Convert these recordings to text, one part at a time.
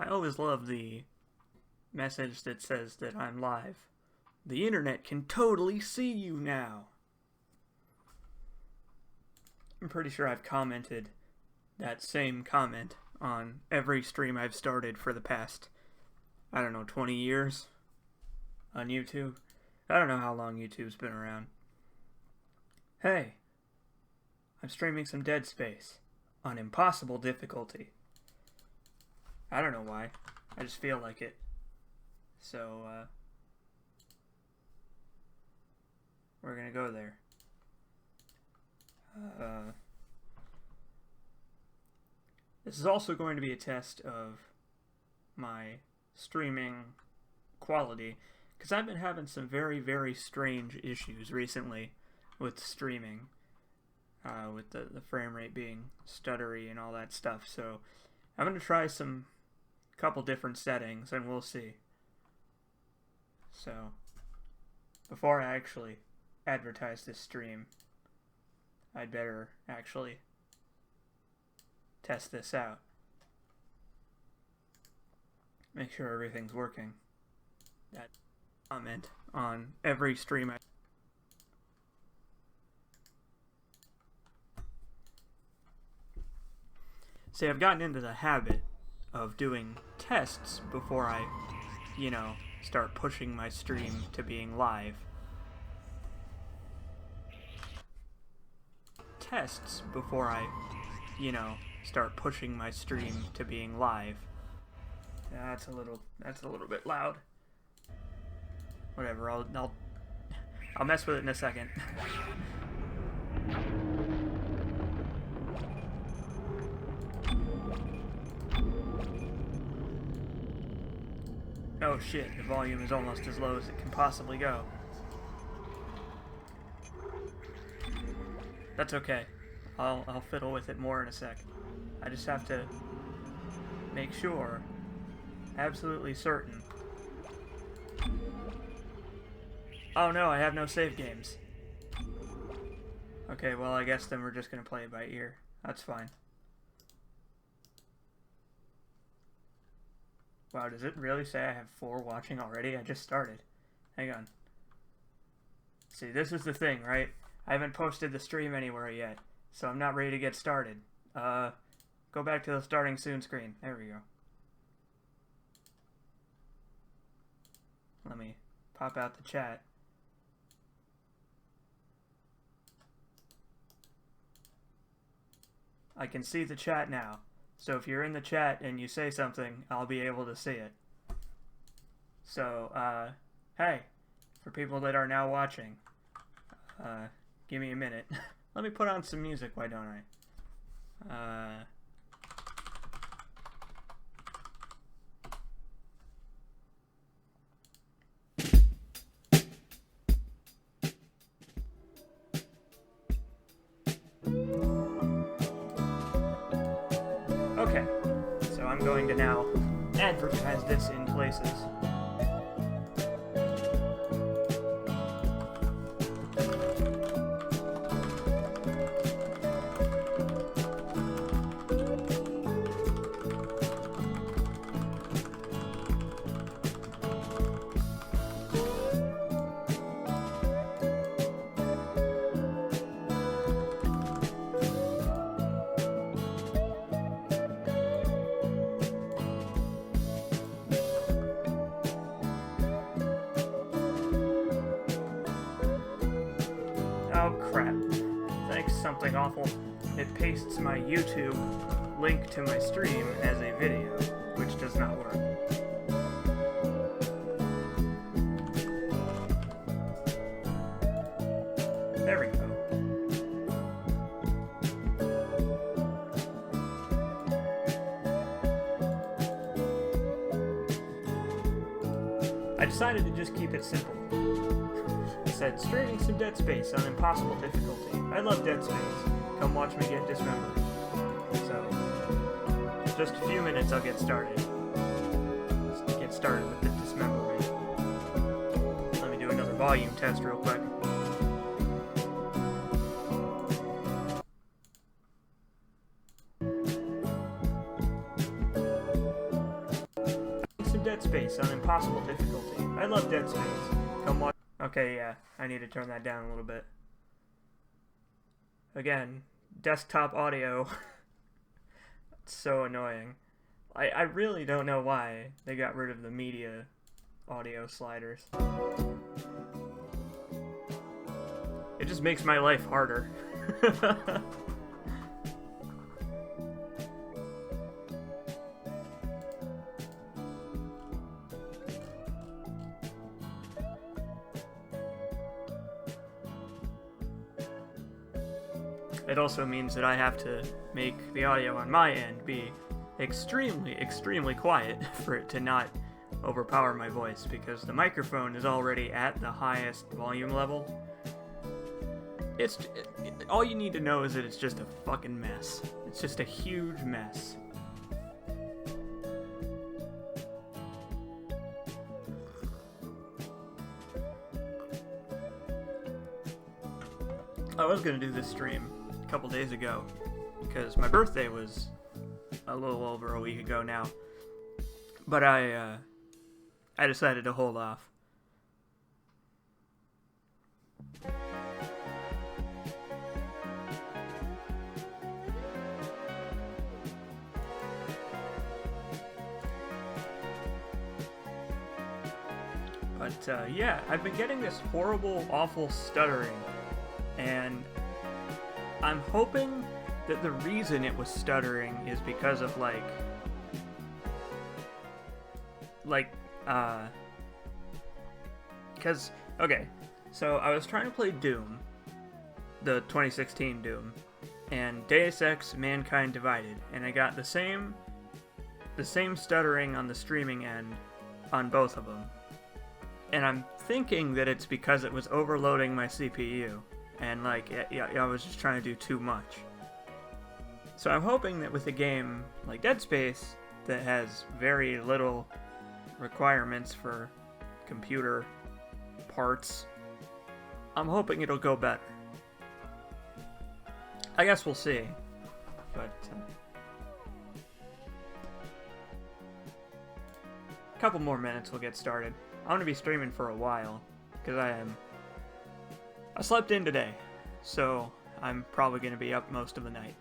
I always love the message that says that I'm live. The internet can totally see you now. I'm pretty sure I've commented that same comment on every stream I've started for the past, 20 years on YouTube. I don't know how long YouTube's been around. Hey, I'm streaming some Dead Space on impossible difficulty. I don't know why. I just feel like it. So, we're gonna go there. This is also going to be a test of my streaming quality, because I've been having some very, very strange issues recently with streaming, with the frame rate being stuttery and all that stuff. So I'm going to try couple different settings and we'll see. So before I actually advertise this stream, I'd better actually test this out. Make sure everything's working. That comment on every stream See, I've gotten into the habit of doing tests before I, start pushing my stream to being live. Tests before I, start pushing my stream to being live. That's a little bit loud. Whatever, I'll mess with it in a second. Oh shit, the volume is almost as low as it can possibly go. That's okay. I'll fiddle with it more in a sec. I just have to make sure, absolutely certain. Oh no, I have no save games. Okay, well I guess then we're just gonna play it by ear. That's fine. Wow, does it really say I have 4 watching already? I just started. Hang on. See, this is the thing, right? I haven't posted the stream anywhere yet, so I'm not ready to get started. Go back to the starting soon screen. There we go. Let me pop out the chat. I can see the chat now. So if you're in the chat and you say something, I'll be able to see it. So, hey, for people that are now watching, give me a minute. Let me put on some music, why don't I? Okay, so I'm going to now advertise this in places. Oh crap. Thanks something awful. It pastes my YouTube link to my stream as a video, which does not work. There we go. I decided to just keep it simple. I said, streaming some Dead Space on impossible difficulty. I love Dead Space. Come watch me get dismembered. So, just a few minutes I'll get started. Let's get started with the dismemberment. Let me do another volume test real quick. impossible difficulty. I love Dead Space. Come watch. Okay, yeah, I need to turn that down a little bit. Again, desktop audio. It's so annoying. I really don't know why they got rid of the media audio sliders. It just makes my life harder. It also means that I have to make the audio on my end be extremely, extremely quiet for it to not overpower my voice, because the microphone is already at the highest volume level. All you need to know is that it's just a fucking mess. It's just a huge mess. I was gonna do this stream a couple days ago because my birthday was a little over a week ago now, but I decided to hold off. But yeah, I've been getting this horrible, awful stuttering, and I'm hoping that the reason it was stuttering is because of because, okay, so I was trying to play Doom, the 2016 Doom, and Deus Ex Mankind Divided, and I got the same stuttering on the streaming end on both of them. And I'm thinking that it's because it was overloading my CPU, and I was just trying to do too much. So I'm hoping that with a game like Dead Space that has very little requirements for computer parts, I'm hoping it'll go better. I guess we'll see. But a couple more minutes we'll get started. I'm going to be streaming for a while, because I slept in today, so I'm probably going to be up most of the night.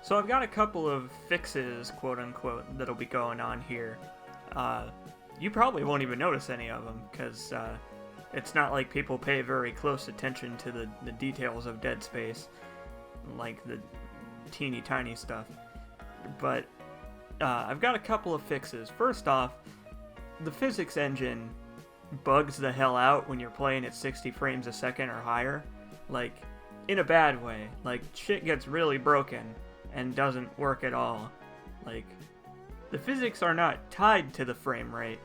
So I've got a couple of fixes, quote-unquote, that'll be going on here. You probably won't even notice any of them, because it's not like people pay very close attention to the details of Dead Space, like the teeny tiny stuff. But I've got a couple of fixes. First off, the physics engine bugs the hell out when you're playing at 60 frames a second or higher. Like, in a bad way. Like, shit gets really broken and doesn't work at all. Like, the physics are not tied to the frame rate,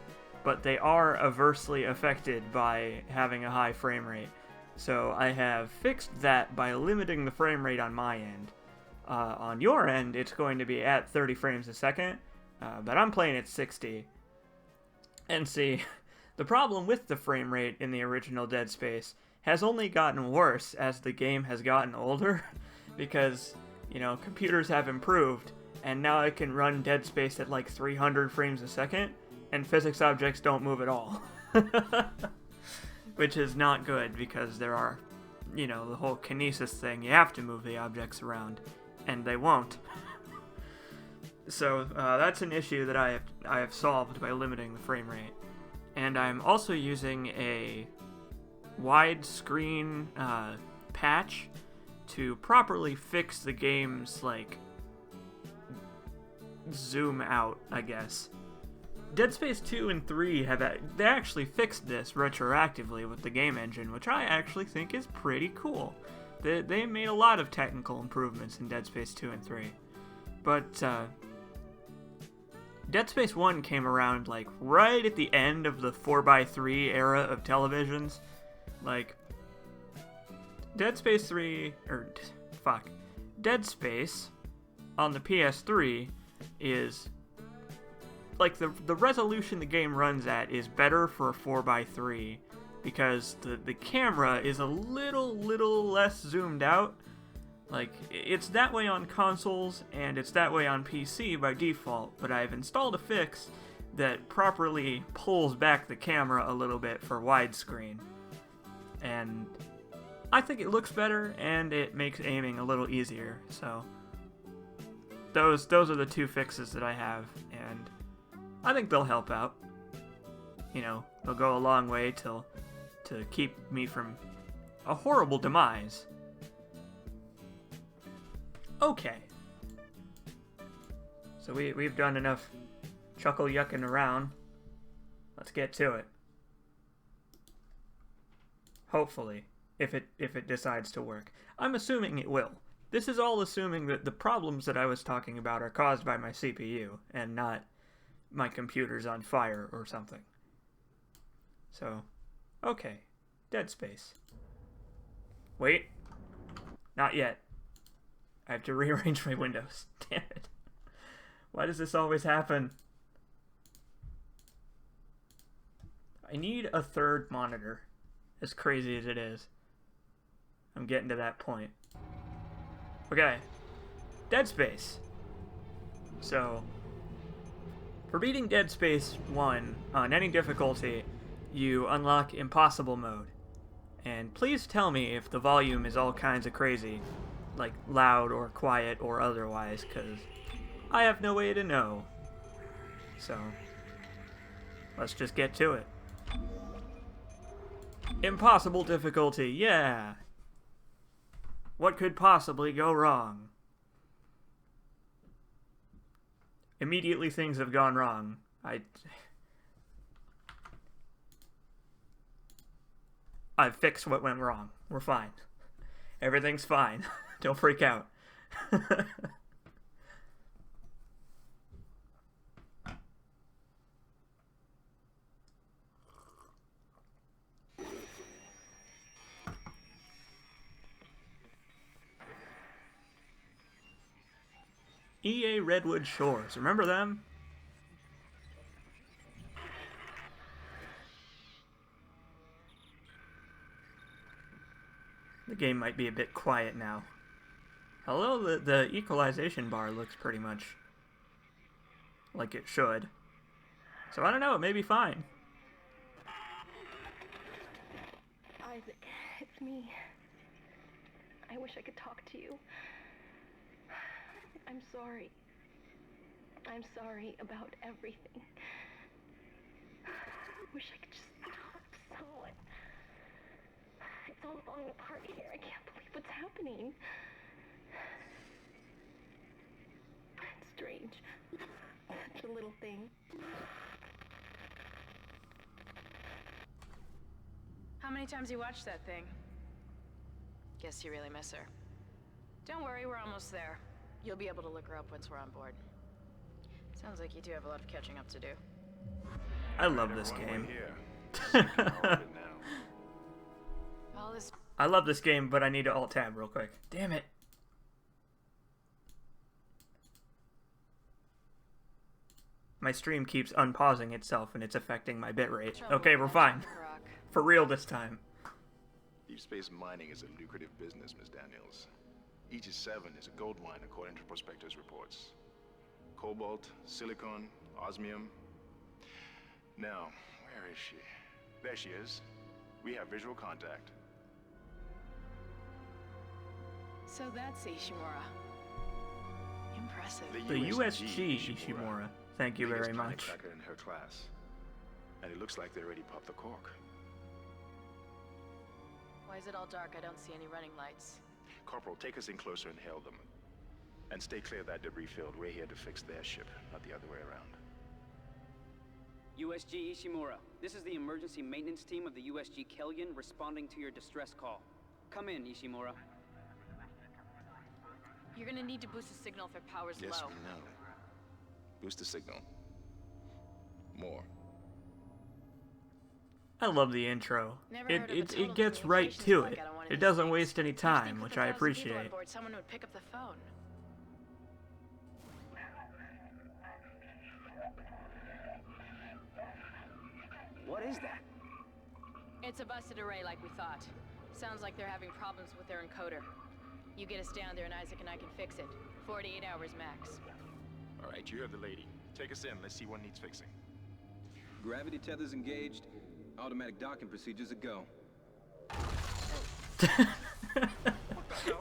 but they are adversely affected by having a high frame rate. So I have fixed that by limiting the frame rate on my end. On your end, it's going to be at 30 frames a second, but I'm playing at 60. And see, the problem with the frame rate in the original Dead Space has only gotten worse as the game has gotten older, because, you know, computers have improved, and now I can run Dead Space at like 300 frames a second, and physics objects don't move at all. Which is not good, because there are, you know, the whole kinesis thing, you have to move the objects around, and they won't. So that's an issue that I have solved by limiting the frame rate. And I'm also using a widescreen patch to properly fix the game's, like, zoom out, I guess. Dead Space 2 and 3 they actually fixed this retroactively with the game engine, which I actually think is pretty cool. They made a lot of technical improvements in Dead Space 2 and 3. But Dead Space 1 came around, like, right at the end of the 4x3 era of televisions. Like, Dead Space 3, Dead Space on the PS3 is, like, the resolution the game runs at is better for a 4x3 because the camera is a little less zoomed out. Like, it's that way on consoles and it's that way on PC by default, but I've installed a fix that properly pulls back the camera a little bit for widescreen. And I think it looks better and it makes aiming a little easier. So those are the two fixes that I have, and I think they'll help out. You know, they'll go a long way to keep me from a horrible demise. Okay. So we've done enough chuckle yucking around. Let's get to it. Hopefully, if it decides to work. I'm assuming it will. This is all assuming that the problems that I was talking about are caused by my CPU and not my computer's on fire or something. So, okay. Dead Space. Wait. Not yet. I have to rearrange my windows. Damn it. Why does this always happen? I need a third monitor, as crazy as it is. I'm getting to that point. Okay. Dead Space. So, for beating Dead Space 1 on any difficulty, you unlock Impossible Mode. And please tell me if the volume is all kinds of crazy, like loud or quiet or otherwise, because I have no way to know. So, let's just get to it. Impossible difficulty, yeah! What could possibly go wrong? Immediately things have gone wrong. I've fixed what went wrong. We're fine. Everything's fine. Don't freak out. EA Redwood Shores. Remember them? The game might be a bit quiet now. Although the equalization bar looks pretty much like it should. So I don't know, it may be fine. Isaac, it's me. I wish I could talk to you. I'm sorry. I'm sorry about everything. I wish I could just talk to someone. It's all falling apart here. I can't believe what's happening. It's strange. Such a little thing. How many times you watched that thing? Guess you really miss her. Don't worry, we're almost there. You'll be able to look her up once we're on board. Sounds like you do have a lot of catching up to do. I love this game. I love this game, but I need to alt-tab real quick. Damn it. My stream keeps unpausing itself and it's affecting my bitrate. Okay, we're fine. For real this time. Deep space mining is a lucrative business, Ms. Daniels. Aegis 7 is a gold mine according to prospectors' reports. Cobalt, silicon, osmium. Now, where is she? There she is. We have visual contact. So that's Ishimura. Impressive. The USG Ishimura. Thank you very much. In her class. And it looks like they already popped the cork. Why is it all dark? I don't see any running lights. Corporal, take us in closer and hail them. And stay clear of that debris field. We're here to fix their ship, not the other way around. USG Ishimura, this is the emergency maintenance team of the USG Kellion responding to your distress call. Come in, Ishimura. You're gonna need to boost the signal if their power's Yes, low. we know. Boost the signal. More. I love the intro. Never heard of a It total gets right communications to it. blackout on one of It these doesn't things. waste any You'd think time, with which 1,000 I people on appreciate. board, someone would pick up the phone. What is that? It's a busted array like we thought. Sounds like they're having problems with their encoder. You get us down there and Isaac and I can fix it. 48 hours max. All right, you heard the lady. Take us in. Let's see what needs fixing. Gravity tethers engaged. Automatic docking procedures a go.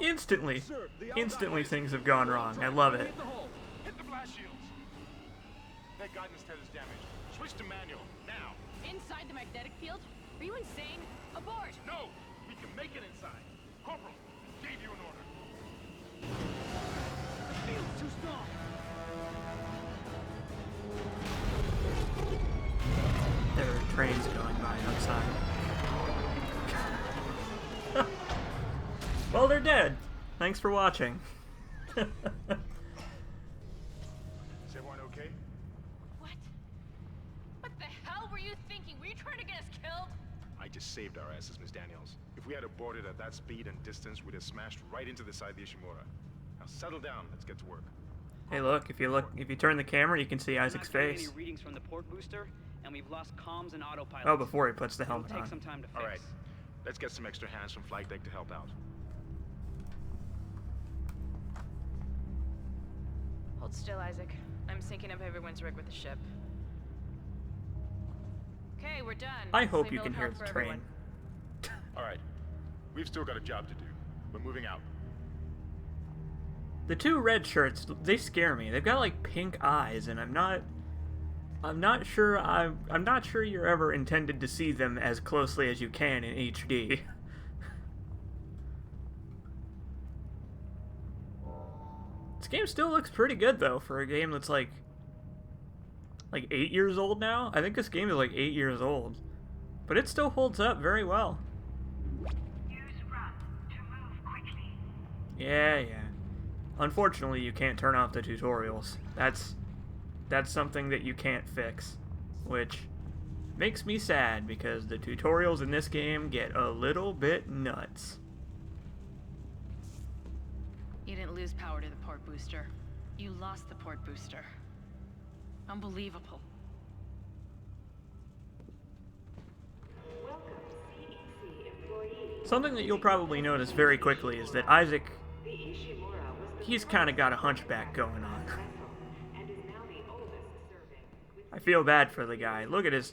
Instantly things have gone wrong. I love it. Hit the blast shields. That guidance tether's damaged. Switch to manual, now. Inside the magnetic field? Are you insane? Abort! No! We can make it inside. Corporal, gave you an order. The field's too strong. There are trains going by outside. Well, they're dead. Thanks for watching. Is everyone okay? What? What the hell were you thinking? Were you trying to get us killed? I just saved our asses, Miss Daniels. If we had aborted at that speed and distance, we'd have smashed right into the side of the Ishimura. Now settle down. Let's get to work. Hey, look! If you turn the camera, you can see I'm Isaac's not getting face. Any readings from the port booster, and we've lost comms and autopilot. Oh, before he puts the It'll helmet take on. some time to fix. All right, let's get some extra hands from flight deck to help out. Hold still, Isaac. I'm syncing up everyone's rig with the ship. Okay, we're done. I hope Leave you no can hear help the for train. everyone. All right, we've still got a job to do. We're moving out. The two red shirts, they scare me. They've got like pink eyes, and I'm not sure you're ever intended to see them as closely as you can in HD. This game still looks pretty good though for a game that's like 8 years old now. I think this game is like 8 years old, but it still holds up very well. Use run to move quickly. Yeah. Unfortunately, you can't turn off the tutorials. That's something that you can't fix, which makes me sad because the tutorials in this game get a little bit nuts. You didn't lose power to the port booster. You lost the port booster. Unbelievable. Welcome, CEC employees. Something that you'll probably notice very quickly is that Isaac, The Ishimura was the he's kind of got a hunchback going on. vessel and is now the oldest serving, which I feel bad for the guy. Look at his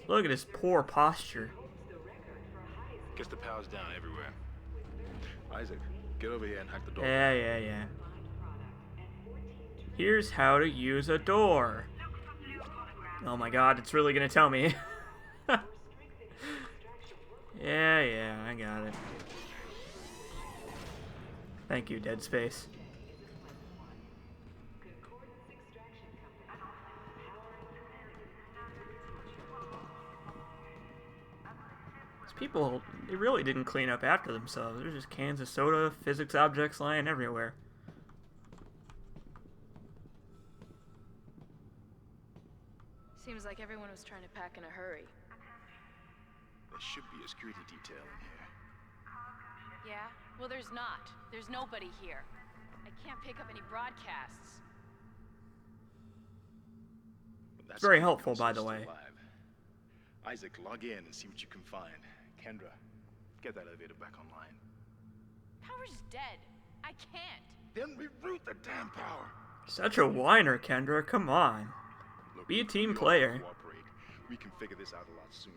poor posture. holds the record for highest Guess the power's down everywhere. Isaac, get over here and hack the door. Yeah. combined product and 14 Here's how to use a door. Oh my god, it's really gonna tell me. Yeah, I got it. Thank you, Dead Space. These people, they really didn't clean up after themselves. There's just cans of soda, physics objects lying everywhere. Seems like everyone was trying to pack in a hurry. There should be a security detail in here. Yeah? Well, there's not. There's nobody here. I can't pick up any broadcasts. But that's Very good, helpful, Council's by the still way. alive. Isaac, log in and see what you can find. Kendra, get that elevator back online. Power's dead. I can't. Then reroute the damn power. Such a whiner, Kendra. Come on. Look, Be a if team we all player. Cooperate, we can figure this out a lot sooner.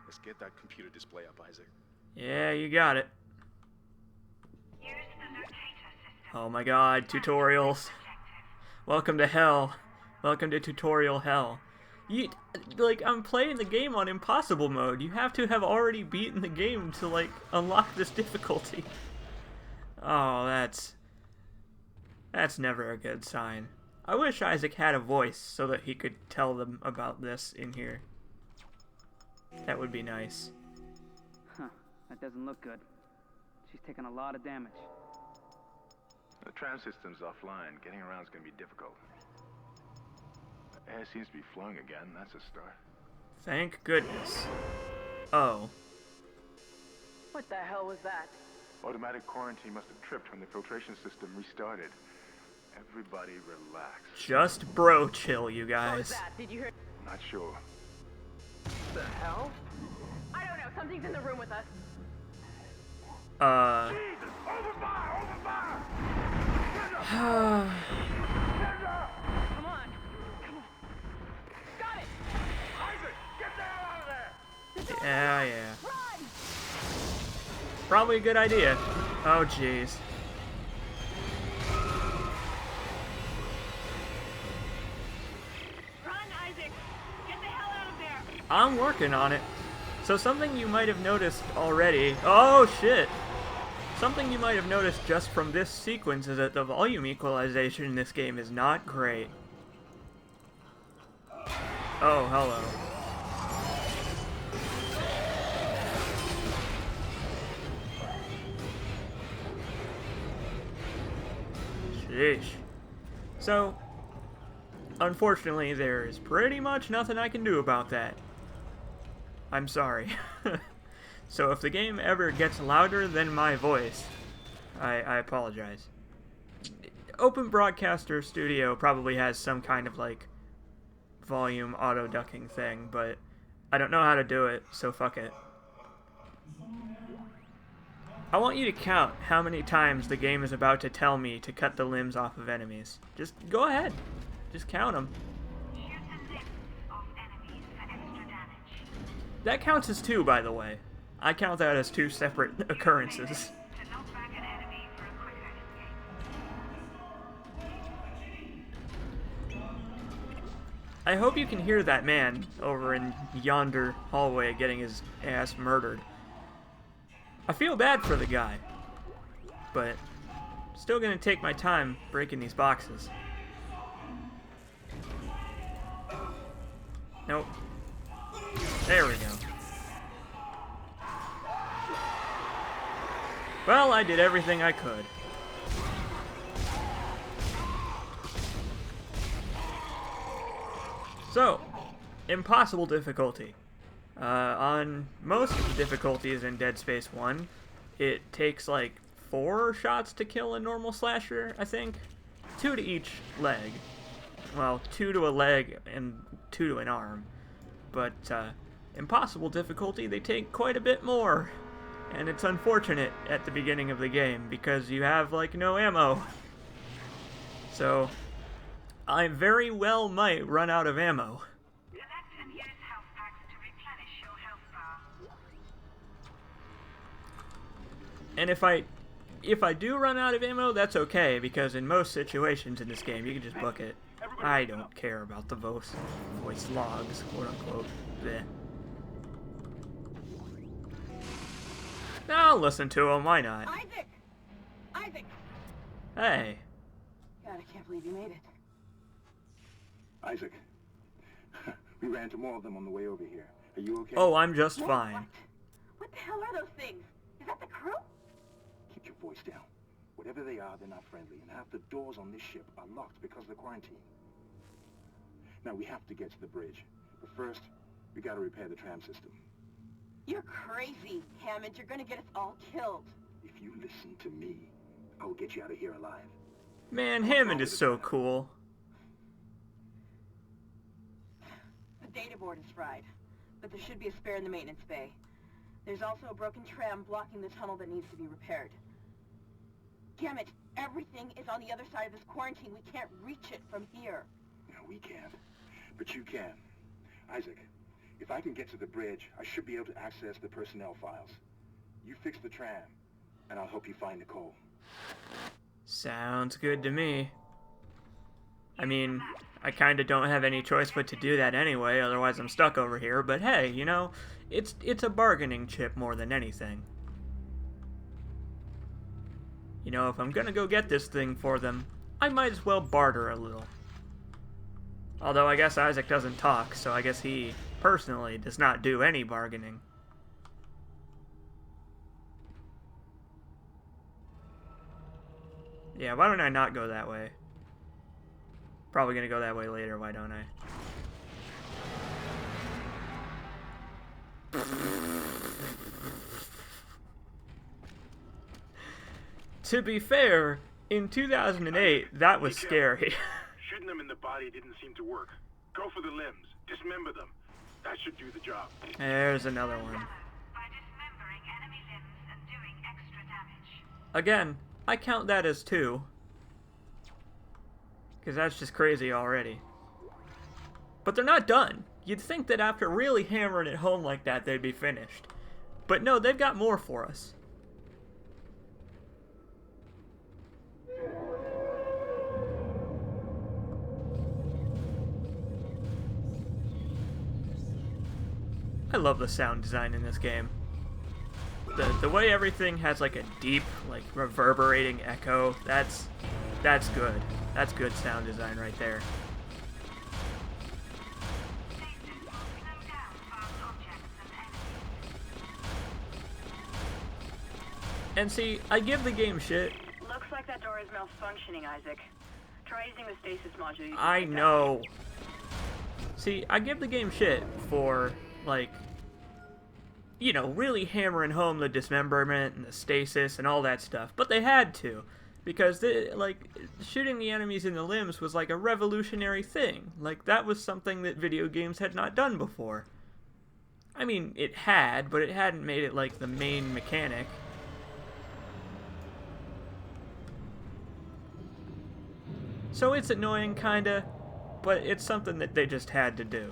Let's get that computer display up, Isaac. Yeah, you got it. Use the locator system. Oh my god, tutorials. Welcome to hell. Welcome to tutorial hell. I'm playing the game on impossible mode. You have to have already beaten the game to, unlock this difficulty. Oh, that's never a good sign. I wish Isaac had a voice so that he could tell them about this in here. That would be nice. Huh. That doesn't look good. She's taken a lot of damage. The tram system's offline. Getting around's gonna be difficult. The air seems to be flowing again. That's a start. Thank goodness. Oh. What the hell was that? Automatic quarantine must have tripped when the filtration system restarted. Everybody relax. Just bro chill, you What was guys. that? Did you hear? Not sure. The hell? I don't know. Something's in the room with us. Jesus! Open fire! Open fire! Come on. Come on. Got it. Isaac! Get the hell out of there! Yeah. Probably a good idea. Oh, jeez. Run, Isaac! Get the hell out of there! I'm working on it. So something you might have noticed already... Oh, shit! Something you might have noticed just from this sequence is that the volume equalization in this game is not great. Oh, hello. Sheesh. So, unfortunately, there is pretty much nothing I can do about that. I'm sorry. So if the game ever gets louder than my voice, I apologize. Open Broadcaster Studio probably has some kind of, like, volume auto-ducking thing, but I don't know how to do it, so fuck it. I want you to count how many times the game is about to tell me to cut the limbs off of enemies. Just go ahead. Just count them. That counts as 2, by the way. I count that as 2 separate occurrences. I hope you can hear that man over in yonder hallway getting his ass murdered. I feel bad for the guy, but still gonna take my time breaking these boxes. Nope. There we go. Well, I did everything I could. So, impossible difficulty. On most of the difficulties in Dead Space 1, it takes like 4 shots to kill a normal slasher, I think. 2 to each leg. Well, 2 to a leg and 2 to an arm. But, impossible difficulty, they take quite a bit more. And it's unfortunate at the beginning of the game, because you have, like, no ammo. So, I very well might run out of ammo. And if I do run out of ammo, that's okay, because in most situations in this game, you can just book it. I don't care about the voice logs, quote unquote. Bleh. I'll listen to him, why not? Isaac! Isaac! Hey. God, I can't believe you made it. Isaac, we ran into more of them on the way over here. Are you okay? Oh, I'm just What? fine. What the hell are those things? Is that the crew? Keep your voice down. Whatever they are, they're not friendly, and half the doors on this ship are locked because of the quarantine. Now, we have to get to the bridge. But first, we gotta repair the tram system. You're crazy, Hammond. You're gonna get us all killed. If you listen to me, I will get you out of here alive. Man, Hammond is so cool. The data board is fried, but there should be a spare in the maintenance bay. There's also a broken tram blocking the tunnel that needs to be repaired. Damn it, everything is on the other side of this quarantine. We can't reach it from here. No, we can't. But you can. Isaac, if I can get to the bridge, I should be able to access the personnel files. You fix the tram, and I'll help you find Nicole. Sounds good to me. I mean, I kinda don't have any choice but to do that anyway, otherwise I'm stuck over here, but hey, you know, it's a bargaining chip more than anything. You know, if I'm gonna go get this thing for them, I might as well barter a little. Although I guess Isaac doesn't talk, so I guess he, personally, does not do any bargaining. Yeah, why don't I not go that way? Probably gonna go that way later, why don't I? To be fair, in 2008, that was scary. Shooting them in the body didn't seem to work. Go for the limbs. Dismember them. That should do the job. There's another one. By dismembering enemy limbs and doing extra damage. Again, I count that as 2. Because that's just crazy already. But they're not done. You'd think that after really hammering it home like that, they'd be finished. But no, they've got more for us. I love the sound design in this game. The way everything has like a deep, like reverberating echo, that's good. That's good sound design right there. And see, I give the game shit. Looks like that door is malfunctioning, Isaac. Try using the stasis module. I know. See, I give the game shit for, like, you know, really hammering home the dismemberment and the stasis and all that stuff. But they had to. Because, shooting the enemies in the limbs was like a revolutionary thing. Like, that was something that video games had not done before. I mean, it had, but it hadn't made it, like, the main mechanic. So it's annoying, kinda, but it's something that they just had to do.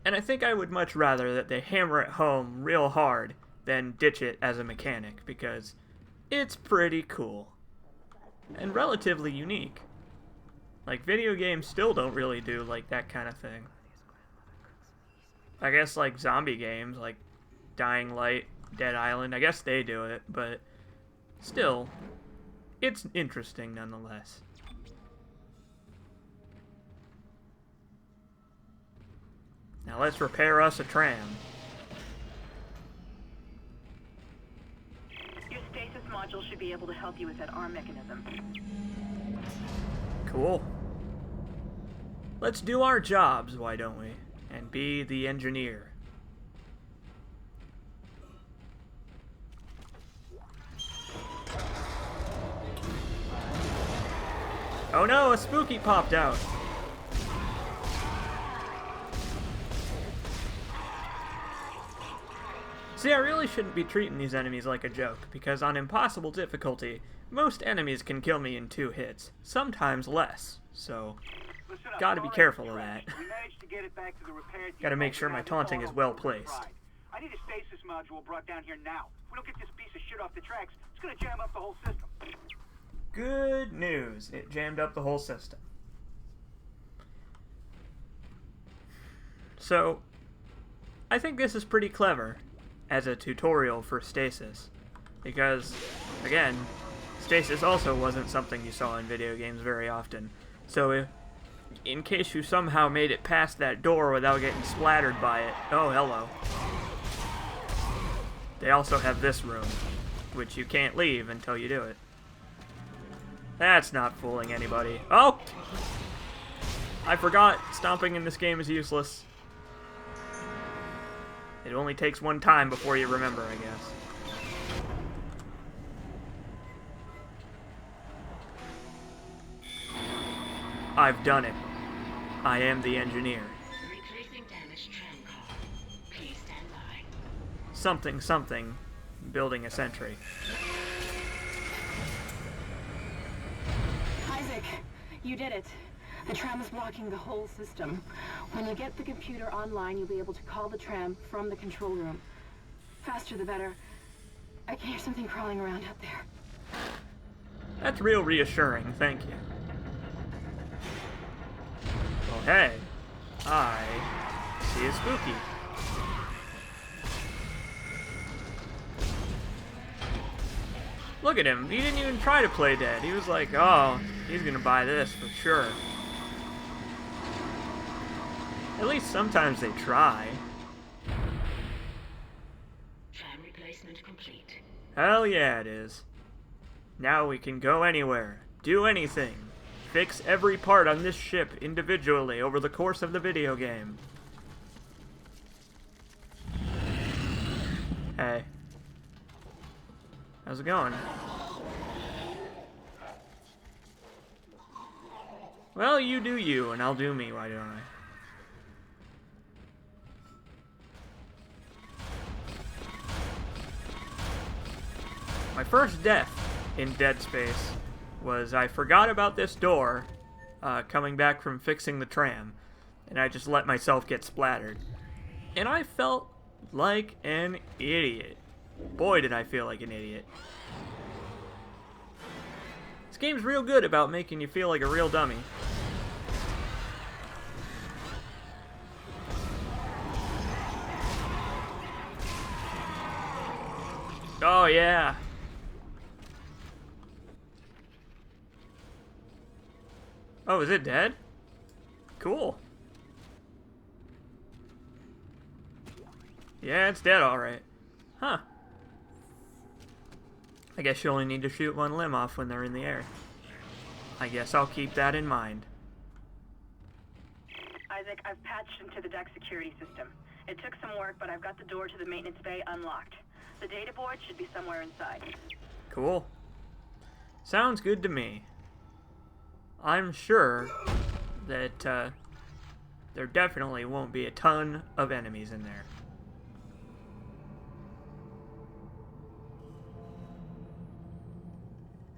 And I think I would much rather that they hammer it home real hard than ditch it as a mechanic, because it's pretty cool. And relatively unique. Like, video games still don't really do, like, that kind of thing. I guess, like, zombie games, like Dying Light, Dead Island, I guess they do it, but still, it's interesting nonetheless. Now let's repair us a tram. Your stasis module should be able to help you with that arm mechanism. Cool. Let's do our jobs, why don't we? And be the engineer. Oh no, a spooky popped out. See, I really shouldn't be treating these enemies like a joke, because on impossible difficulty, most enemies can kill me in 2 hits, sometimes less, so gotta be careful of that. Gotta make sure my taunting is well placed. I need a stasis module brought down here now. If we don't get this piece of shit off the tracks, it's gonna jam up the whole system. Good news, it jammed up the whole system. So, I think this is pretty clever as a tutorial for stasis, because, again, stasis also wasn't something you saw in video games very often. So if, in case you somehow made it past that door without getting splattered by it, oh hello. They also have this room, which you can't leave until you do it. That's not fooling anybody. Oh! I forgot, stomping in this game is useless. It only takes one time before you remember, I guess. I've done it. I am the engineer. Replacing damaged tram car. Please stand by. Something, something. Building a sentry. Isaac, you did it. The tram is blocking the whole system. When you get the computer online, you'll be able to call the tram from the control room. Faster the better. I can hear something crawling around out there. That's real reassuring, thank you. Well, hey, I see a spooky. Look at him, he didn't even try to play dead. He was like, oh, he's gonna buy this for sure. At least sometimes they try. Tram replacement complete. Hell yeah, it is. Now we can go anywhere, do anything, fix every part on this ship individually over the course of the video game. Hey. How's it going? Well, you do you, and I'll do me, why don't I? My first death in Dead Space was I forgot about this door coming back from fixing the tram, and I just let myself get splattered. And I felt like an idiot. Boy, did I feel like an idiot. This game's real good about making you feel like a real dummy. Oh, yeah. Oh, is it dead? Cool. Yeah, it's dead, alright. Huh. I guess you only need to shoot one limb off when they're in the air. I guess I'll keep that in mind. Isaac, I've patched into the deck security system. It took some work, but I've got the door to the maintenance bay unlocked. The data board should be somewhere inside. Cool. Sounds good to me. I'm sure that there definitely won't be a ton of enemies in there.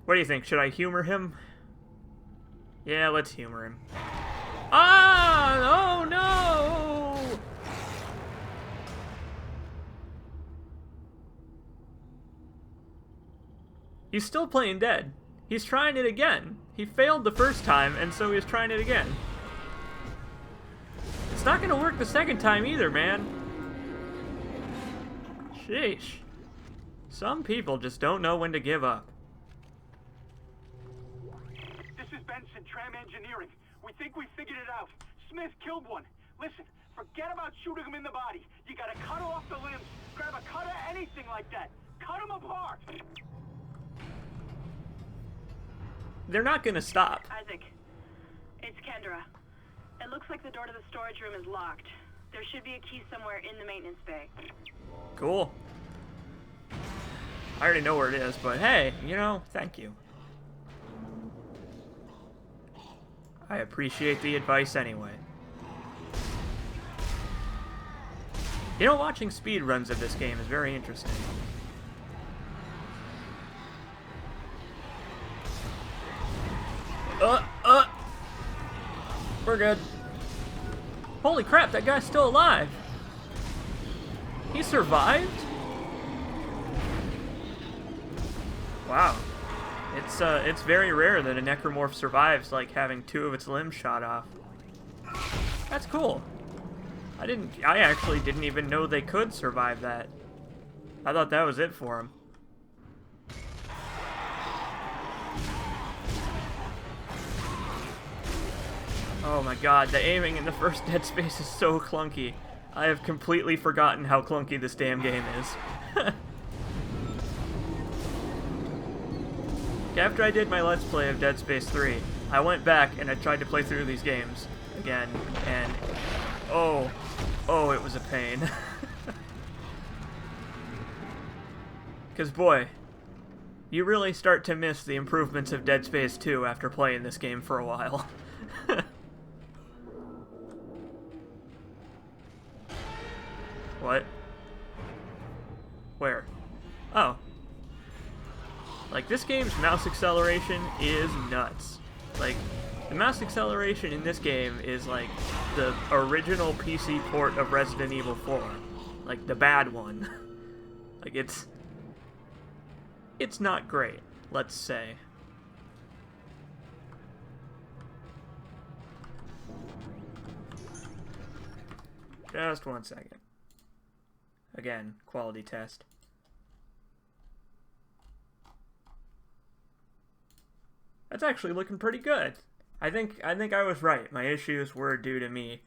What do you think? Should I humor him? Yeah, let's humor him. Ah! Oh no! He's still playing dead. He's trying it again. He failed the first time, and so he's trying it again. It's not gonna work the second time either, man. Sheesh. Some people just don't know when to give up. This is Benson, Tram Engineering. We think we figured it out. Smith killed one. Listen, forget about shooting him in the body. You gotta cut off the limbs. Grab a cutter, anything like that. Cut him apart. They're not gonna stop. Isaac, it's Kendra. It looks like the door to the storage room is locked. There should be a key somewhere in the maintenance bay. Cool. I already know where it is, but hey, you know, thank you. I appreciate the advice anyway. You know, watching speedruns of this game is very interesting. We're good. Holy crap, that guy's still alive. He survived? Wow. It's very rare that a necromorph survives, like having 2 of its limbs shot off. That's cool. I actually didn't even know they could survive that. I thought that was it for him. Oh my god, the aiming in the first Dead Space is so clunky. I have completely forgotten how clunky this damn game is. After I did my Let's Play of Dead Space 3, I went back and I tried to play through these games again, and oh, it was a pain. Because boy, you really start to miss the improvements of Dead Space 2 after playing this game for a while. What? Where? Oh. Like, this game's mouse acceleration is nuts. Like, the mouse acceleration in this game is like the original PC port of Resident Evil 4. Like, the bad one. Like, it's not great, let's say. Just one second. Again, quality test. That's actually looking pretty good. I think I was right. My issues were due to me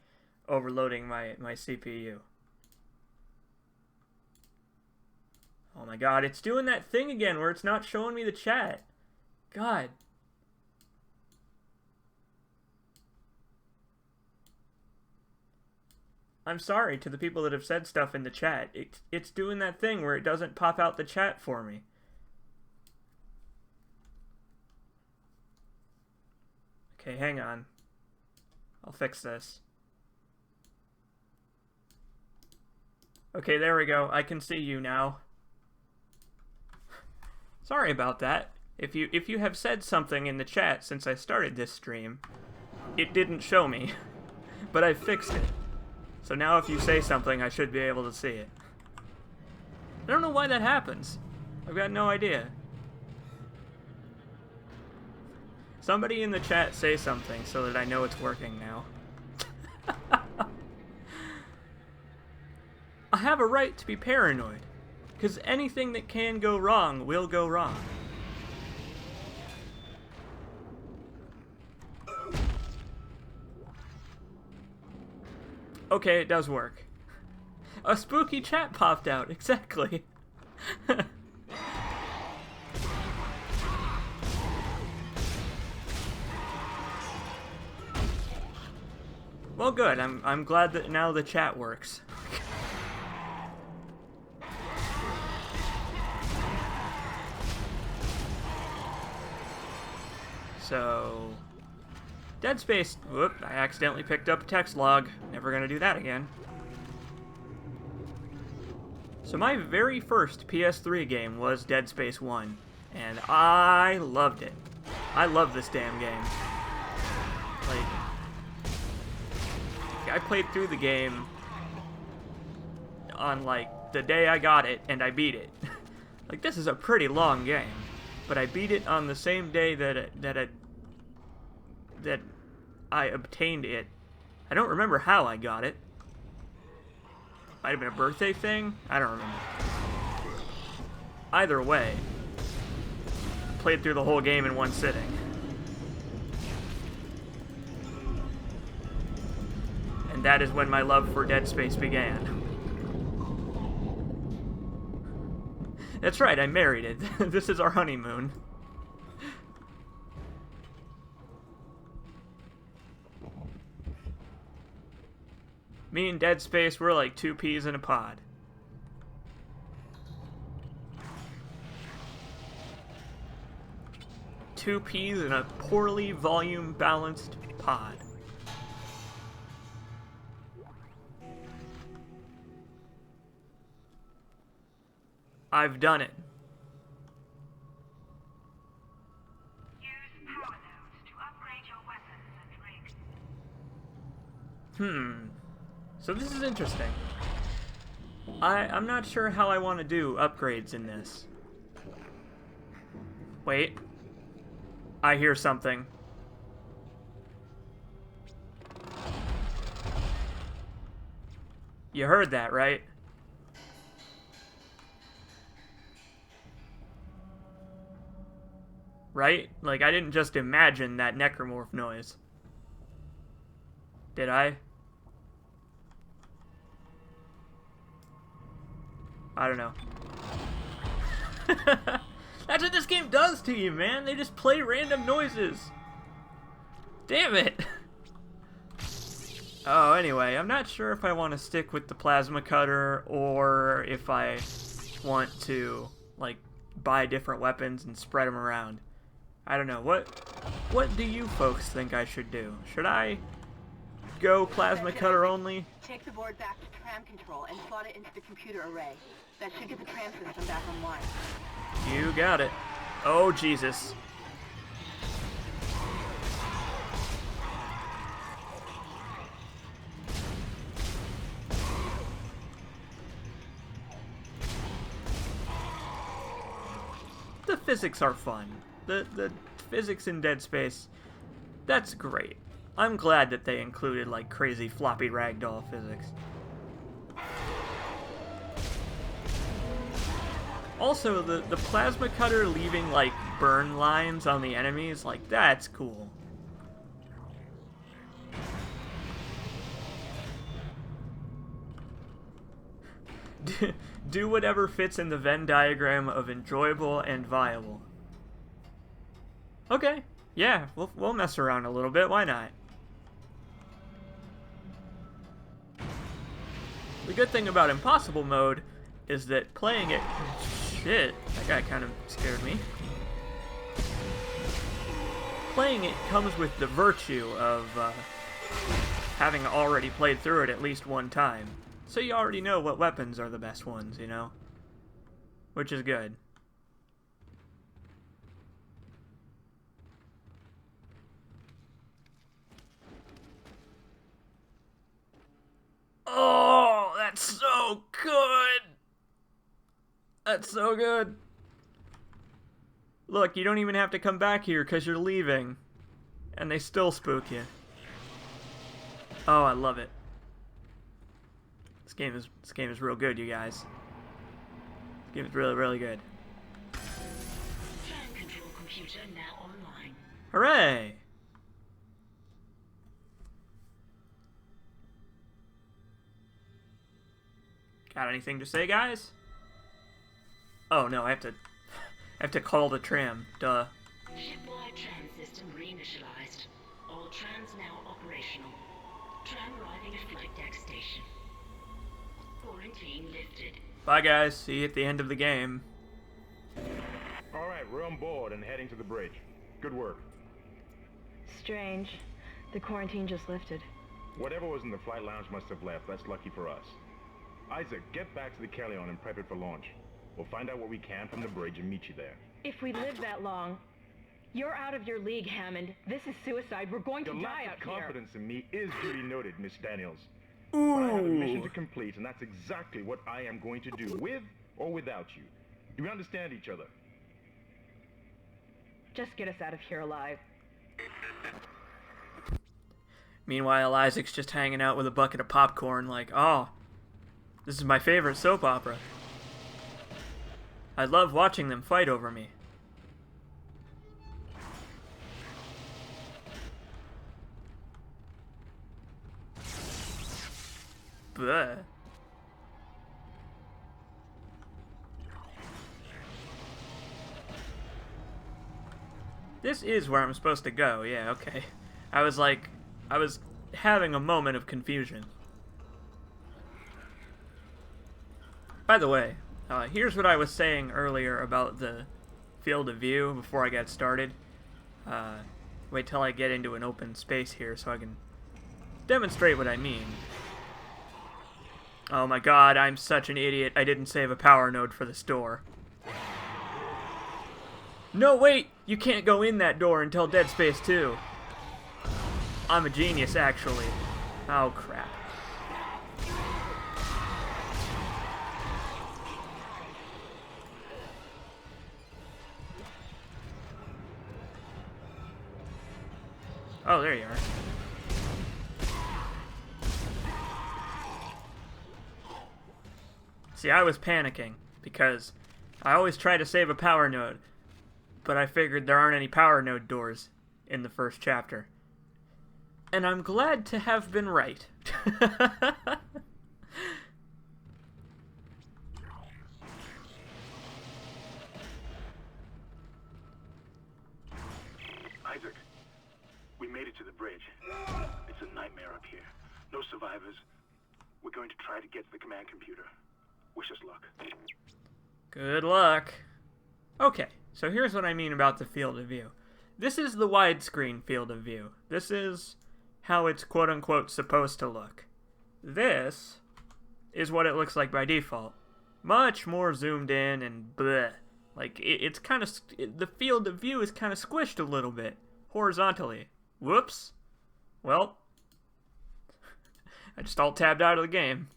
overloading my CPU. Oh my god, it's doing that thing again where it's not showing me the chat. God. I'm sorry to the people that have said stuff in the chat. It's doing that thing where it doesn't pop out the chat for me. Okay, hang on. I'll fix this. Okay, there we go. I can see you now. Sorry about that. If you have said something in the chat since I started this stream, it didn't show me, but I fixed it. So now if you say something, I should be able to see it. I don't know why that happens. I've got no idea. Somebody in the chat say something so that I know it's working now. I have a right to be paranoid, because anything that can go wrong will go wrong. Okay, it does work. A spooky chat popped out, exactly. Well, good. I'm glad that now the chat works. So, Dead Space. Whoop! I accidentally picked up a text log. Never gonna do that again. So my very first PS3 game was Dead Space 1, and I loved it. I love this damn game. Like, I played through the game on, like, the day I got it, and I beat it. Like, this is a pretty long game, but I beat it on the same day that I obtained it. I don't remember how I got it. Might have been a birthday thing? I don't remember. Either way, I played through the whole game in one sitting. And that is when my love for Dead Space began. That's right, I married it. This is our honeymoon. Me and Dead Space, we're like two peas in a pod. Two peas in a poorly volume-balanced pod. I've done it. Use power nodes to upgrade your weapons and rigs. So this is interesting. I'm not sure how I want to do upgrades in this. Wait. I hear something. You heard that, right? Right? Like, I didn't just imagine that necromorph noise. Did I? I don't know. That's what this game does to you, man. They just play random noises. Damn it. Oh, anyway, I'm not sure if I want to stick with the plasma cutter or if I want to, like, buy different weapons and spread them around. I don't know. What do you folks think I should do? Should I go plasma cutter only? Take the board back to tram control and slot it into the computer array. That should get the tram system back online. You got it. Oh, Jesus. The physics are fun. The physics in Dead Space, that's great. I'm glad that they included, like, crazy floppy ragdoll physics. Also, the plasma cutter leaving, like, burn lines on the enemies, like, that's cool. Do whatever fits in the Venn diagram of enjoyable and viable. Okay, yeah, we'll mess around a little bit, why not? The good thing about impossible mode is that playing it... Shit, that guy kind of scared me. Playing it comes with the virtue of having already played through it at least one time. So you already know what weapons are the best ones, you know? Which is good. Oh, that's so good! That's so good! Look, you don't even have to come back here because you're leaving. And they still spook you. Oh, I love it. This game is real good, you guys. This game is really, really good. Fan control computer now online. Hooray! Got anything to say, guys? Oh no, I have to call the tram. Duh. Shipwide tram system reinitialized. All trams now operational. Tram arriving at flight deck station. Quarantine lifted. Bye, guys. See you at the end of the game. All right, we're on board and heading to the bridge. Good work. Strange. The quarantine just lifted. Whatever was in the flight lounge must have left. That's lucky for us. Isaac, get back to the Kellion and prep it for launch. We'll find out what we can from the bridge and meet you there. If we live that long, you're out of your league, Hammond. This is suicide. We're going to die out here. Your confidence in me is duly noted, Miss Daniels. Ooh. But I have a mission to complete, and that's exactly what I am going to do, with or without you. Do we understand each other? Just get us out of here alive. Meanwhile, Isaac's just hanging out with a bucket of popcorn like, oh, this is my favorite soap opera. I love watching them fight over me. Bleh. This is where I'm supposed to go, yeah, okay. I was having a moment of confusion. By the way, here's what I was saying earlier about the field of view before I got started. Wait till I get into an open space here so I can demonstrate what I mean. Oh my god, I'm such an idiot. I didn't save a power node for this door. No, wait! You can't go in that door until Dead Space 2. I'm a genius, actually. Oh, crap. Oh, there you are. See, I was panicking, because I always try to save a power node, but I figured there aren't any power node doors in the first chapter. And I'm glad to have been right. Isaac, we made it to the bridge. It's a nightmare up here. No survivors. We're going to try to get to the command computer. Wish us luck. Good luck. Okay, so here's what I mean about the field of view. This is the widescreen field of view. This is how it's quote-unquote supposed to look. This is what it looks like by default. Much more zoomed in and bleh. Like, it's kind of... The field of view is kind of squished a little bit. Horizontally. Whoops. Well, I just alt-tabbed out of the game.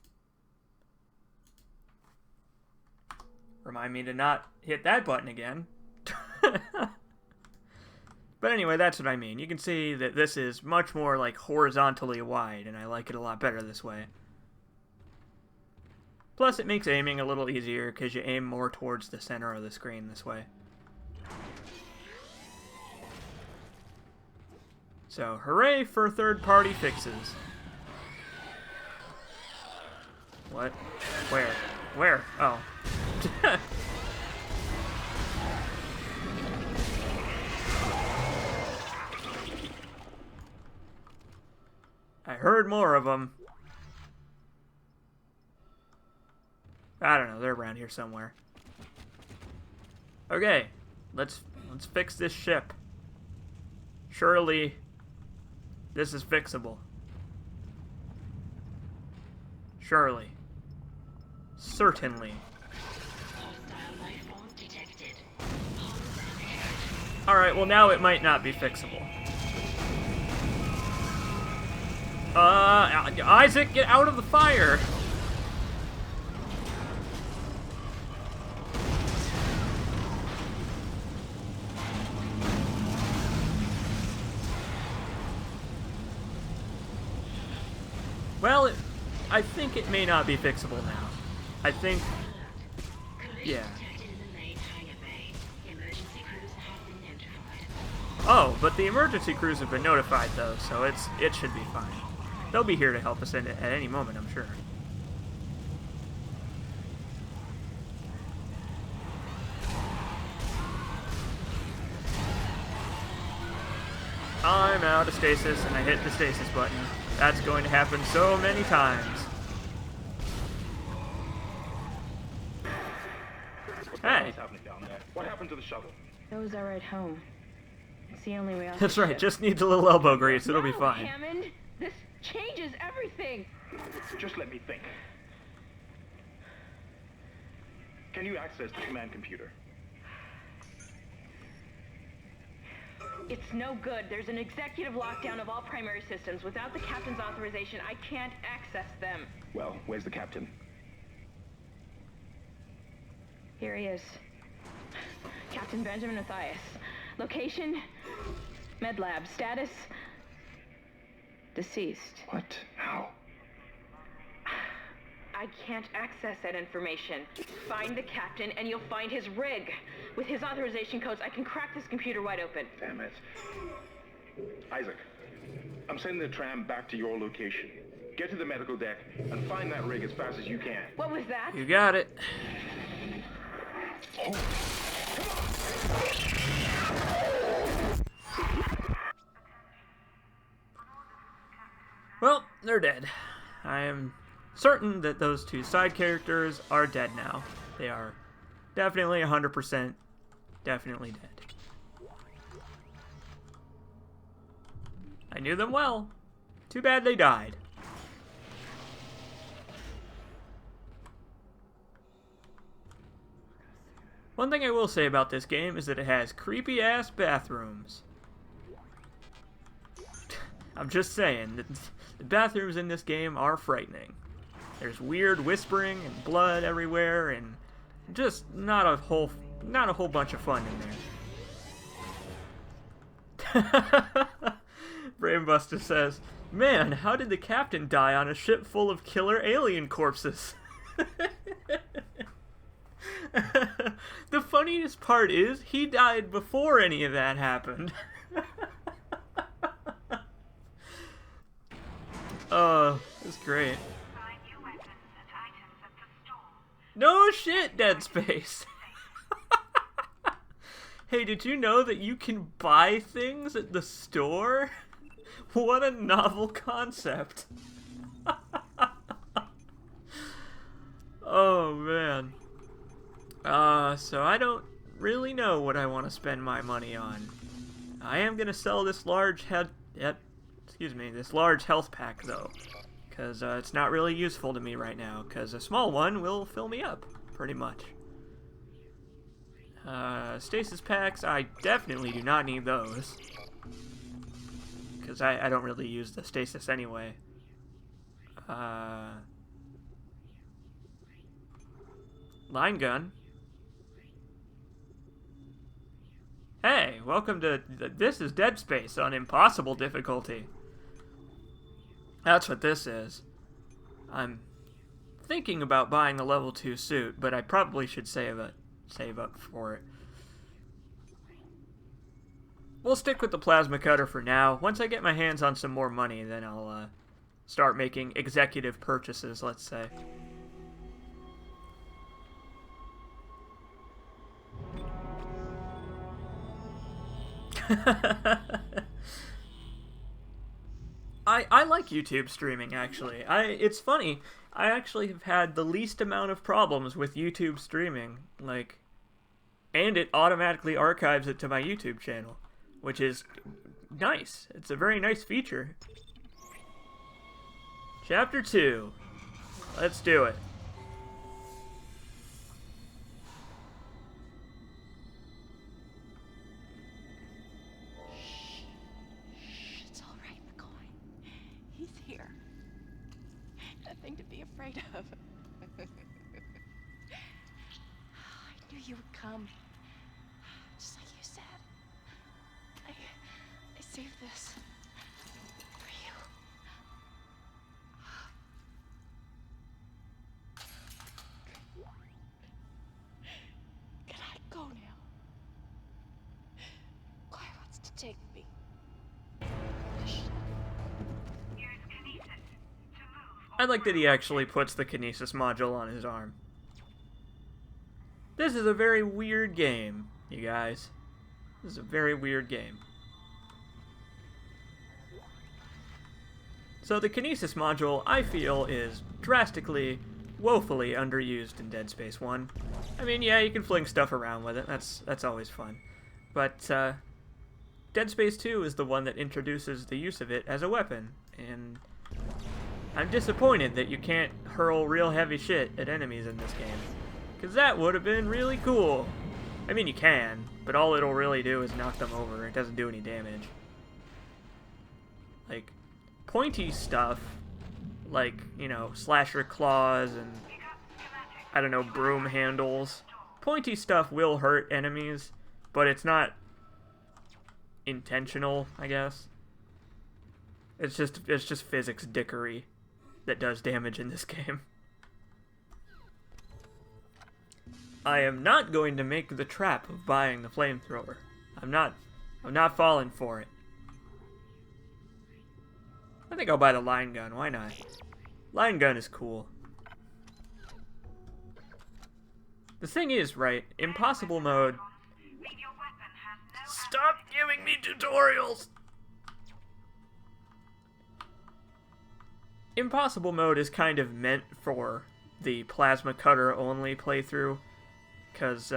Remind me to not hit that button again. But anyway, that's what I mean. You can see that this is much more like horizontally wide, and I like it a lot better this way. Plus, it makes aiming a little easier because you aim more towards the center of the screen this way. So, hooray for third-party fixes. What? Where? Where? Oh. I heard more of them. I don't know, they're around here somewhere. Okay, let's fix this ship. Surely this is fixable. Surely. Certainly. Alright, well now it might not be fixable. Isaac, get out of the fire! Well, I think it may not be fixable now. I think... Yeah. Oh, but the emergency crews have been notified, though, so it should be fine. They'll be here to help us at any moment, I'm sure. I'm out of stasis, and I hit the stasis button. That's going to happen so many times. Hey. What happened to the shuttle? That was our ride home. It's the only way out. That's right, just needs a little elbow grease, it'll be fine. Hammond, this changes everything. Just let me think. Can you access the command computer? It's no good. There's an executive lockdown of all primary systems. Without the captain's authorization, I can't access them. Well, where's the captain? Here he is. Captain Benjamin Mathias. Location, med lab. Status, deceased. What? How? I can't access that information. Find the captain and you'll find his rig. With his authorization codes, I can crack this computer wide open. Damn it. Isaac, I'm sending the tram back to your location. Get to the medical deck and find that rig as fast as you can. What was that? You got it. Well, they're dead. I am certain that those two side characters are dead now. They are definitely 100% definitely dead. I knew them well. Too bad they died. One thing I will say about this game is that it has creepy-ass bathrooms. I'm just saying, the bathrooms in this game are frightening. There's weird whispering and blood everywhere, and just not a whole bunch of fun in there. Brainbuster says, "Man, how did the captain die on a ship full of killer alien corpses?" The funniest part is, he died before any of that happened. Oh, that's great. No shit, Dead Space. Hey, did you know that you can buy things at the store? What a novel concept. Oh, man. So I don't really know what I want to spend my money on. I am going to sell this large this large health pack, though, because it's not really useful to me right now, because a small one will fill me up, pretty much. Stasis packs, I definitely do not need those, because I don't really use the stasis anyway. Line gun. Hey, welcome to... This is Dead Space on impossible difficulty. That's what this is. I'm thinking about buying the level 2 suit, but I probably should save up for it. We'll stick with the plasma cutter for now. Once I get my hands on some more money, then I'll start making executive purchases, let's say. I like YouTube streaming, actually. It's funny. I actually have had the least amount of problems with YouTube streaming, like, and it automatically archives it to my YouTube channel, which is nice. It's a very nice feature. Chapter 2. Let's do it. It's all right, McCoy. He's here. Nothing to be afraid of. I knew you would come. Just like you said. I saved this for you. Can I go now? Claire wants to take me. I like that he actually puts the Kinesis module on his arm. This is a very weird game, you guys. This is a very weird game. So the Kinesis module, I feel, is drastically, woefully underused in Dead Space 1. I mean, yeah, you can fling stuff around with it. That's always fun. But Dead Space 2 is the one that introduces the use of it as a weapon, and I'm disappointed that you can't hurl real heavy shit at enemies in this game, because that would have been really cool. I mean, you can, but all it'll really do is knock them over. It doesn't do any damage. Like, pointy stuff, like, you know, slasher claws and, I don't know, broom handles. Pointy stuff will hurt enemies, but it's not intentional, I guess. It's just physics dickery that does damage in this game. I am not going to make the trap of buying the flamethrower. I'm not falling for it. I think I'll buy the line gun, why not? Line gun is cool. The thing is, right, impossible mode... Stop giving me tutorials! Impossible mode is kind of meant for the plasma cutter only playthrough, because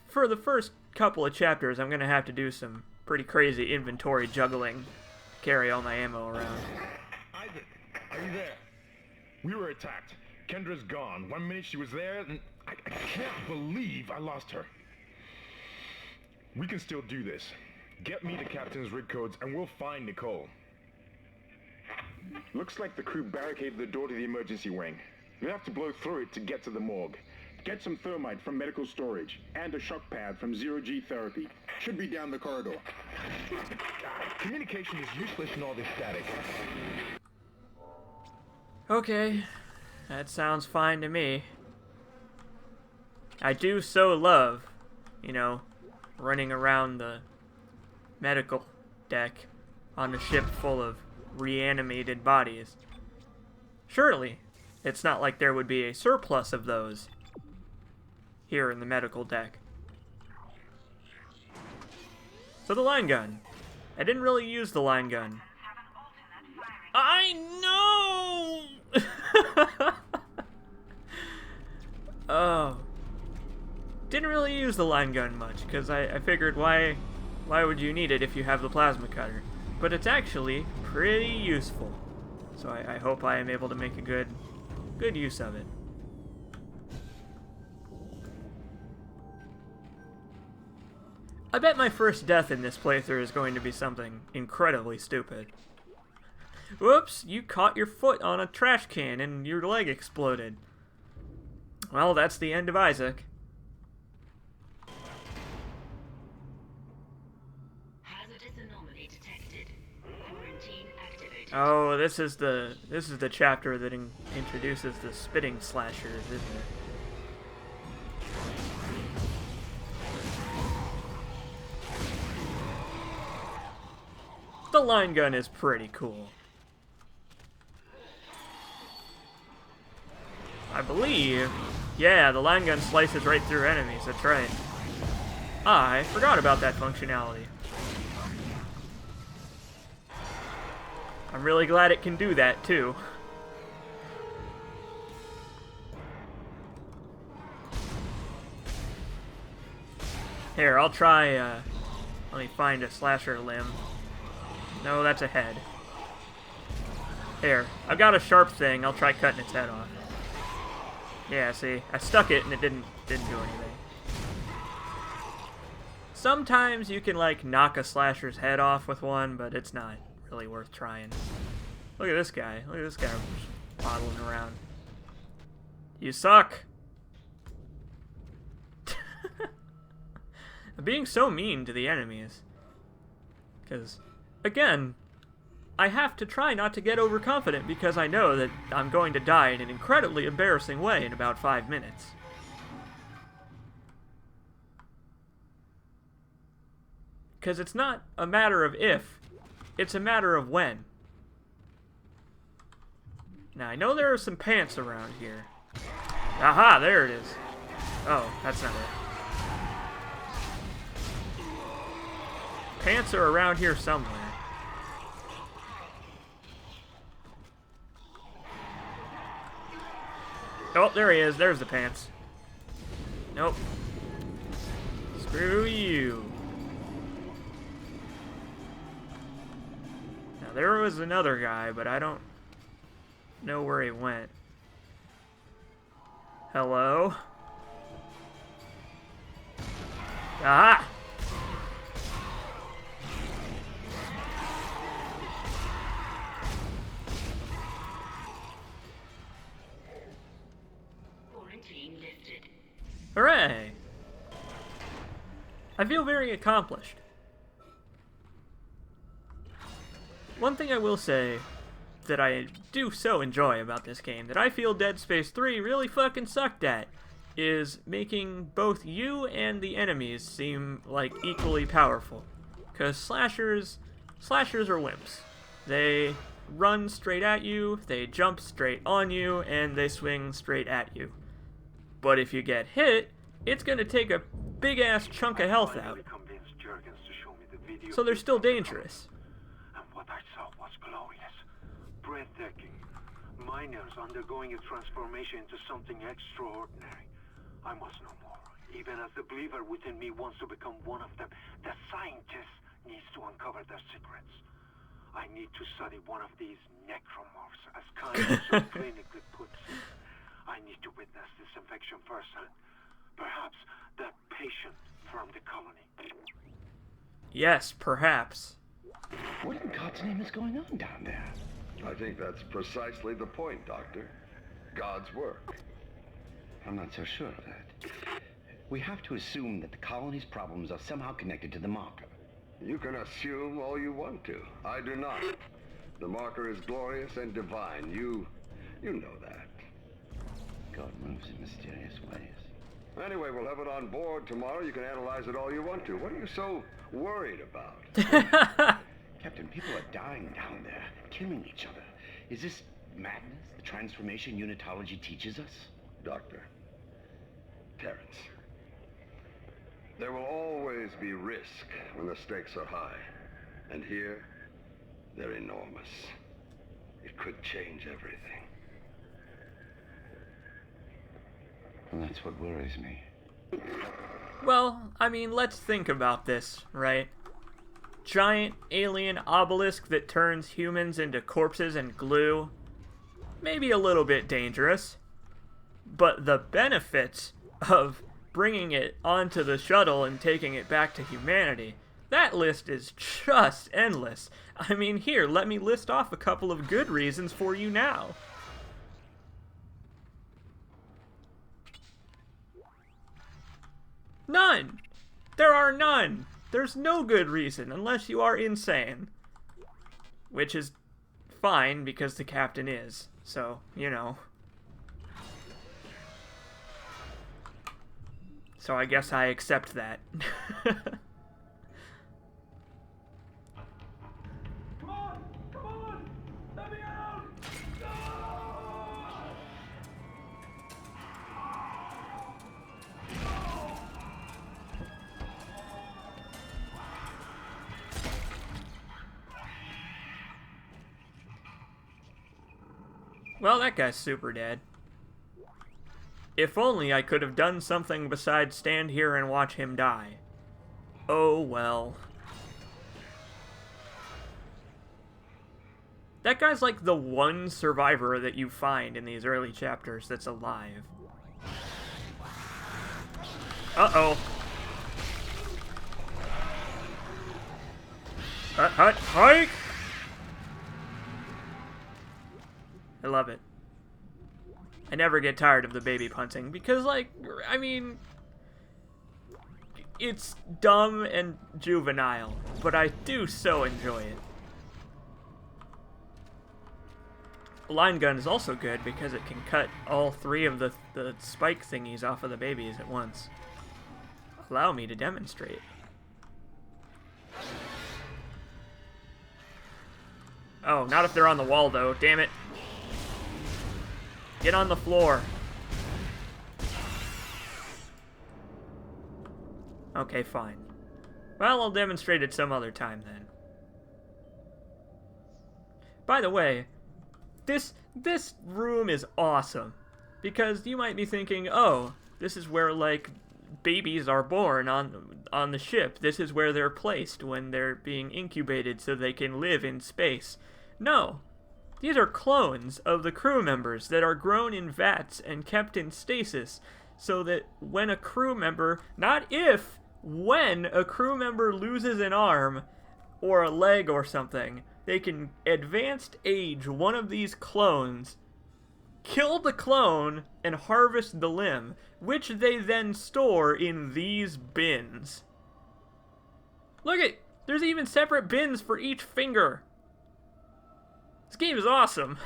for the first couple of chapters I'm going to have to do some pretty crazy inventory juggling, carry all my ammo around. Isaac, are you there? We were attacked. Kendra's gone. 1 minute she was there, and I can't believe I lost her. We can still do this. Get me the captain's rig codes and we'll find Nicole. Looks like the crew barricaded the door to the emergency wing. We have to blow through it to get to the morgue. Get some thermite from medical storage and a shock pad from zero-G therapy. Should be down the corridor. Communication is useless in all this static. Okay, that sounds fine to me. I do so love, you know, running around the medical deck on a ship full of reanimated bodies. Surely, it's not like there would be a surplus of those here in the medical deck. So the line gun. I didn't really use the line gun. I know! Oh. Didn't really use the line gun much, because I figured why would you need it if you have the plasma cutter? But it's actually pretty useful. So I hope I am able to make a good use of it. I bet my first death in this playthrough is going to be something incredibly stupid. Whoops, you caught your foot on a trash can and your leg exploded. Well, that's the end of Isaac. Hazardous anomaly detected. Quarantine activated. Oh, this is the chapter that introduces the spitting slashers, isn't it? The line gun is pretty cool. I believe, yeah, the line gun slices right through enemies, that's right. I forgot about that functionality. I'm really glad it can do that, too. Here, I'll try, let me find a slasher limb. No, that's a head. Here, I've got a sharp thing. I'll try cutting its head off. Yeah, see? I stuck it and it didn't do anything. Sometimes you can, like, knock a slasher's head off with one, but it's not really worth trying. Look at this guy. Look at this guy waddling around. You suck! I'm being so mean to the enemies. Because, again, I have to try not to get overconfident because I know that I'm going to die in an incredibly embarrassing way in about 5 minutes. Because it's not a matter of if, it's a matter of when. Now, I know there are some pants around here. Aha, there it is. Oh, that's not it. Pants are around here somewhere. Oh, there he is. There's the pants. Nope. Screw you. Now, there was another guy, but I don't know where he went. Hello? Aha! Quarantine lifted. Hooray! I feel very accomplished. One thing I will say that I do so enjoy about this game, that I feel Dead Space 3 really fucking sucked at, is making both you and the enemies seem like equally powerful. Because slashers are wimps. They run straight at you, they jump straight on you, and they swing straight at you. But if you get hit, it's gonna take a big ass chunk of health out. So they're still dangerous. And what I saw was glorious. Breathtaking. Miners undergoing a transformation into something extraordinary. I must know more. Even as the believer within me wants to become one of them, the scientist needs to uncover their secrets. I need to study one of these necromorphs, as Kyle so clinically puts it. I need to witness this infection firsthand. Perhaps that patient from the colony. Yes, perhaps. What in God's name is going on down there? I think that's precisely the point, Doctor. God's work. I'm not so sure of that. We have to assume that the colony's problems are somehow connected to the marker. You can assume all you want to. I do not. The marker is glorious and divine. You know that. God moves in mysterious ways. Anyway, we'll have it on board tomorrow. You can analyze it all you want to. What are you so worried about? Captain, people are dying down there, killing each other. Is this madness, the transformation unitology teaches us? Doctor, Terrence, there will always be risk when the stakes are high. And here, they're enormous. It could change everything. And that's what worries me. Well, I mean, let's think about this, right? Giant alien obelisk that turns humans into corpses and glue. Maybe a little bit dangerous. But the benefits of bringing it onto the shuttle and taking it back to humanity, that list is just endless. I mean, here, let me list off a couple of good reasons for you now. None! There are none! There's no good reason, unless you are insane. Which is fine, because the captain is. So, you know. So I guess I accept that. Come on! Come on! Let me out! Well, that guy's super dead. If only I could have done something besides stand here and watch him die. Oh well. That guy's like the one survivor that you find in these early chapters that's alive. Uh-oh. Hike! I love it. I never get tired of the baby punting because, like, I mean, it's dumb and juvenile, but I do so enjoy it. Line gun is also good because it can cut all 3 of the spike thingies off of the babies at once. Allow me to demonstrate. Oh, not if they're on the wall, though. Damn it. Get on the floor. Okay, fine. Well, I'll demonstrate it some other time, then. By the way, this room is awesome. Because you might be thinking, oh, this is where, like, babies are born on the ship. This is where they're placed when they're being incubated so they can live in space. No. These are clones of the crew members that are grown in vats and kept in stasis so that when a crew member, not if, when a crew member loses an arm or a leg or something, they can advanced age one of these clones, kill the clone, and harvest the limb, which they then store in these bins. Look at, there's even separate bins for each finger. This game is awesome.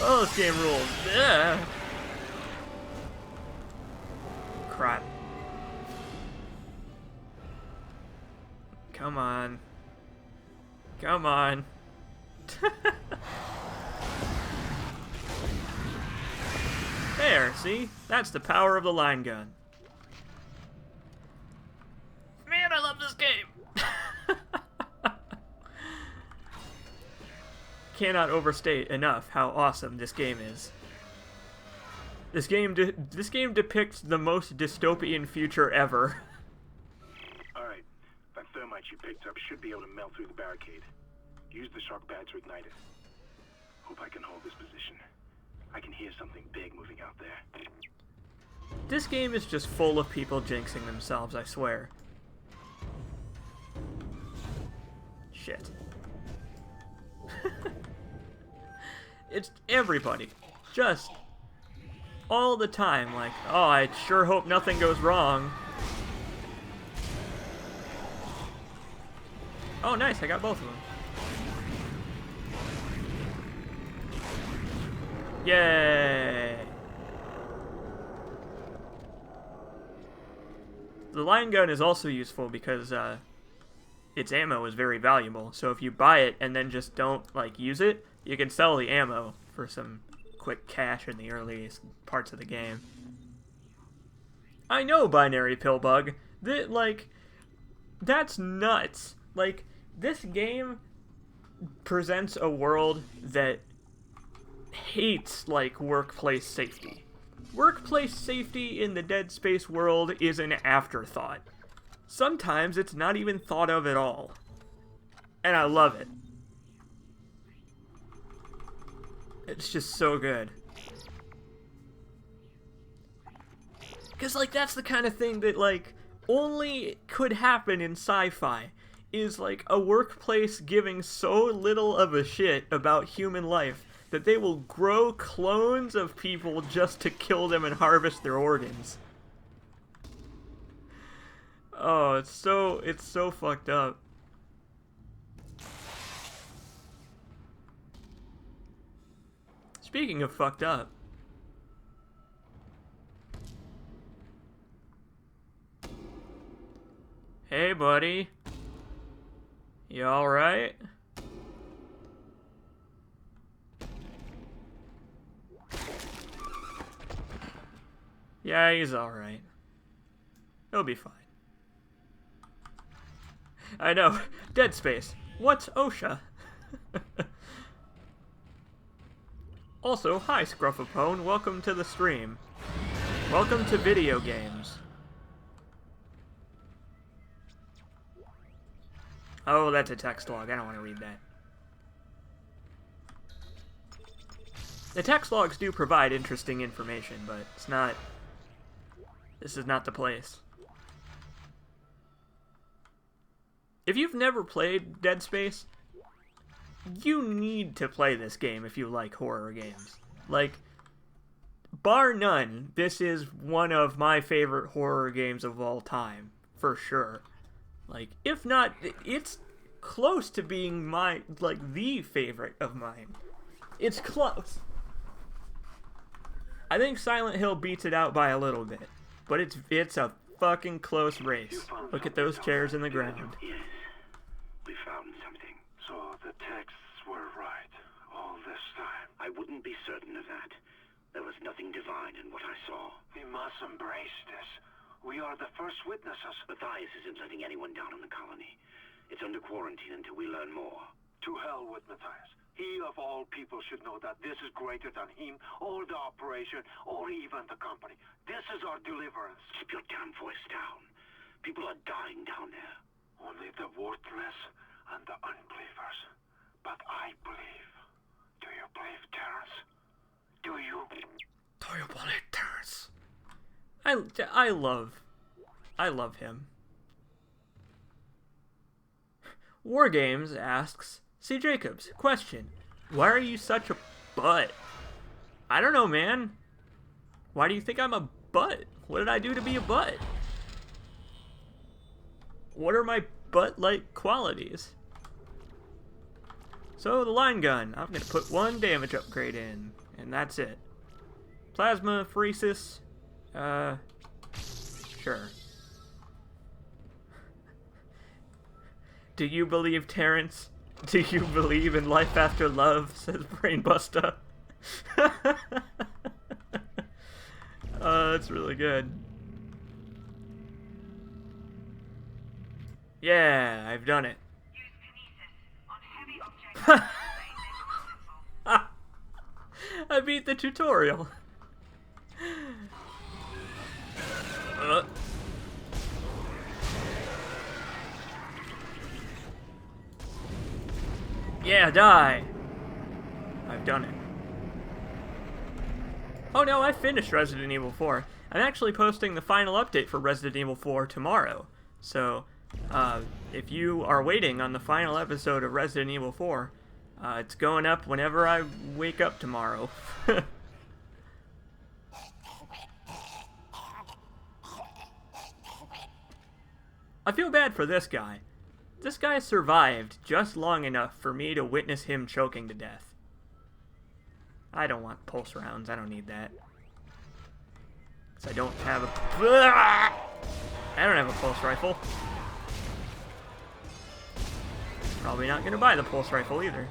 Oh, this game rules. Yeah. Crap. Come on. Come on. There, see? That's the power of the line gun. Man, I love this game! Cannot overstate enough how awesome this game is. This game depicts the most dystopian future ever. Alright, that thermite you picked up should be able to melt through the barricade. Use the shock pad to ignite it. Hope I can hold this position. I can hear something big moving out there. This game is just full of people jinxing themselves, I swear. Shit. It's everybody. Just all the time, like, oh, I sure hope nothing goes wrong. Oh, nice, I got both of them. Yay! The line gun is also useful because its ammo is very valuable. So if you buy it and then just don't like use it, you can sell the ammo for some quick cash in the earliest parts of the game. I know, Binary Pillbug. That's nuts. Like, this game presents a world that hates, like, workplace safety. Workplace safety in the Dead Space world is an afterthought. Sometimes it's not even thought of at all. And I love it. It's just so good. Because, like, that's the kind of thing that, like, only could happen in sci-fi. Is, like, a workplace giving so little of a shit about human life that they will grow clones of people just to kill them and harvest their organs. Oh, it's so fucked up. Speaking of fucked up. Hey, buddy. You alright? Yeah, he's alright. He'll be fine. I know. Dead Space. What's OSHA? Also, hi Scruffapone, welcome to the stream. Welcome to video games. Oh, that's a text log. I don't want to read that. The text logs do provide interesting information, but it's not... This is not the place. If you've never played Dead Space, you need to play this game if you like horror games. Like, bar none, this is one of my favorite horror games of all time, for sure. Like, if not, it's close to being my, like, the favorite of mine. It's close. I think Silent Hill beats it out by a little bit, but it's a fucking close race. Look at those chairs in the ground. Yes, we found something. So the texts were right all this time. I wouldn't be certain of that. There was nothing divine in what I saw. We must embrace this. We are the first witnesses. Matthias isn't letting anyone down in the colony. It's under quarantine until we learn more. To hell with Matthias. He of all people should know that this is greater than him, or the operation, or even the company. This is our deliverance. Keep your damn voice down. People are dying down there. Only the worthless and the unbelievers. But I believe. Do you believe, Terrence? Do you? Do you believe, Terrence? I love him. Wargames asks, C. Jacobs, question, why are you such a butt? I don't know, man. Why do you think I'm a butt? What did I do to be a butt? What are my butt-like qualities? So, the line gun. I'm going to put 1 damage upgrade in, and that's it. Plasma, pheresis, sure. Do you believe, Terrence? Do you believe in life after love? Says Brainbuster. That's really good. Yeah, I've done it. I beat the tutorial. Yeah, die! I've done it. Oh no, I finished Resident Evil 4. I'm actually posting the final update for Resident Evil 4 tomorrow. So, if you are waiting on the final episode of Resident Evil 4, it's going up whenever I wake up tomorrow. I feel bad for this guy. This guy survived just long enough for me to witness him choking to death. I don't want pulse rounds. I don't need that. Because I don't have a... I don't have a pulse rifle. Probably not going to buy the pulse rifle either.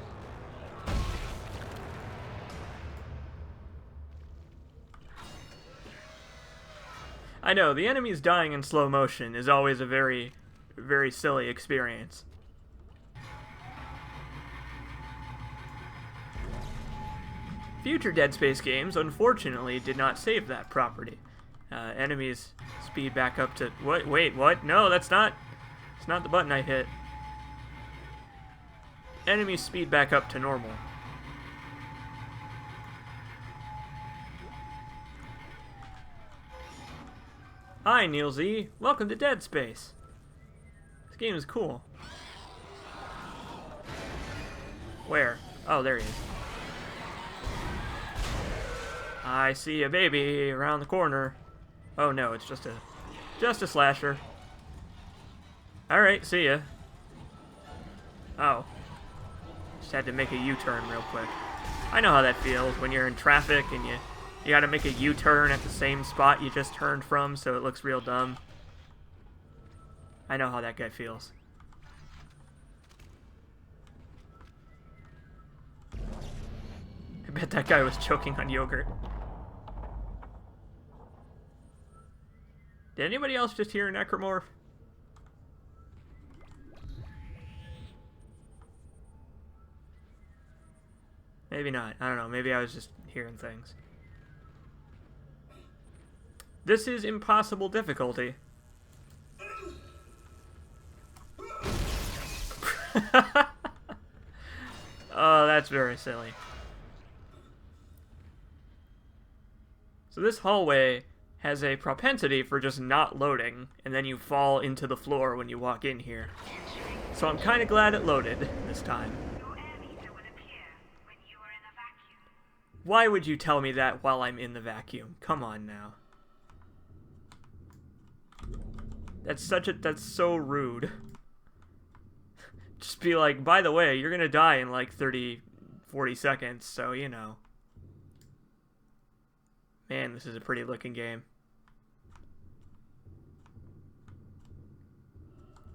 I know, the enemies dying in slow motion is always a very silly experience. Future Dead Space games, unfortunately, did not save that property. Enemies speed back up to... Wait, what? No, that's not... It's not the button I hit. Enemies speed back up to normal. Hi, Neil Z. Welcome to Dead Space. This game is cool. Where? Oh, there he is. I see a baby around the corner. Oh no, it's just a slasher. Alright, see ya. Oh. Just had to make a U-turn real quick. I know how that feels when you're in traffic and you gotta make a U-turn at the same spot you just turned from, so it looks real dumb. I know how that guy feels. I bet that guy was choking on yogurt. Did anybody else just hear a necromorph? Maybe not. I don't know. Maybe I was just hearing things. This is impossible difficulty. Oh, that's very silly. So this hallway has a propensity for just not loading, and then you fall into the floor when you walk in here. So I'm kind of glad it loaded this time. Why would you tell me that while I'm in the vacuum? Come on now. That's so rude. Just be like, by the way, you're gonna die in like 30, 40 seconds, so you know. Man, this is a pretty looking game.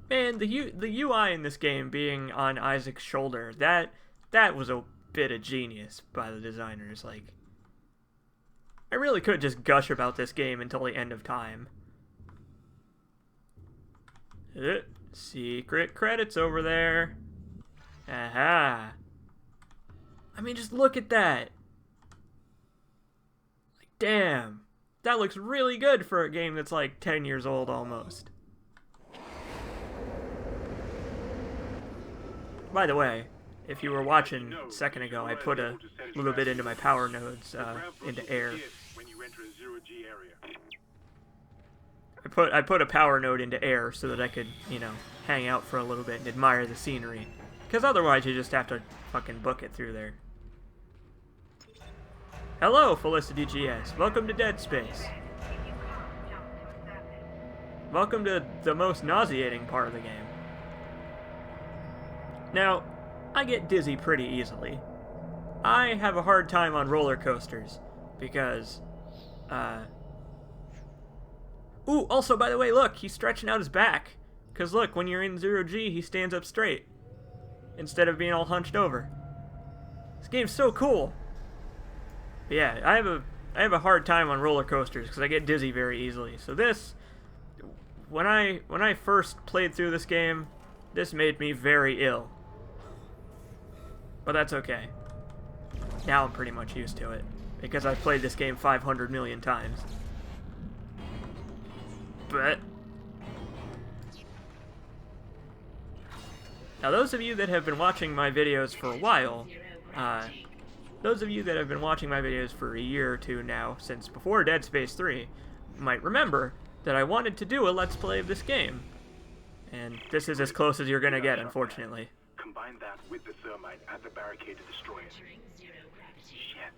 Man, the UI in this game being on Isaac's shoulder, that was a bit of genius by the designers. Like, I really could just gush about this game until the end of time. Secret credits over there. Aha. I mean, just look at that. Like, damn. That looks really good for a game that's like 10 years old almost. By the way, if you were watching a second ago, I put a little bit into my power nodes into air. I put a power node into air so that I could, you know, hang out for a little bit and admire the scenery. Because otherwise you just have to fucking book it through there. Hello, Felicity GS. Welcome to Dead Space. Welcome to the most nauseating part of the game. Now, I get dizzy pretty easily. I have a hard time on roller coasters because, Ooh, also, by the way, look, he's stretching out his back. Because look, when you're in 0G, he stands up straight. Instead of being all hunched over. This game's so cool. But yeah, I have a hard time on roller coasters because I get dizzy very easily. So this, when I first played through this game, this made me very ill. But that's okay. Now I'm pretty much used to it. Because I've played this game 500 million times. But now those of you that have been watching my videos for a while, those of you that have been watching my videos for a year or two now, since before Dead Space 3, might remember that I wanted to do a Let's Play of this game. And this is as close as you're gonna get, unfortunately. Combine that with the thermite at the barricade to destroy it. Shit.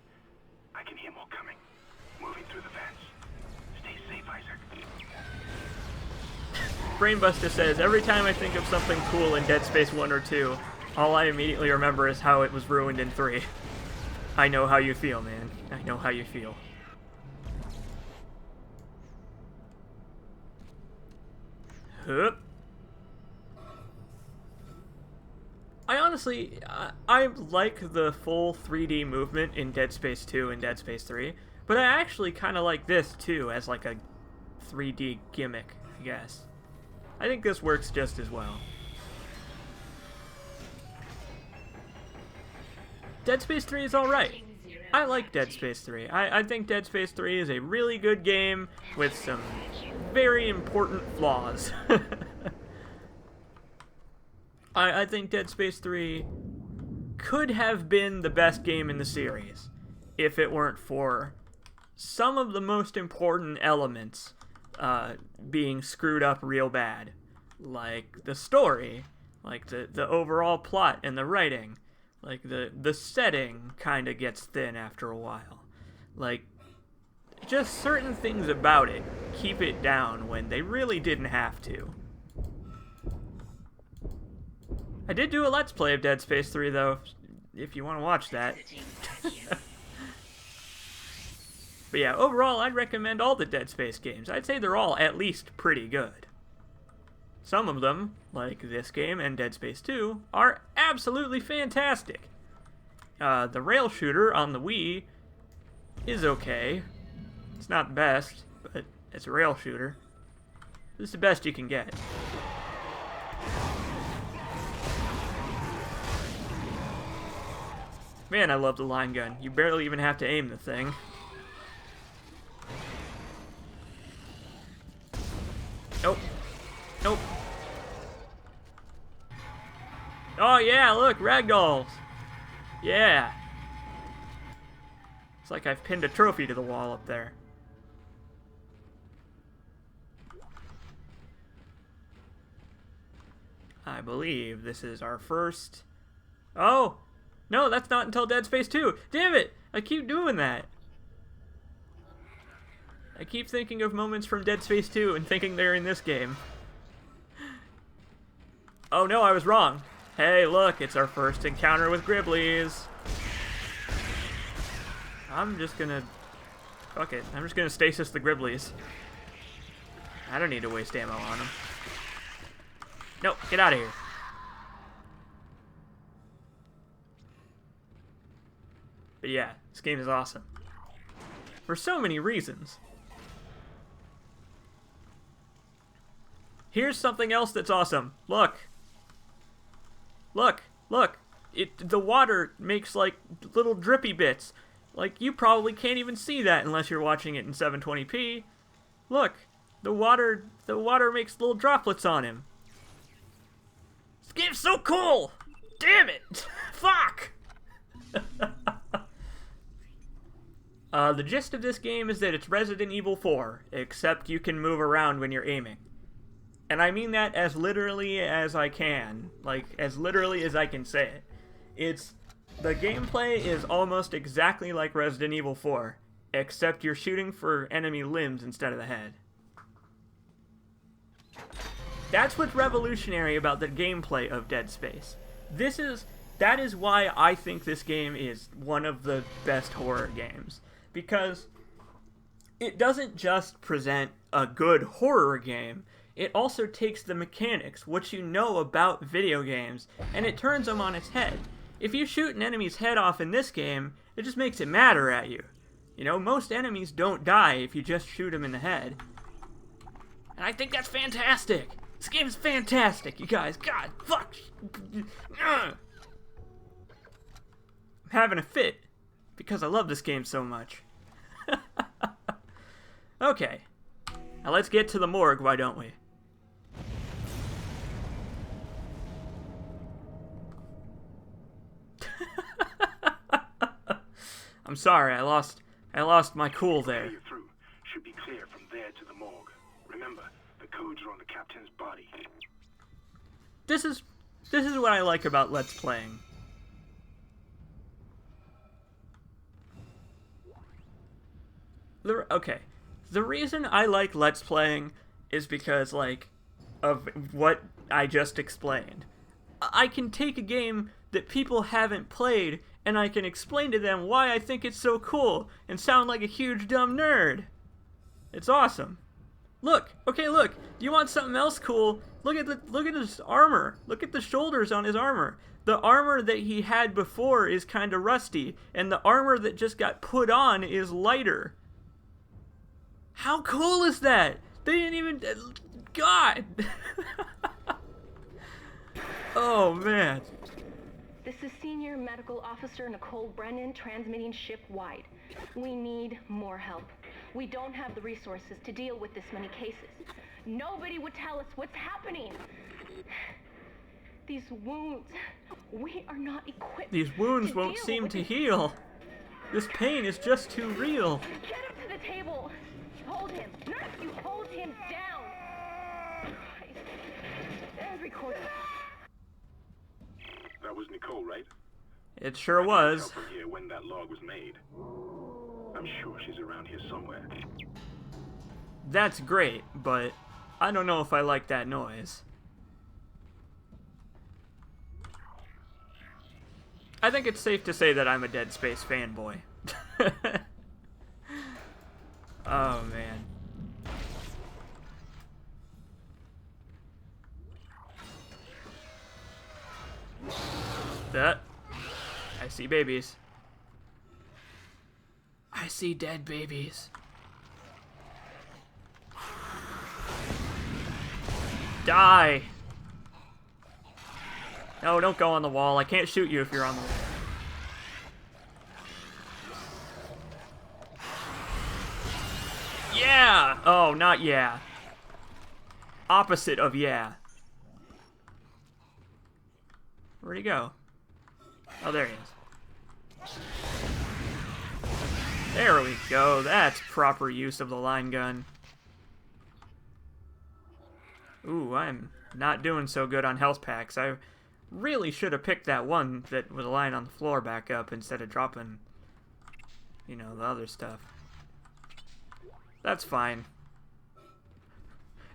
I can hear more coming. Moving through the vents. Stay safe, Isaac. Brainbuster says, every time I think of something cool in Dead Space 1 or 2, all I immediately remember is how it was ruined in 3. I know how you feel, man. I know how you feel. Hup. I honestly, I like the full 3D movement in Dead Space 2 and Dead Space 3, but I actually kind of like this too as like a 3D gimmick, I guess. I think this works just as well. Dead Space 3 is alright. I like Dead Space 3. I think Dead Space 3 is a really good game with some very important flaws. I think Dead Space 3 could have been the best game in the series if it weren't for some of the most important elements being screwed up real bad. Like the story, like the overall plot and the writing. Like the setting kind of gets thin after a while. Like, just certain things about it keep it down when they really didn't have to. I did do a Let's Play of Dead Space 3, though, if you want to watch that. But yeah, overall, I'd recommend all the Dead Space games. I'd say they're all at least pretty good. Some of them, like this game and Dead Space 2, are absolutely fantastic. The rail shooter on the Wii is okay. It's not the best, but it's a rail shooter. This is the best you can get. Man, I love the line gun. You barely even have to aim the thing. Nope. Nope. yeah, look, ragdolls. Yeah. It's like I've pinned a trophy to the wall up there. I believe this is our first... Oh! No, that's not until Dead Space 2. Damn it! I keep doing that. I keep thinking of moments from Dead Space 2 and thinking they're in this game. Oh no, I was wrong. Hey, look, it's our first encounter with Gribblies. I'm just gonna... Fuck it. I'm just gonna stasis the Gribblies. I don't need to waste ammo on them. No, get out of here. But yeah, this game is awesome. For so many reasons. Here's something else that's awesome. Look. Look, look. The water makes like little drippy bits. Like you probably can't even see that unless you're watching it in 720p. Look, the water makes little droplets on him. This game's so cool! Damn it! Fuck! The gist of this game is that it's Resident Evil 4, except you can move around when you're aiming. And I mean that as literally as I can. Like, as literally as I can say it. The gameplay is almost exactly like Resident Evil 4, except you're shooting for enemy limbs instead of the head. That's what's revolutionary about the gameplay of Dead Space. That is why I think this game is one of the best horror games. Because it doesn't just present a good horror game, it also takes the mechanics, what you know about video games, and it turns them on its head. If you shoot an enemy's head off in this game, it just makes it matter at you. You know, most enemies don't die if you just shoot them in the head. And I think that's fantastic! This game is fantastic, you guys! God, fuck! I'm having a fit, because I love this game so much. Okay. Now let's get to the morgue, why don't we? I'm sorry, I lost my cool there. You're through. Should be clear from there to the morgue. Remember, the codes are on the captain's body. This is what I like about Let's Playing. Okay. The reason I like Let's Playing is because, like, of what I just explained. I can take a game that people haven't played, and I can explain to them why I think it's so cool, and sound like a huge dumb nerd. It's awesome. Look, okay, look. Do you want something else cool? Look at his armor. Look at the shoulders on his armor. The armor that he had before is kind of rusty, and the armor that just got put on is lighter. How cool is that? They didn't even... God! Oh, man. This is Senior Medical Officer Nicole Brennan transmitting ship-wide. We need more help. We don't have the resources to deal with this many cases. Nobody would tell us what's happening. These wounds, we are not equipped. These wounds won't seem to heal. This pain is just too real. Get him to the table. Hold him. Nurse, you hold him down. There's recording. That was Nicole, right? It sure was. From here when that log was made. I'm sure she's around here somewhere. That's great, but I don't know if I like that noise. I think it's safe to say that I'm a Dead Space fanboy. Oh, man. That. I see babies. I see dead babies. Die! No, don't go on the wall. I can't shoot you if you're on the wall. Yeah! Oh, not yeah. Opposite of yeah. Where'd he go? Oh, there he is. There we go. That's proper use of the line gun. Ooh, I'm not doing so good on health packs. I really should have picked that one that was lying on the floor back up instead of dropping, you know, the other stuff. That's fine.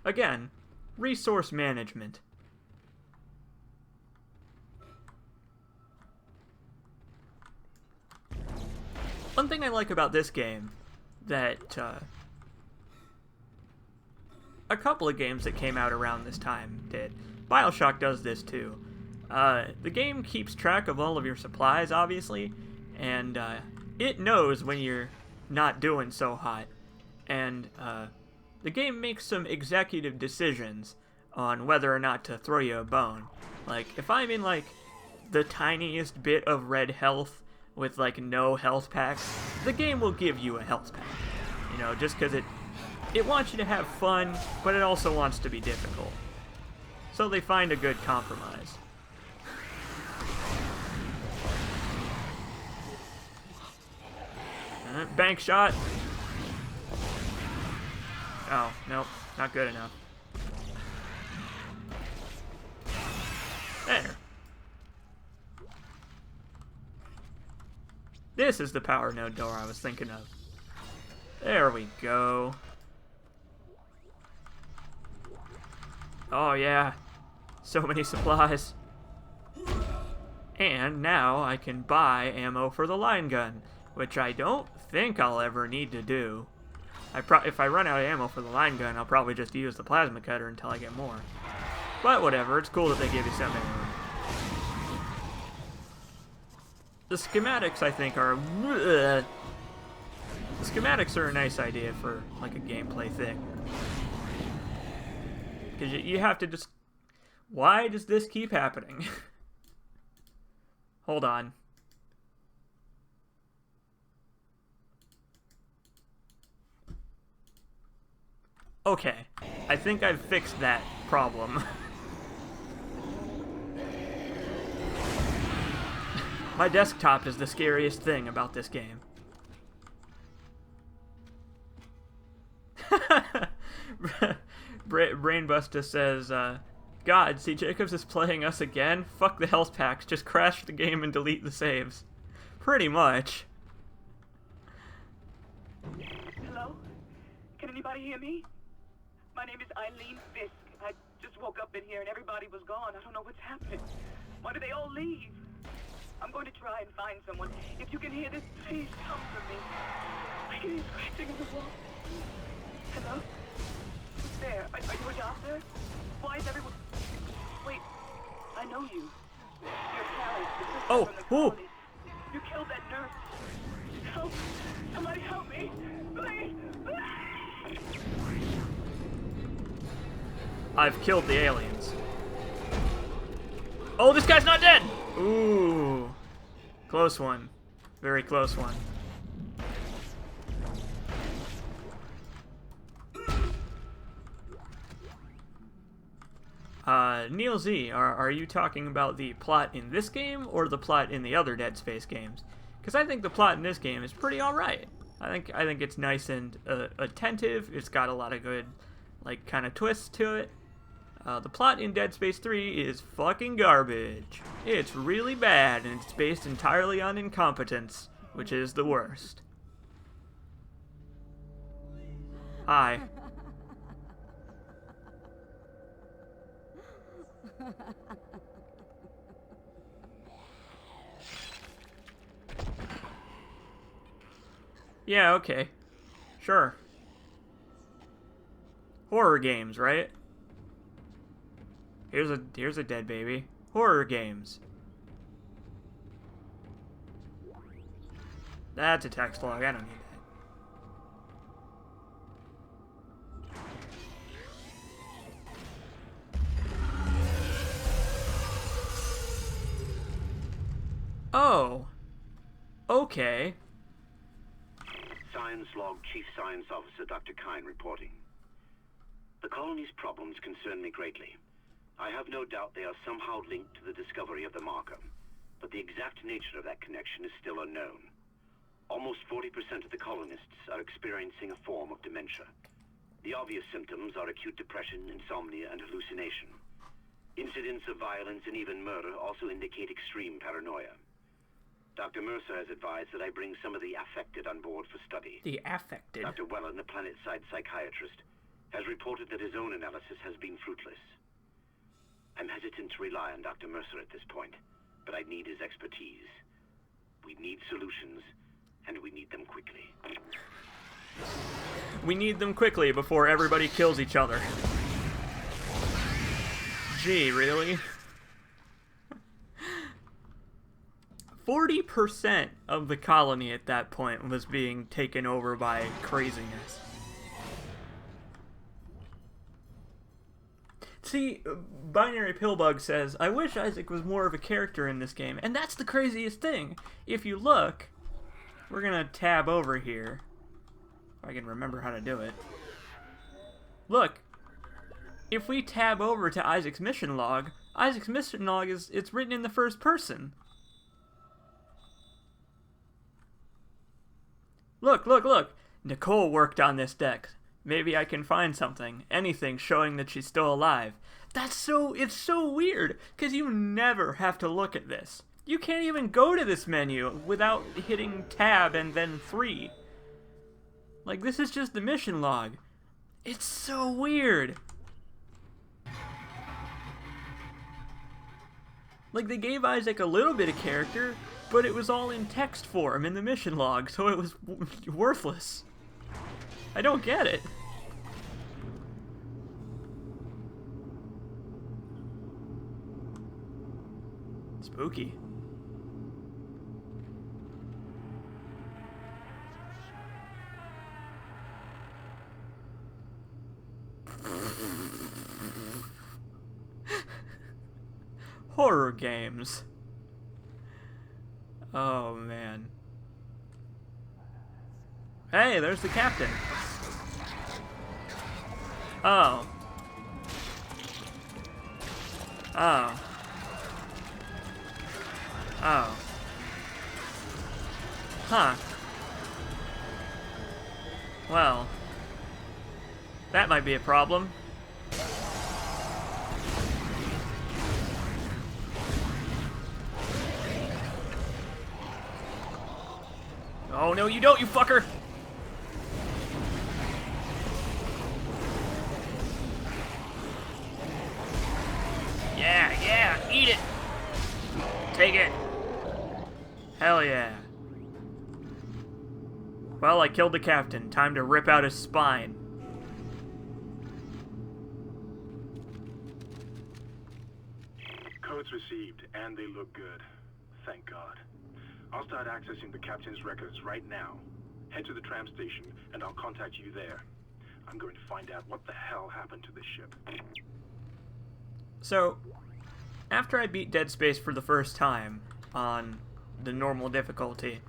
Again, resource management. One thing I like about this game that a couple of games that came out around this time did. BioShock does this too. The game keeps track of all of your supplies, obviously, and it knows when you're not doing so hot. And the game makes some executive decisions on whether or not to throw you a bone. Like, if I'm in, like, the tiniest bit of red health with, like, no health packs, the game will give you a health pack. You know, just because it wants you to have fun, but it also wants to be difficult. So they find a good compromise. Bank shot. Oh, nope, not good enough. There. This is the power node door I was thinking of. There we go. Oh yeah, so many supplies. And now I can buy ammo for the line gun, which I don't think I'll ever need to do. If I run out of ammo for the line gun, I'll probably just use the plasma cutter until I get more. But whatever, it's cool that they give you some ammo. The schematics, I think, are... The schematics are a nice idea for, like, a gameplay thing. Because you have to just... Why does this keep happening? Hold on. Okay, I think I've fixed that problem. My desktop is the scariest thing about this game. Brainbuster says, God, C. Jacobs is playing us again? Fuck the health packs, just crash the game and delete the saves. Pretty much. Hello? Can anybody hear me? My name is Eileen Fisk. I just woke up in here and everybody was gone. I don't know what's happening. Why did they all leave? I'm going to try and find someone. If you can hear this, please come for me. I can hear scratching on the wall. Hello? Who's there? Are you a doctor? Why is everyone... Wait, I know you. You're Callie, the sister from the colony. You killed that nurse. Help! Somebody help me! Please! I've killed the aliens. Oh, this guy's not dead! Ooh. Close one. Very close one. Neil Z, are you talking about the plot in this game or the plot in the other Dead Space games? Because I think the plot in this game is pretty alright. I think it's nice and attentive. It's got a lot of good, like, kind of twists to it. The plot in Dead Space 3 is fucking garbage. It's really bad, and it's based entirely on incompetence, which is the worst. Hi. Yeah, okay. Sure. Horror games, right? Here's a dead baby. Horror games. That's a text log. I don't need that. Oh. Okay. Science Log Chief Science Officer Dr. Kine reporting. The colony's problems concern me greatly. I have no doubt they are somehow linked to the discovery of the marker, but the exact nature of that connection is still unknown. Almost 40% of the colonists are experiencing a form of dementia. The obvious symptoms are acute depression, insomnia, and hallucination. Incidents of violence and even murder also indicate extreme paranoia. Dr. Mercer has advised that I bring some of the affected on board for study. The affected? Dr. Wellen, the planet-side psychiatrist, has reported that his own analysis has been fruitless. I'm hesitant to rely on Dr. Mercer at this point, but I need his expertise. We need solutions, and we need them quickly. We need them quickly before everybody kills each other. Gee, really? 40% of the colony at that point was being taken over by craziness. See, Binary Pillbug says, I wish Isaac was more of a character in this game. And that's the craziest thing. If you look, we're gonna tab over here. If I can remember how to do it. Look, if we tab over to Isaac's mission log is, it's written in the first person. Look, look, look. Nicole worked on this deck. Maybe I can find something, anything showing that she's still alive. It's so weird, because you never have to look at this. You can't even go to this menu without hitting tab and then 3. Like, this is just the mission log. It's so weird. Like, they gave Isaac a little bit of character, but it was all in text form in the mission log, so it was worthless. I don't get it. Spooky. Horror games. Oh, man. Hey, there's the captain. Oh. Oh. Oh. Huh. Well. That might be a problem. Oh, no, you don't, you fucker! Yeah, eat it! Take it! Hell yeah. Well, I killed the captain. Time to rip out his spine. Codes received, and they look good. Thank God. I'll start accessing the captain's records right now. Head to the tram station, and I'll contact you there. I'm going to find out what the hell happened to this ship. So, after I beat Dead Space for the first time on the normal difficulty,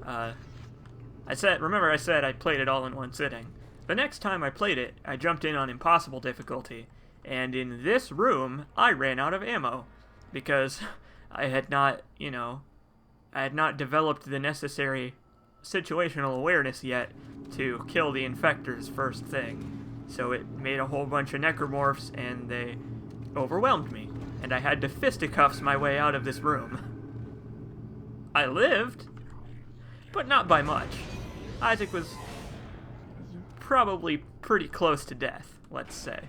remember I said I played it all in one sitting. The next time I played it, I jumped in on impossible difficulty, and in this room, I ran out of ammo, because I had not, I had not developed the necessary situational awareness yet to kill the infectors first thing. So it made a whole bunch of necromorphs, and they overwhelmed me, and I had to fisticuffs my way out of this room. I lived, but not by much. Isaac was probably pretty close to death, let's say.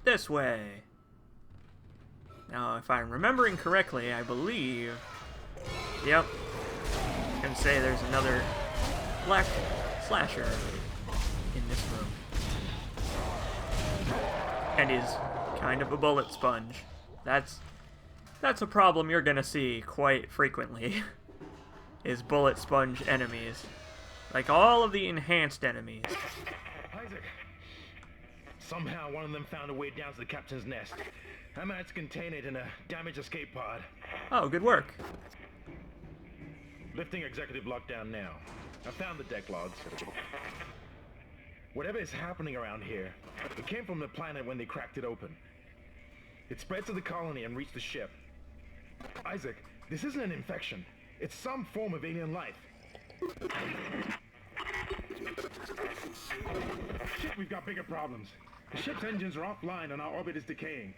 This way. Now, if I'm remembering correctly, I believe... Yep. I was gonna say there's another black slasher in this room. And is kind of a bullet sponge. That's a problem you're gonna see quite frequently. Is bullet sponge enemies. Like all of the enhanced enemies. Isaac! Somehow one of them found a way down to the captain's nest. I managed to contain it in a damaged escape pod. Oh, good work. Lifting executive lockdown now. I found the deck logs. Whatever is happening around here, it came from the planet when they cracked it open. It spread to the colony and reached the ship. Isaac, this isn't an infection. It's some form of alien life. Shit, we've got bigger problems. The ship's engines are offline and our orbit is decaying.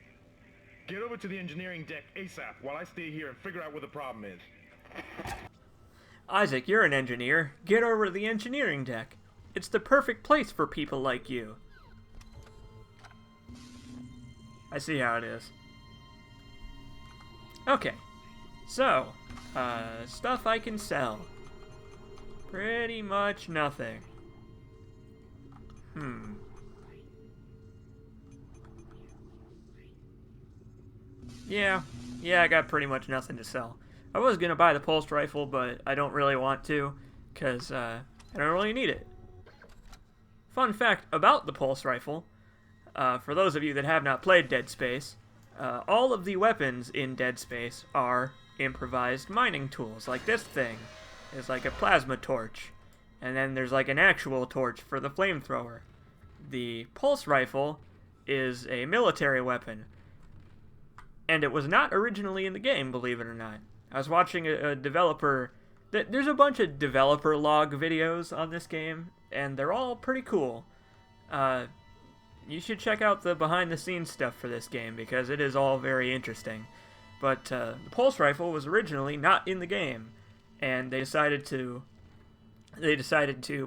Get over to the engineering deck ASAP while I stay here and figure out what the problem is. Isaac, you're an engineer. Get over to the engineering deck. It's the perfect place for people like you. I see how it is. Okay. So, stuff I can sell. Pretty much nothing. Yeah, I got pretty much nothing to sell. I was gonna buy the pulse rifle, but I don't really want to, because I don't really need it. Fun fact about the pulse rifle, for those of you that have not played Dead Space, all of the weapons in Dead Space are improvised mining tools, like this thing. It's like a plasma torch, and then there's like an actual torch for the flamethrower. The pulse rifle is a military weapon, and it was not originally in the game, believe it or not. I was watching a developer... There's a bunch of developer log videos on this game, and they're all pretty cool. You should check out the behind-the-scenes stuff for this game, because it is all very interesting. But the pulse rifle was originally not in the game, and they decided to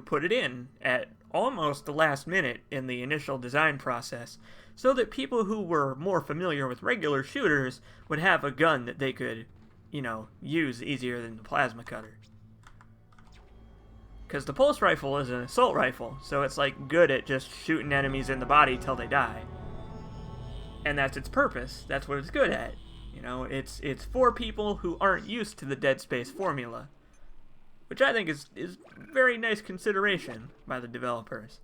put it in at almost the last minute in the initial design process, so that people who were more familiar with regular shooters would have a gun that they could, you know, use easier than the plasma cutter. Because the pulse rifle is an assault rifle, so it's like good at just shooting enemies in the body till they die. And that's its purpose. That's what it's good at. You know, it's for people who aren't used to the Dead Space formula, which I think is very nice consideration by the developers.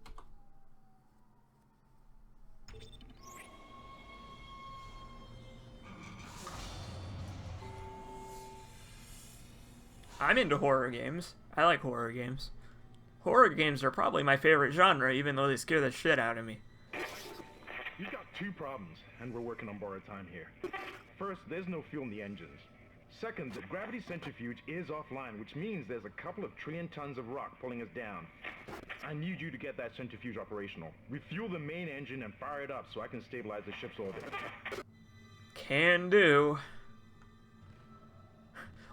I'm into horror games. I like horror games. Horror games are probably my favorite genre, even though they scare the shit out of me. You've got two problems, and we're working on borrowed time here. First, there's no fuel in the engines. Second, the gravity centrifuge is offline, which means there's a couple of trillion tons of rock pulling us down. I need you to get that centrifuge operational. Refuel the main engine and fire it up so I can stabilize the ship's orbit. Can do.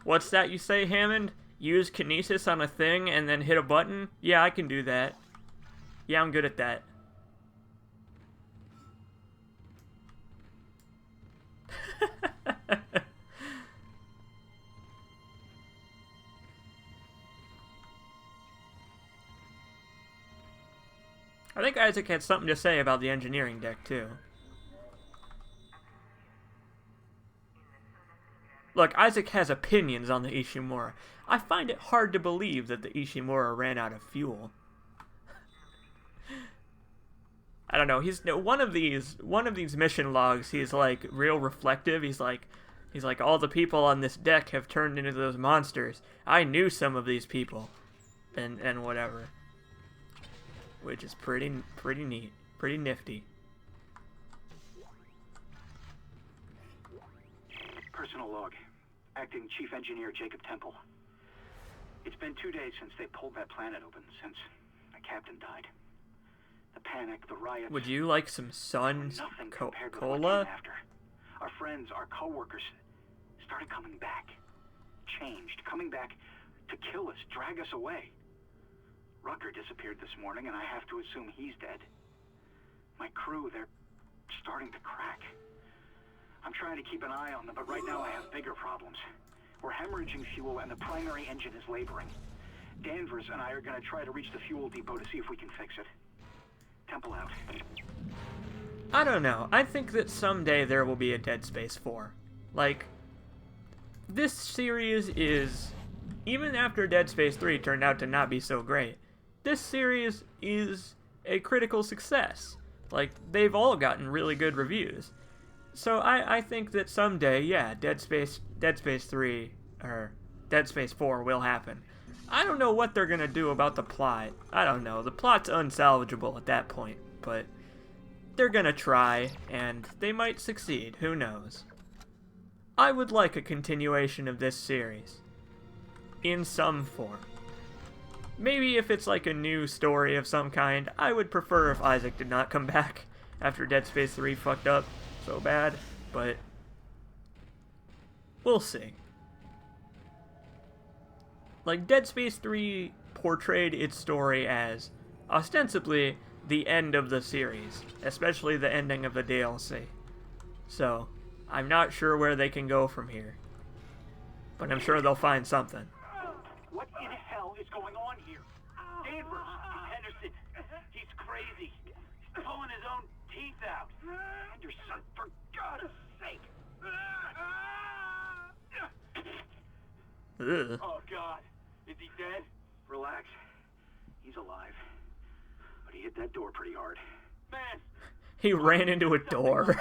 What's that you say, Hammond? Use kinesis on a thing and then hit a button? Yeah, I can do that. Yeah, I'm good at that. I think Isaac had something to say about the engineering deck, too. Look, Isaac has opinions on the Ishimura. I find it hard to believe that the Ishimura ran out of fuel. I don't know. He's one of these mission logs. He's like real reflective. He's like all the people on this deck have turned into those monsters. I knew some of these people, and whatever. Which is pretty neat, pretty nifty. Personal log. Acting Chief Engineer Jacob Temple. It's been 2 days since they pulled that planet open, since the captain died. The panic, the riots... Would you like some Sun Cola? After. Our friends, our co-workers, started coming back. Changed. Coming back to kill us, drag us away. Rucker disappeared this morning, and I have to assume he's dead. My crew, they're starting to crack. I'm trying to keep an eye on them, but right now I have bigger problems. We're hemorrhaging fuel, and the primary engine is laboring. Danvers and I are going to try to reach the fuel depot to see if we can fix it. Temple out. I don't know. I think that someday there will be a Dead Space 4. Like, this series is... Even after Dead Space 3 turned out to not be so great, this series is a critical success. Like, they've all gotten really good reviews. So I think that someday, yeah, Dead Space 3, or Dead Space 4 will happen. I don't know what they're gonna do about the plot. I don't know. The plot's unsalvageable at that point, but they're gonna try, and they might succeed. Who knows? I would like a continuation of this series. In some form. Maybe if it's like a new story of some kind, I would prefer if Isaac did not come back after Dead Space 3 fucked up so bad, but we'll see. Like, Dead Space 3 portrayed its story as ostensibly the end of the series, especially the ending of the DLC. So, I'm not sure where they can go from here, but I'm sure they'll find something. What in hell is going on here? Danvers, Henderson, he's crazy. He's pulling his own teeth out. Henderson, for God's sake. Ugh. Oh, God. Is he dead? Relax. He's alive. But he hit that door pretty hard. Man! He ran into a door.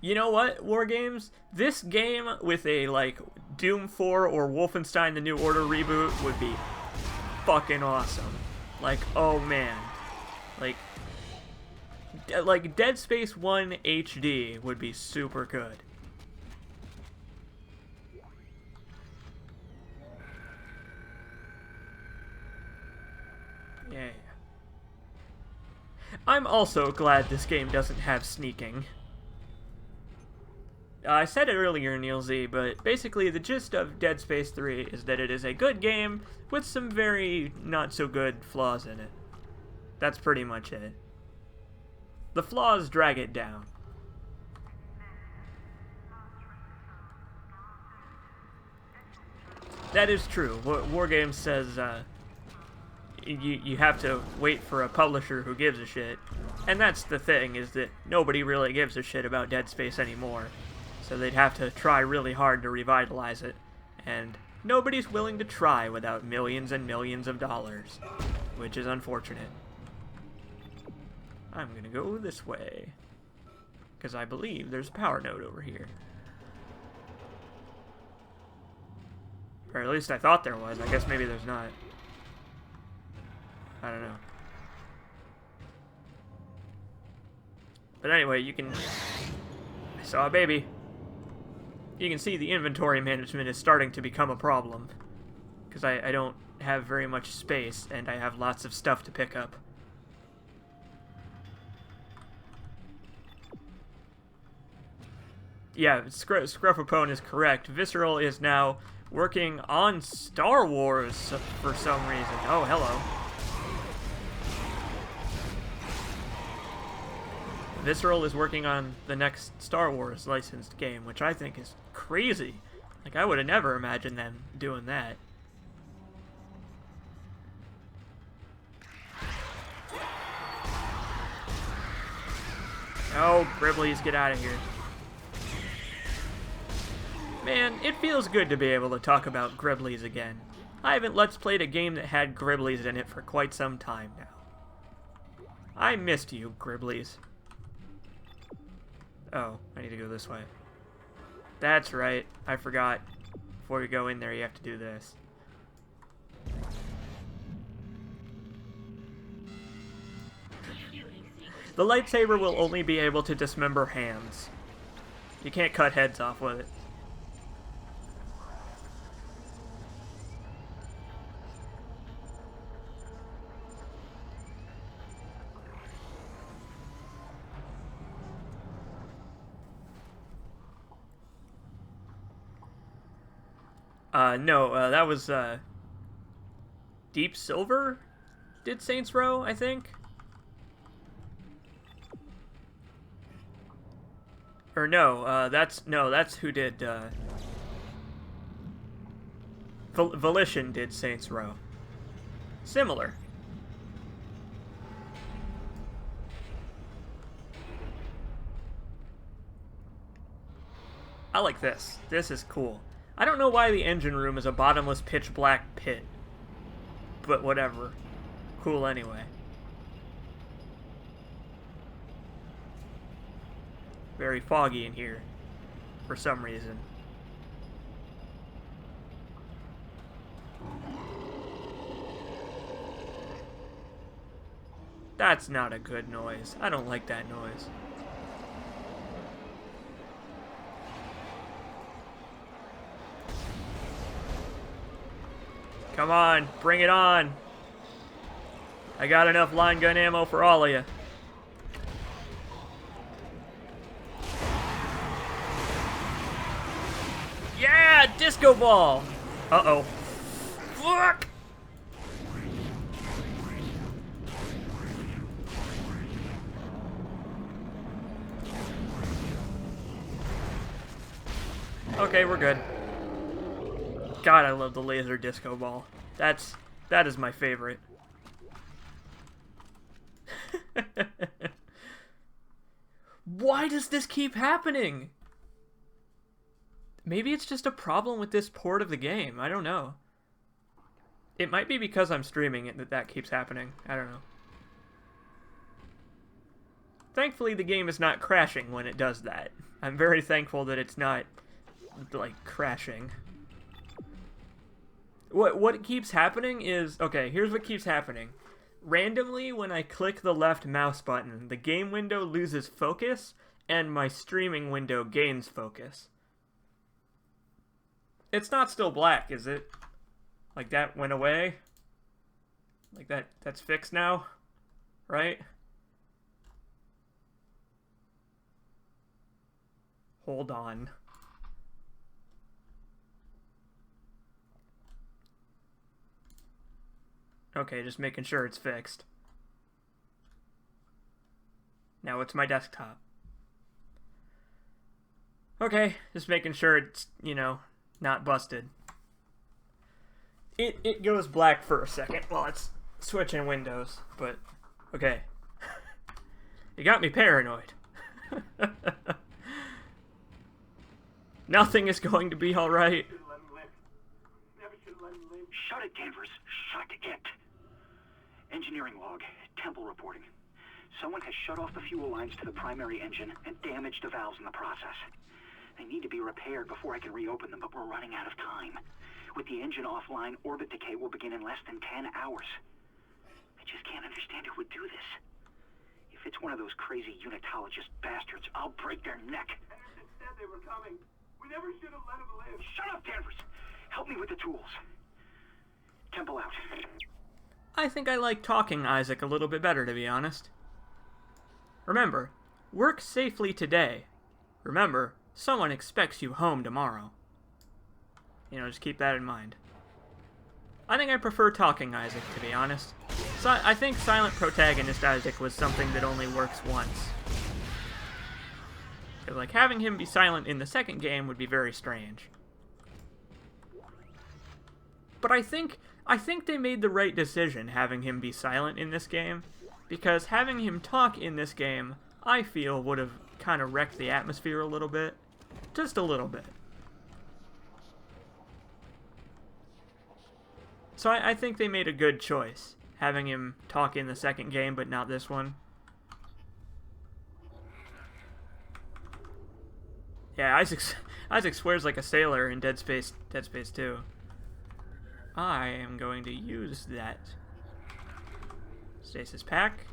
You know what, War Games? This game with a, like, Doom 4 or Wolfenstein The New Order reboot would be fucking awesome. Like, oh man. Like Dead Space 1 HD would be super good. Yeah. I'm also glad this game doesn't have sneaking. I said it earlier, Neil Z, but basically the gist of Dead Space 3 is that it is a good game with some very not-so-good flaws in it. That's pretty much it. The flaws drag it down. That is true. Wargames says you have to wait for a publisher who gives a shit. And that's the thing, is that nobody really gives a shit about Dead Space anymore. So they'd have to try really hard to revitalize it. And nobody's willing to try without millions and millions of dollars. Which is unfortunate. I'm gonna go this way. Because I believe there's a power node over here. Or at least I thought there was. I guess maybe there's not. I don't know. But anyway, you can... I saw a baby. You can see the inventory management is starting to become a problem. Because I don't have very much space, and I have lots of stuff to pick up. Yeah, Scruffapone is correct. Visceral is now working on Star Wars for some reason. Oh, hello. Visceral is working on the next Star Wars licensed game, which I think is crazy. Like, I would have never imagined them doing that. Oh, Gribblies, get out of here. Man, it feels good to be able to talk about Gribblies again. I haven't Let's Played a game that had Gribblies in it for quite some time now. I missed you, Gribblies. Oh, I need to go this way. That's right, I forgot. Before you go in there, you have to do this. The lightsaber will only be able to dismember hands. You can't cut heads off with it. No, that was, Deep Silver did Saints Row, I think? Or no, that's who did, Volition did Saints Row. Similar. I like this. This is cool. I don't know why the engine room is a bottomless pitch black pit. But whatever. Cool anyway. very foggy in here for some reason. That's not a good noise. I don't like that noise. Come on, bring it on. I got enough line gun ammo for all of you. Yeah, disco ball. Uh-oh. Fuck. Okay, we're good. God, I love the laser disco ball. That is my favorite. Why does this keep happening? Maybe it's just a problem with this port of the game. I don't know. It might be because I'm streaming it that keeps happening. I don't know. Thankfully, the game is not crashing when it does that. I'm very thankful that it's not, like, crashing. What keeps happening is... Okay, here's what keeps happening. Randomly, when I click the left mouse button, the game window loses focus, and my streaming window gains focus. It's not still black, is it? Like, that went away? Like, that's fixed now? Right? Hold on. Okay, just making sure it's fixed. Now it's my desktop. Okay, just making sure it's, you know, not busted. It goes black for a second while it's switching windows, but okay. You got me paranoid. Nothing is going to be alright. Shut it, Danvers. Shut it. Engineering log. Temple reporting. Someone has shut off the fuel lines to the primary engine and damaged the valves in the process. They need to be repaired before I can reopen them, but we're running out of time. With the engine offline, orbit decay will begin in less than 10 hours. I just can't understand who would do this. If it's one of those crazy unitologist bastards, I'll break their neck. Henderson said they were coming. We never should have let him live. Shut up, Danvers. Help me with the tools. Temple out. I think I like talking Isaac a little bit better, to be honest. Remember, work safely today. Remember, someone expects you home tomorrow. You know, just keep that in mind. I think I prefer talking Isaac, to be honest. So I think silent protagonist Isaac was something that only works once. Because, like, having him be silent in the second game would be very strange. But I think they made the right decision having him be silent in this game, because having him talk in this game, I feel, would have kind of wrecked the atmosphere a little bit. Just a little bit. So I think they made a good choice, having him talk in the second game, but not this one. Yeah, Isaac swears like a sailor in Dead Space 2. I am going to use that stasis pack.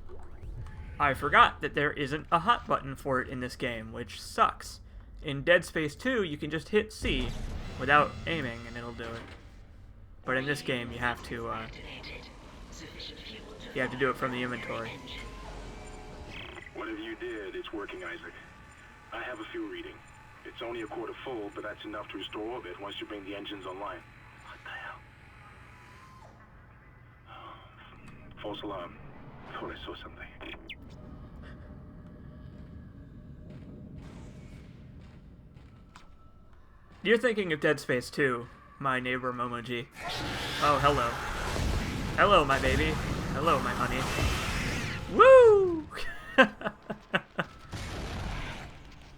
I forgot that there isn't a hot button for it in this game, which sucks. In Dead Space 2, you can just hit C without aiming and it'll do it. But in this game, you have to do it from the inventory. Whatever you did, it's working, Isaac. I have a fuel reading. It's only a quarter full, but that's enough to restore orbit once you bring the engines online. What the hell? False alarm. Thought I saw something. You're thinking of Dead Space 2, my neighbor Momoji. Oh, hello. Hello, my baby. Hello, my honey. Woo!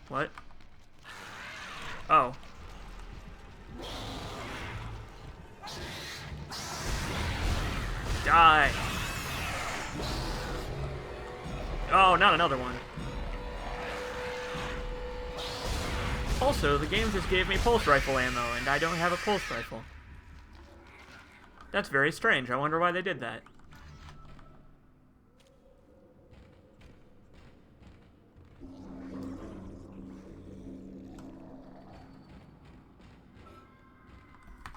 What? Oh. Die! Oh, not another one. Also, the game just gave me pulse rifle ammo, and I don't have a pulse rifle. That's very strange. I wonder why they did that.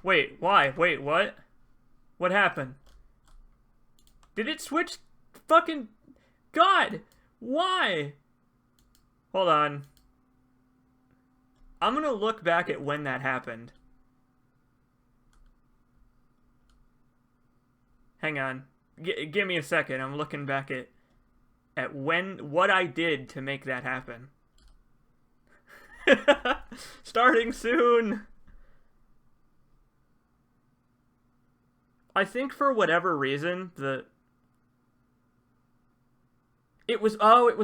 Wait, why? Wait, what? What happened? Did it switch? Fucking... God! Why? Hold on. I'm gonna look back at when that happened. Hang on. Give me a second. I'm looking back at what I did to make that happen. Starting soon! I think for whatever reason, it was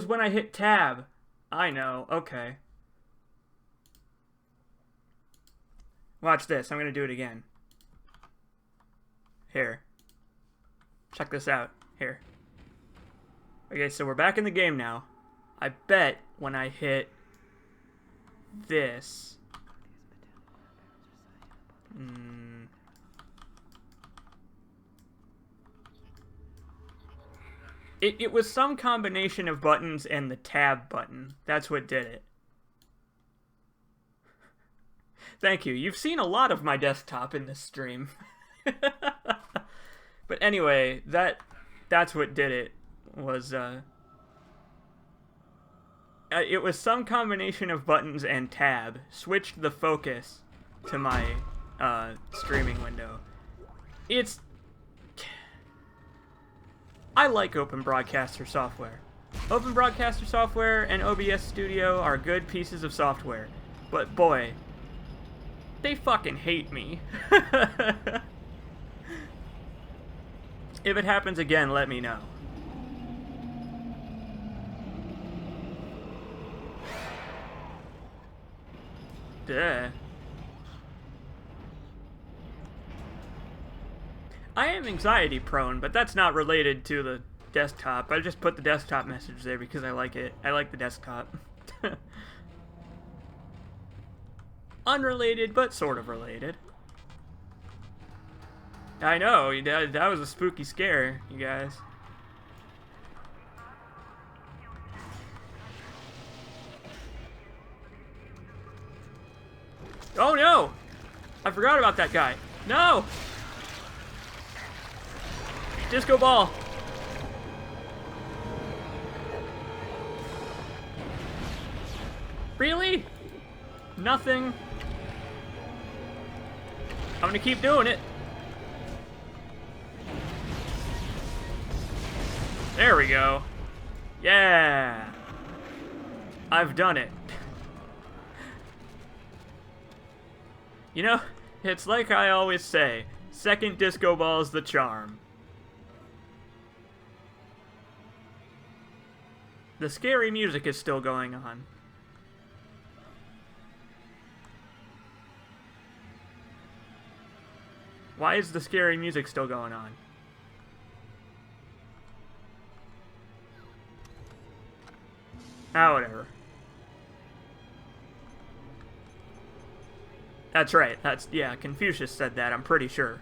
when I hit tab. I know, okay. Watch this, I'm gonna do it again. Here. Check this out. Here. Okay, so we're back in the game now. I bet when I hit this... It was some combination of buttons and the tab button. That's what did it. Thank you. You've seen a lot of my desktop in this stream. But anyway, that's what did it. Was it was some combination of buttons and tab. Switched the focus to my streaming window. I like Open Broadcaster software. Open Broadcaster software and OBS Studio are good pieces of software. But boy, they fucking hate me. If it happens again, let me know. Duh. I am anxiety prone, but that's not related to the desktop. I just put the desktop message there because I like it. I like the desktop. Unrelated, but sort of related. I know, that was a spooky scare, you guys. Oh no! I forgot about that guy. No! Disco ball! Really? Nothing. I'm gonna keep doing it. There we go. Yeah. I've done it. You know, it's like I always say, second disco ball's the charm. The scary music is still going on. Why is the scary music still going on? Ah, whatever. That's right. Yeah, Confucius said that, I'm pretty sure.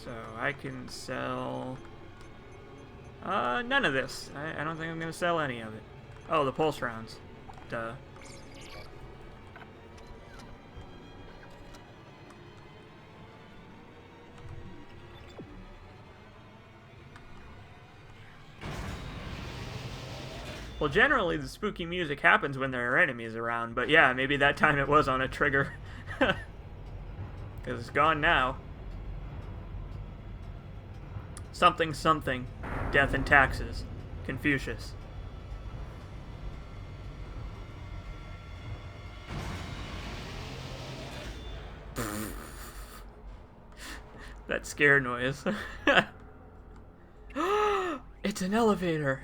So, I can sell... none of this. I don't think I'm gonna sell any of it. Oh, the pulse rounds. Duh. Well, generally the spooky music happens when there are enemies around, but yeah, maybe that time it was on a trigger. Because it's gone now. Something something. Death and taxes. Confucius. That scare noise. It's an elevator.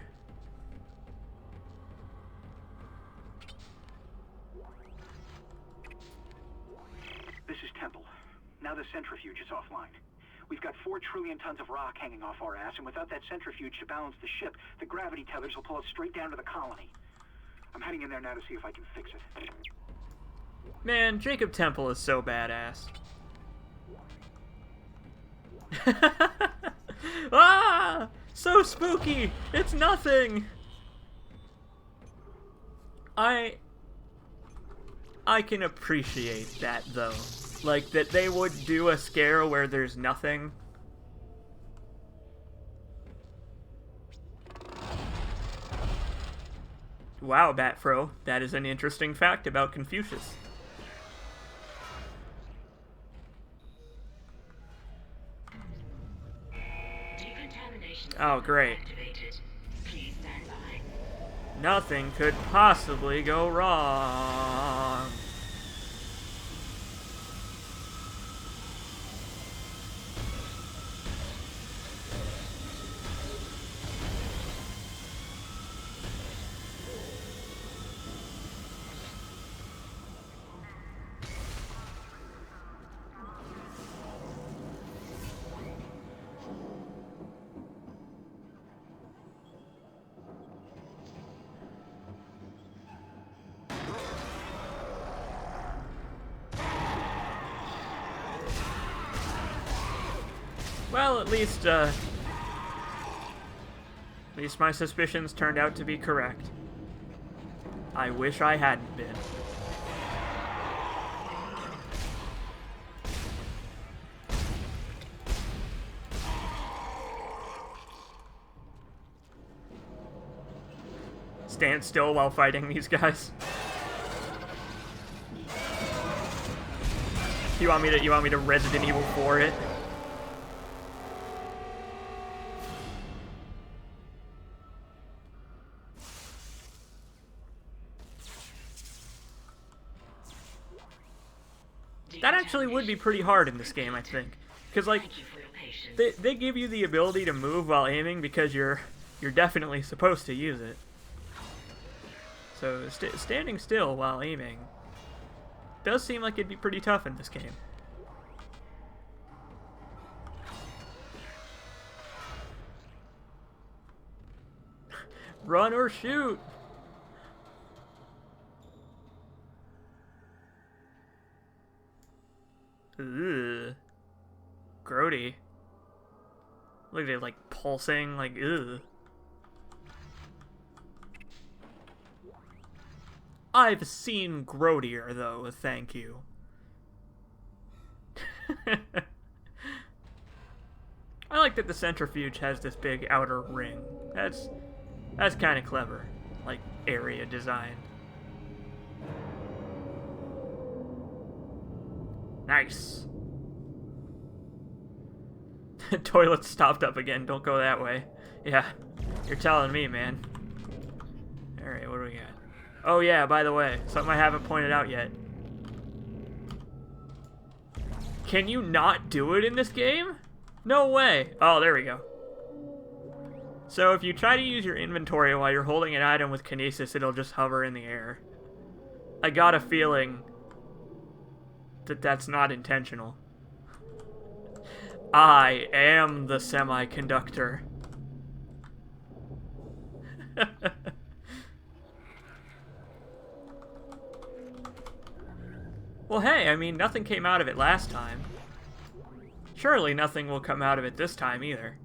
This is Temple. Now the centrifuge is offline. We've got 4 trillion tons of rock hanging off our ass, and without that centrifuge to balance the ship, the gravity tethers will pull us straight down to the colony. I'm heading in there now to see if I can fix it. Man, Jacob Temple is so badass. Ah! So spooky! It's nothing! I can appreciate that, though. Like, that they would do a scare where there's nothing. Wow, Batfro, that is an interesting fact about Confucius. Oh, great. Please stand by. Nothing could possibly go wrong. Well, at least my suspicions turned out to be correct. I wish I hadn't been. Stand still while fighting these guys. You want me to Resident Evil 4 it? That actually would be pretty hard in this game, I think. Because, like, they give you the ability to move while aiming because you're definitely supposed to use it. So, standing still while aiming does seem like it'd be pretty tough in this game. Run or shoot! Ugh. Grody. Look at it, like, pulsing, like, ugh. I've seen grodier, though, thank you. I like that the centrifuge has this big outer ring. That's kind of clever. Like, area design. Nice. Toilet stopped up again. Don't go that way. Yeah, you're telling me, man. Alright, what do we got? Oh yeah, by the way, something I haven't pointed out yet. Can you not do it in this game? No way. Oh, there we go. So if you try to use your inventory while you're holding an item with kinesis, it'll just hover in the air. I got a feeling that that's not intentional. I am the semiconductor. Well, hey, I mean, nothing came out of it last time. Surely nothing will come out of it this time either.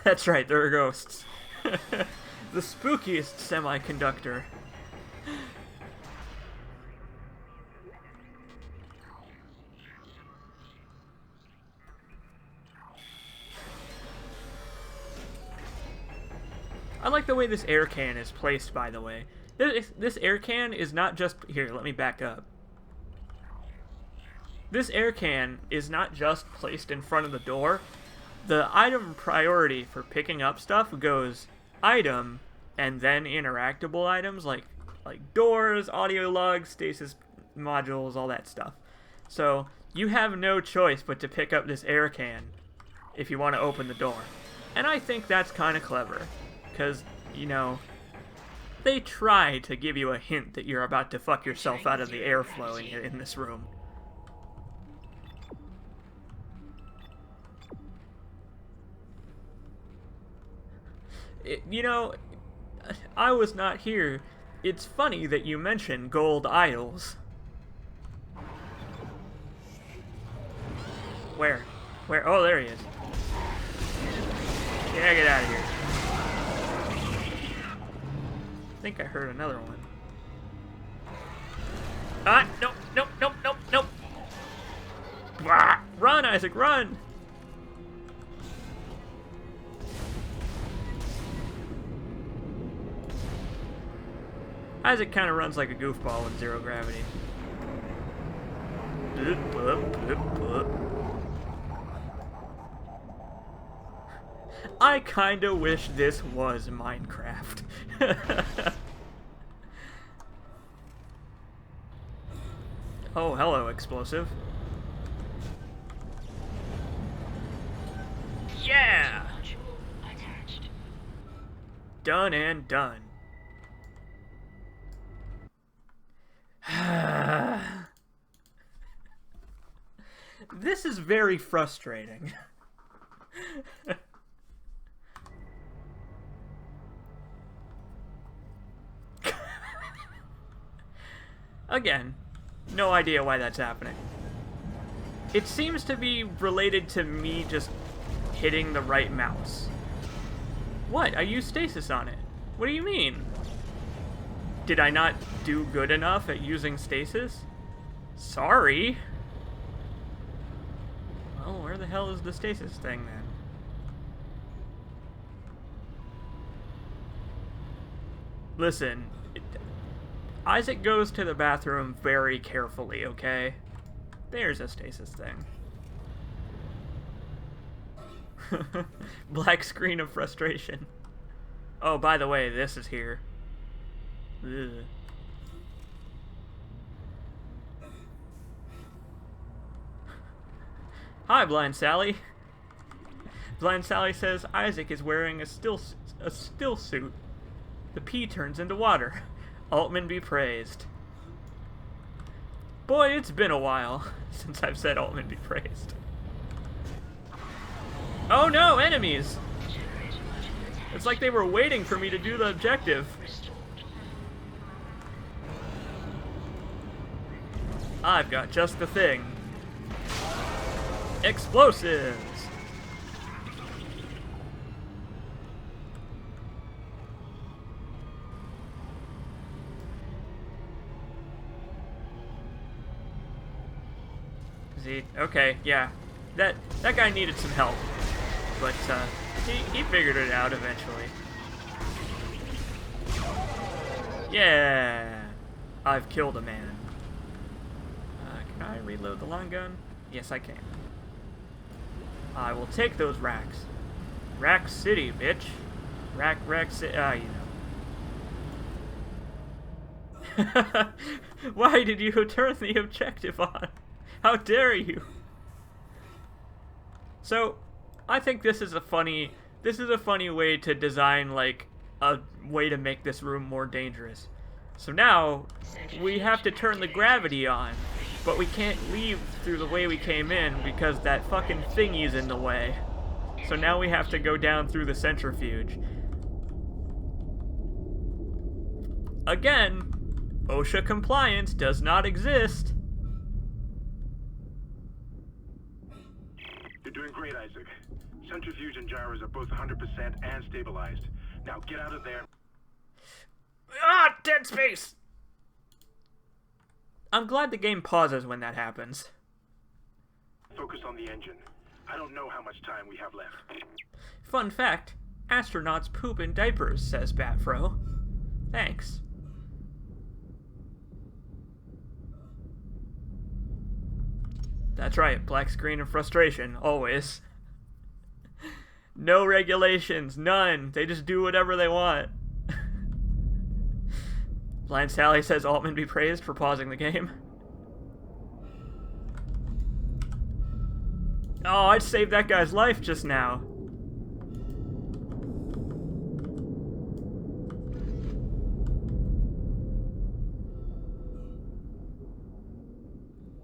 That's right, there are ghosts. The spookiest semiconductor. I like the way this air can is placed, by the way. This air can is not just... Here, let me back up. This air can is not just placed in front of the door. The item priority for picking up stuff goes item and then interactable items like doors, audio logs, stasis modules, all that stuff. So you have no choice but to pick up this air can if you want to open the door. And I think that's kind of clever. Because, you know, they try to give you a hint that you're about to fuck yourself out of the airflow in this room. You know, I was not here. It's funny that you mention gold idols. Where? Where? Oh, there he is. Yeah, get out of here. I think I heard another one. Ah, nope, nope, nope, nope, nope. Blah. Run, Isaac, run! Isaac kind of runs like a goofball with zero gravity. I kinda wish this was Minecraft. Oh, hello, explosive. Yeah! Done and done. This is very frustrating. Again, no idea why that's happening. It seems to be related to me just hitting the right mouse. What? I used stasis on it. What do you mean? Did I not do good enough at using stasis? Sorry. Well, where the hell is the stasis thing then? Listen, Isaac goes to the bathroom very carefully, okay? There's a stasis thing. Black screen of frustration. Oh, by the way, this is here. Ugh. Hi, Blind Sally. Blind Sally says Isaac is wearing a still suit. The pee turns into water. Altman be praised. Boy, it's been a while since I've said Altman be praised. Oh no, enemies! It's like they were waiting for me to do the objective. I've got just the thing. Explosives! Is he? Okay, yeah. That guy needed some help. But, he figured it out eventually. Yeah! I've killed a man. Can I reload the long gun? Yes, I can. I will take those racks. Rack City, bitch. Rack City. You know. Why did you turn the objective on? How dare you? So, I think this is a funny way to design, like, a way to make this room more dangerous. So now, we have to turn the gravity on, but we can't leave through the way we came in because that fucking thingy's in the way. So now we have to go down through the centrifuge. Again, OSHA compliance does not exist. You're doing great, Isaac. Centrifuge and gyros are both 100% and stabilized. Now get out of there. Ah, dead space! I'm glad the game pauses when that happens. Focus on the engine. I don't know how much time we have left. Fun fact, astronauts poop in diapers, says Batfro. Thanks. That's right, black screen and frustration, always. No regulations, none. They just do whatever they want. Blind Sally says Altman be praised for pausing the game. Oh, I saved that guy's life just now.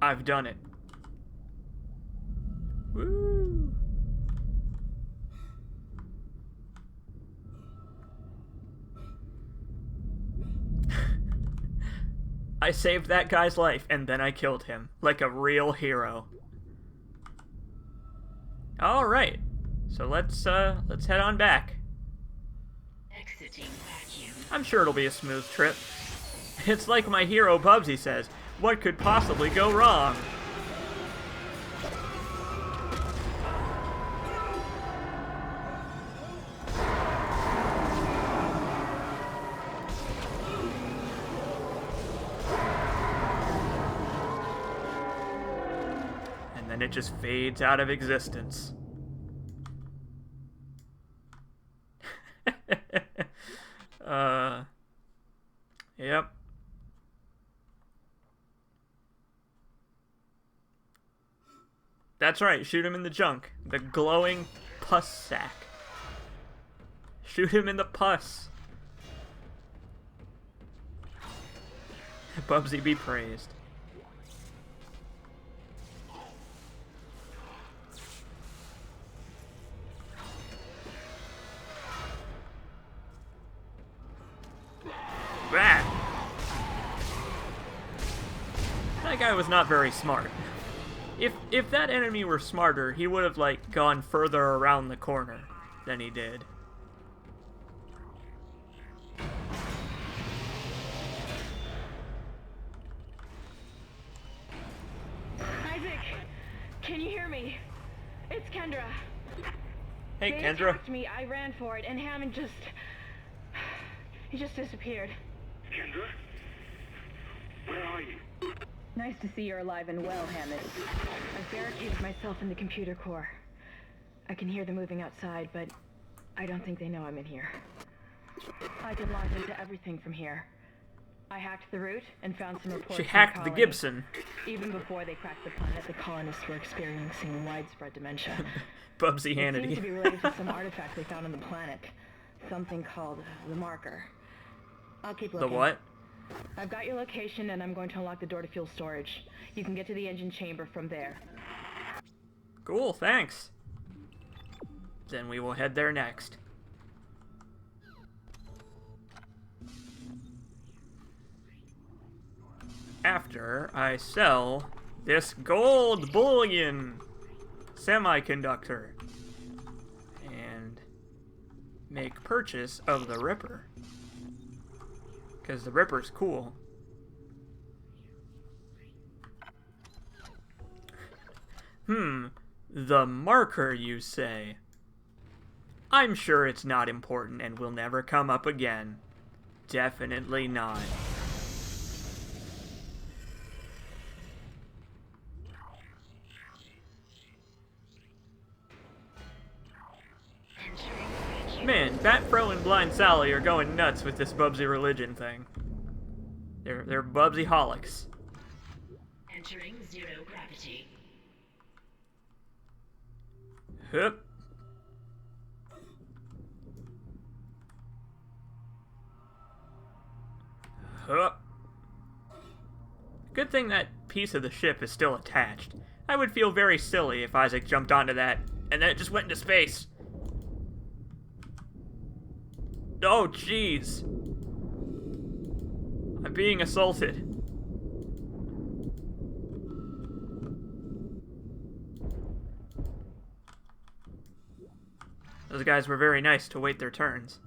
I've done it. Woo! I saved that guy's life, and then I killed him. Like a real hero. Alright. So let's head on back. Exiting vacuum. I'm sure it'll be a smooth trip. It's like my hero Bubsy says, what could possibly go wrong? And then it just fades out of existence. Yep. That's right, shoot him in the junk. The glowing pus sack. Shoot him in the pus. Bubsy be praised. Bah! That guy was not very smart. If that enemy were smarter, he would have, like, gone further around the corner than he did. Isaac, can you hear me? It's Kendra. Hey, They Kendra. attacked me, I ran for it, and Hammond just... he just disappeared. Kendra? Where are you? Nice to see you're alive and well, Hammond. I've barricaded myself in the computer core. I can hear them moving outside, but I don't think they know I'm in here. I can launch into everything from here. I hacked the route and found some reports. She from hacked the colony. Gibson. Even before they cracked the planet, the colonists were experiencing widespread dementia. Bubsy It Hannity. seems to be related to some artifact they found on the planet. Something called the Marker. I'll keep The looking. what? I've got your location, and I'm going to unlock the door to fuel storage. You can get to the engine chamber from there. Cool, thanks. Then we will head there next. After I sell this gold bullion semiconductor and make purchase of the Ripper. Because the Ripper's cool. The Marker, you say? I'm sure it's not important and will never come up again. Definitely not. Man, Batfro and Blind Sally are going nuts with this Bubsy religion thing. They're Bubsy-holics. Entering zero gravity. Hup. Hup. Good thing that piece of the ship is still attached. I would feel very silly if Isaac jumped onto that and then it just went into space. Oh, jeez. I'm being assaulted. Those guys were very nice to wait their turns.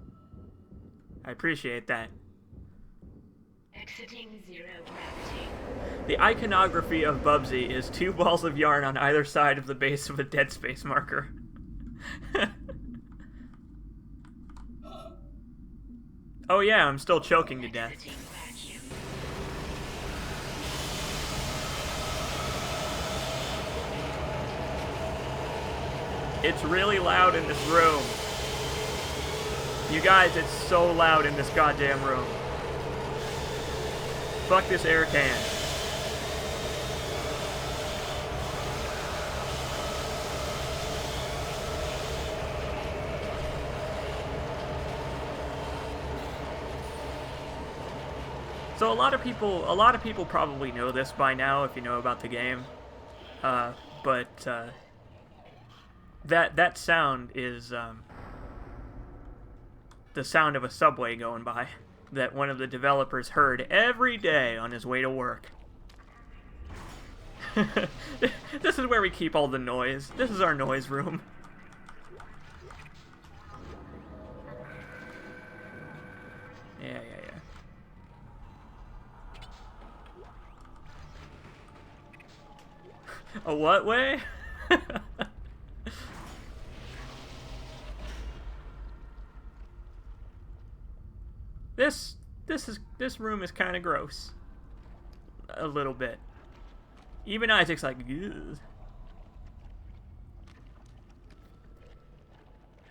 I appreciate that. Exiting zero gravity. The iconography of Bubsy is 2 balls of yarn on either side of the base of a Dead Space marker. Oh yeah, I'm still choking to death. It's really loud in this room. You guys, it's so loud in this goddamn room. Fuck this air can. So a lot of people probably know this by now if you know about the game. But that sound is the sound of a subway going by. that one of the developers heard every day on his way to work. This is where we keep all the noise. This is our noise room. Yeah. A what way? This room is kind of gross. A little bit. Even Isaac's like, ugh.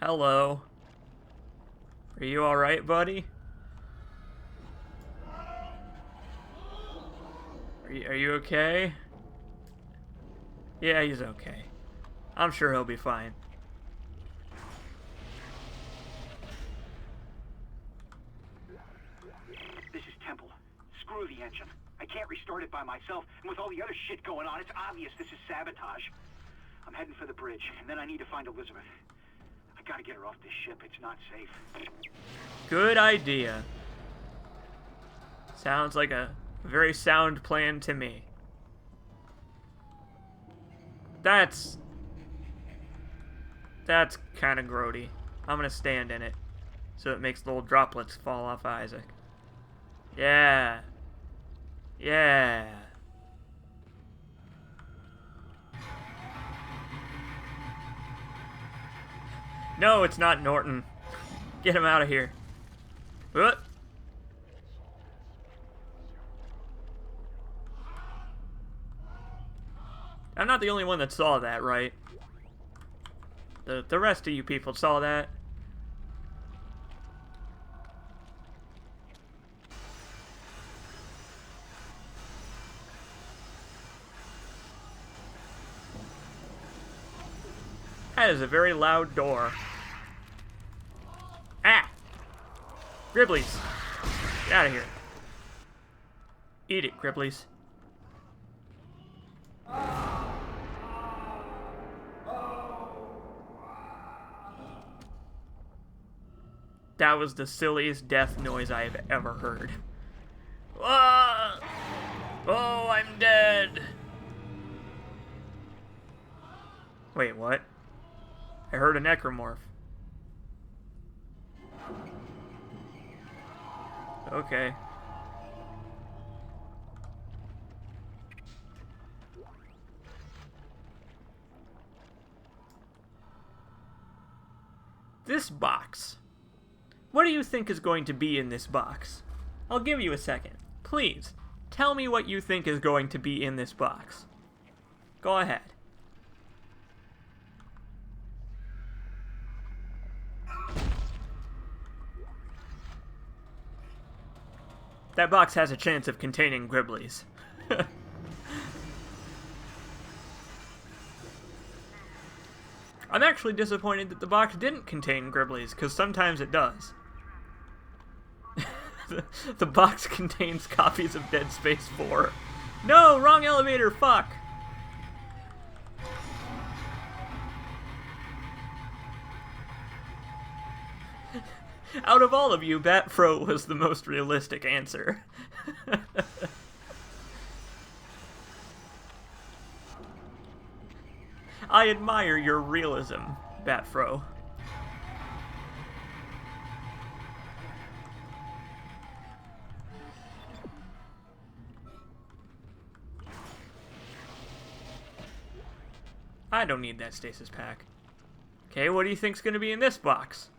Hello. Are you alright, buddy? Are you okay? Yeah, he's okay. I'm sure he'll be fine. This is Temple. Screw the engine. I can't restart it by myself, and with all the other shit going on, it's obvious this is sabotage. I'm heading for the bridge, and then I need to find Elizabeth. I gotta get her off this ship. It's not safe. Good idea. Sounds like a very sound plan to me. That's kind of grody. I'm gonna stand in it so it makes little droplets fall off Isaac. Yeah. Yeah. No, it's not Norton. Get him out of here. What? I'm not the only one that saw that, right? The rest of you people saw that. That is a very loud door. Ah! Gribblies! Get out of here. Eat it, Gribblies. That was the silliest death noise I have ever heard. Ah! Oh, I'm dead! Wait, what? I heard a necromorph. Okay. This box. What do you think is going to be in this box? I'll give you a second. Please, tell me what you think is going to be in this box. Go ahead. That box has a chance of containing Gribblies. I'm actually disappointed that the box didn't contain Gribblies, because sometimes it does. The box contains copies of Dead Space 4. No, wrong elevator, fuck! Out of all of you, Batfro was the most realistic answer. I admire your realism, Batfro. I don't need that stasis pack. Okay, what do you think's gonna be in this box?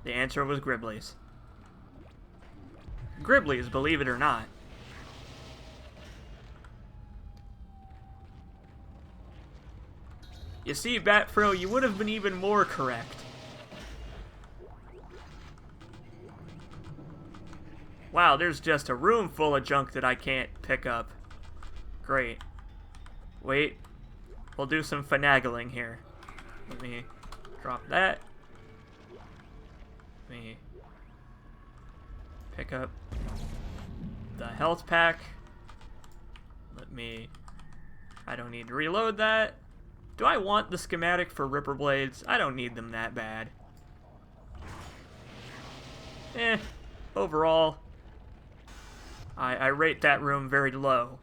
The answer was Gribblies. Gribblies, believe it or not. You see, Batfro, you would have been even more correct. Wow, there's just a room full of junk that I can't pick up. Great. Wait. We'll do some finagling here. Let me drop that. Let me pick up the health pack. Let me... I don't need to reload that. Do I want the schematic for Ripper Blades? I don't need them that bad. Overall, I rate that room very low.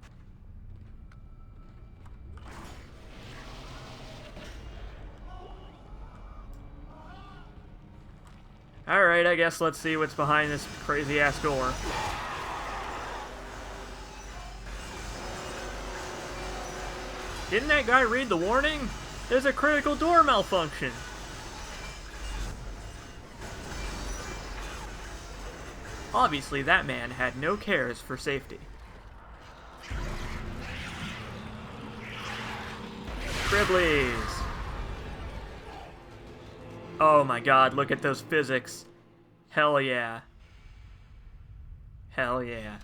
Alright, I guess let's see what's behind this crazy-ass door. Didn't that guy read the warning? There's a critical door malfunction. Obviously, that man had no cares for safety. Cribblies! Oh my god, look at those physics. Hell yeah. Hell yeah.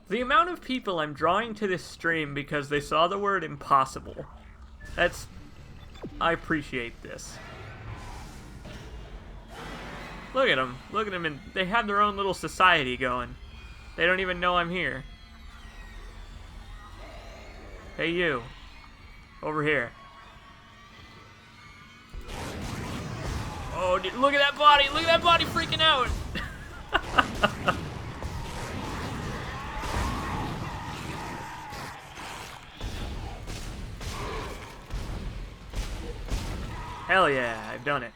The amount of people I'm drawing to this stream because they saw the word impossible. I appreciate this. Look at them. Look at them. And they have their own little society going. They don't even know I'm here. Hey, you. Over here. Oh, dude, look at that body. Look at that body freaking out. Hell yeah, I've done it.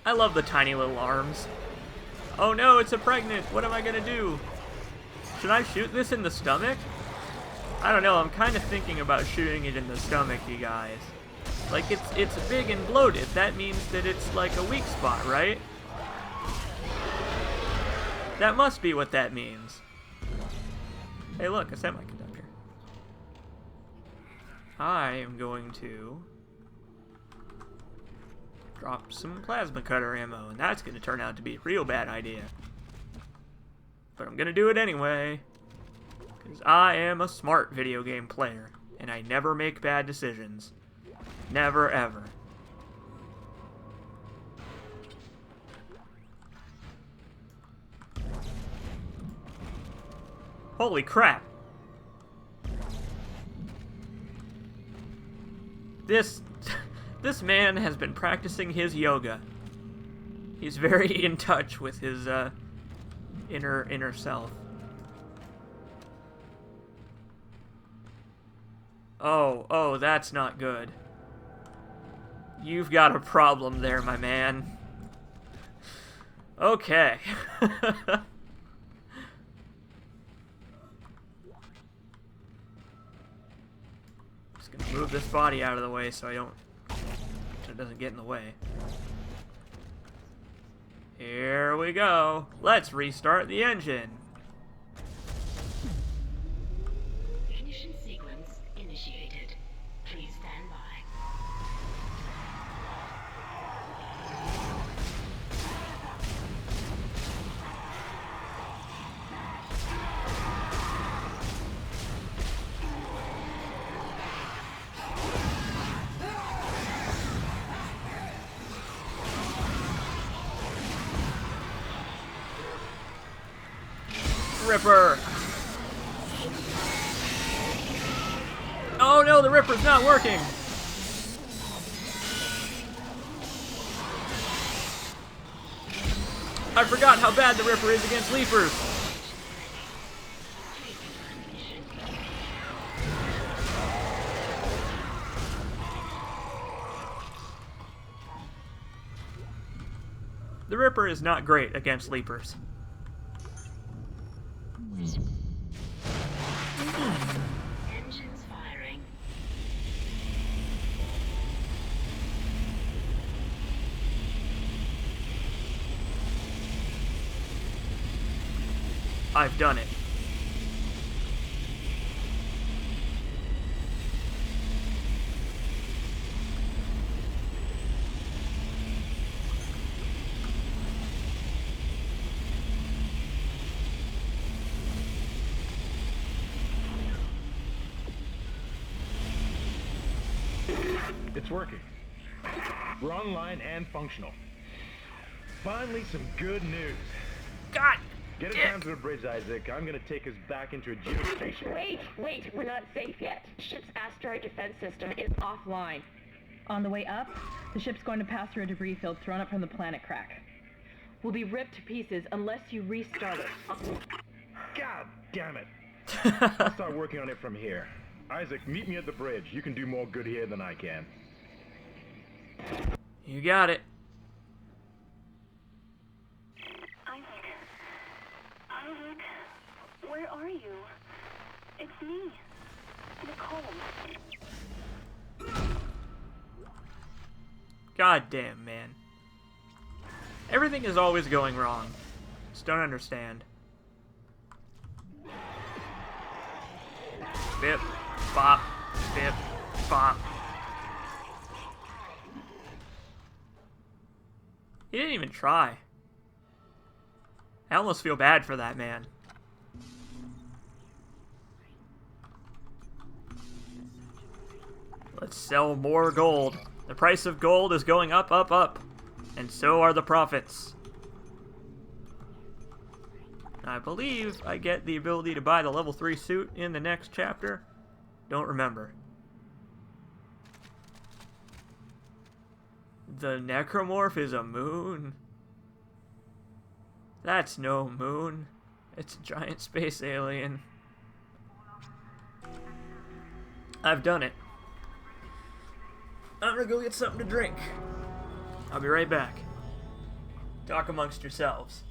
I love the tiny little arms. Oh no, it's a pregnant. What am I gonna do? Should I shoot this in the stomach? I don't know, I'm kind of thinking about shooting it in the stomach, you guys. Like, it's big and bloated. That means that it's like a weak spot, right? That must be what that means. Hey look, a semiconductor. I am going to drop some plasma cutter ammo, and that's going to turn out to be a real bad idea. But I'm going to do it anyway, because I am a smart video game player, and I never make bad decisions. Never, ever. Holy crap! This man has been practicing his yoga. He's very in touch with his inner self. Oh, that's not good. You've got a problem there, my man. Okay. Gonna move this body out of the way so it doesn't get in the way. Here we go. Let's restart the engine. Ignition sequence initiated. Please stand by. Ripper! Oh no, the Ripper's not working! I forgot how bad the Ripper is against Leapers! The Ripper is not great against Leapers. Engines firing. I've done it. It's working. We're online and functional. Finally, some good news. God! Get us down to the bridge, Isaac. I'm gonna take us back into a geostation. Wait, we're not safe yet. Ship's asteroid defense system is offline. On the way up, the ship's going to pass through a debris field thrown up from the planet crack. We'll be ripped to pieces unless you restart it. God damn it. I'll start working on it from here. Isaac, meet me at the bridge. You can do more good here than I can. You got it. Isaac, where are you? It's me, Nicole. God damn, man. Everything is always going wrong. Just don't understand. Bip, bop, bip, bop. He didn't even try. I almost feel bad for that man. Let's sell more gold. The price of gold is going up, up, up. And so are the profits. I believe I get the ability to buy the level 3 suit in the next chapter. Don't remember. The necromorph is a moon? That's no moon. It's a giant space alien. I've done it. I'm gonna go get something to drink. I'll be right back. Talk amongst yourselves.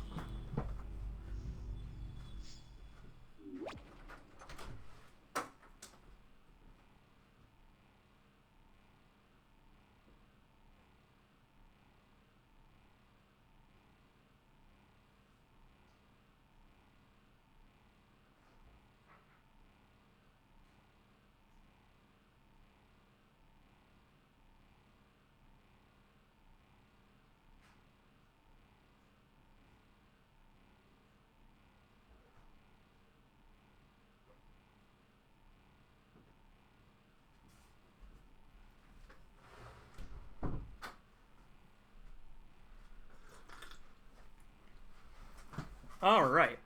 All right.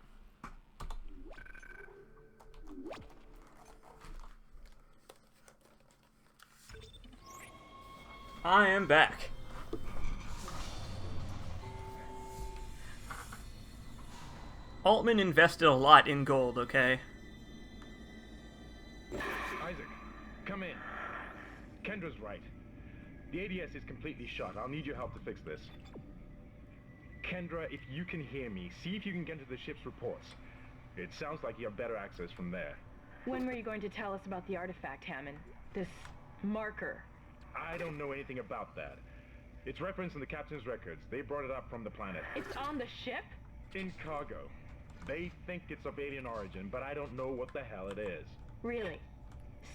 I am back. Altman invested a lot in gold, okay? Isaac, come in. Kendra's right. The ADS is completely shut. I'll need your help to fix this. Kendra, if you can hear me, see if you can get to the ship's reports. It sounds like you have better access from there. When were you going to tell us about the artifact, Hammond? This marker? I don't know anything about that. It's referenced in the captain's records. They brought it up from the planet. It's on the ship? In cargo. They think it's of alien origin, but I don't know what the hell it is. Really?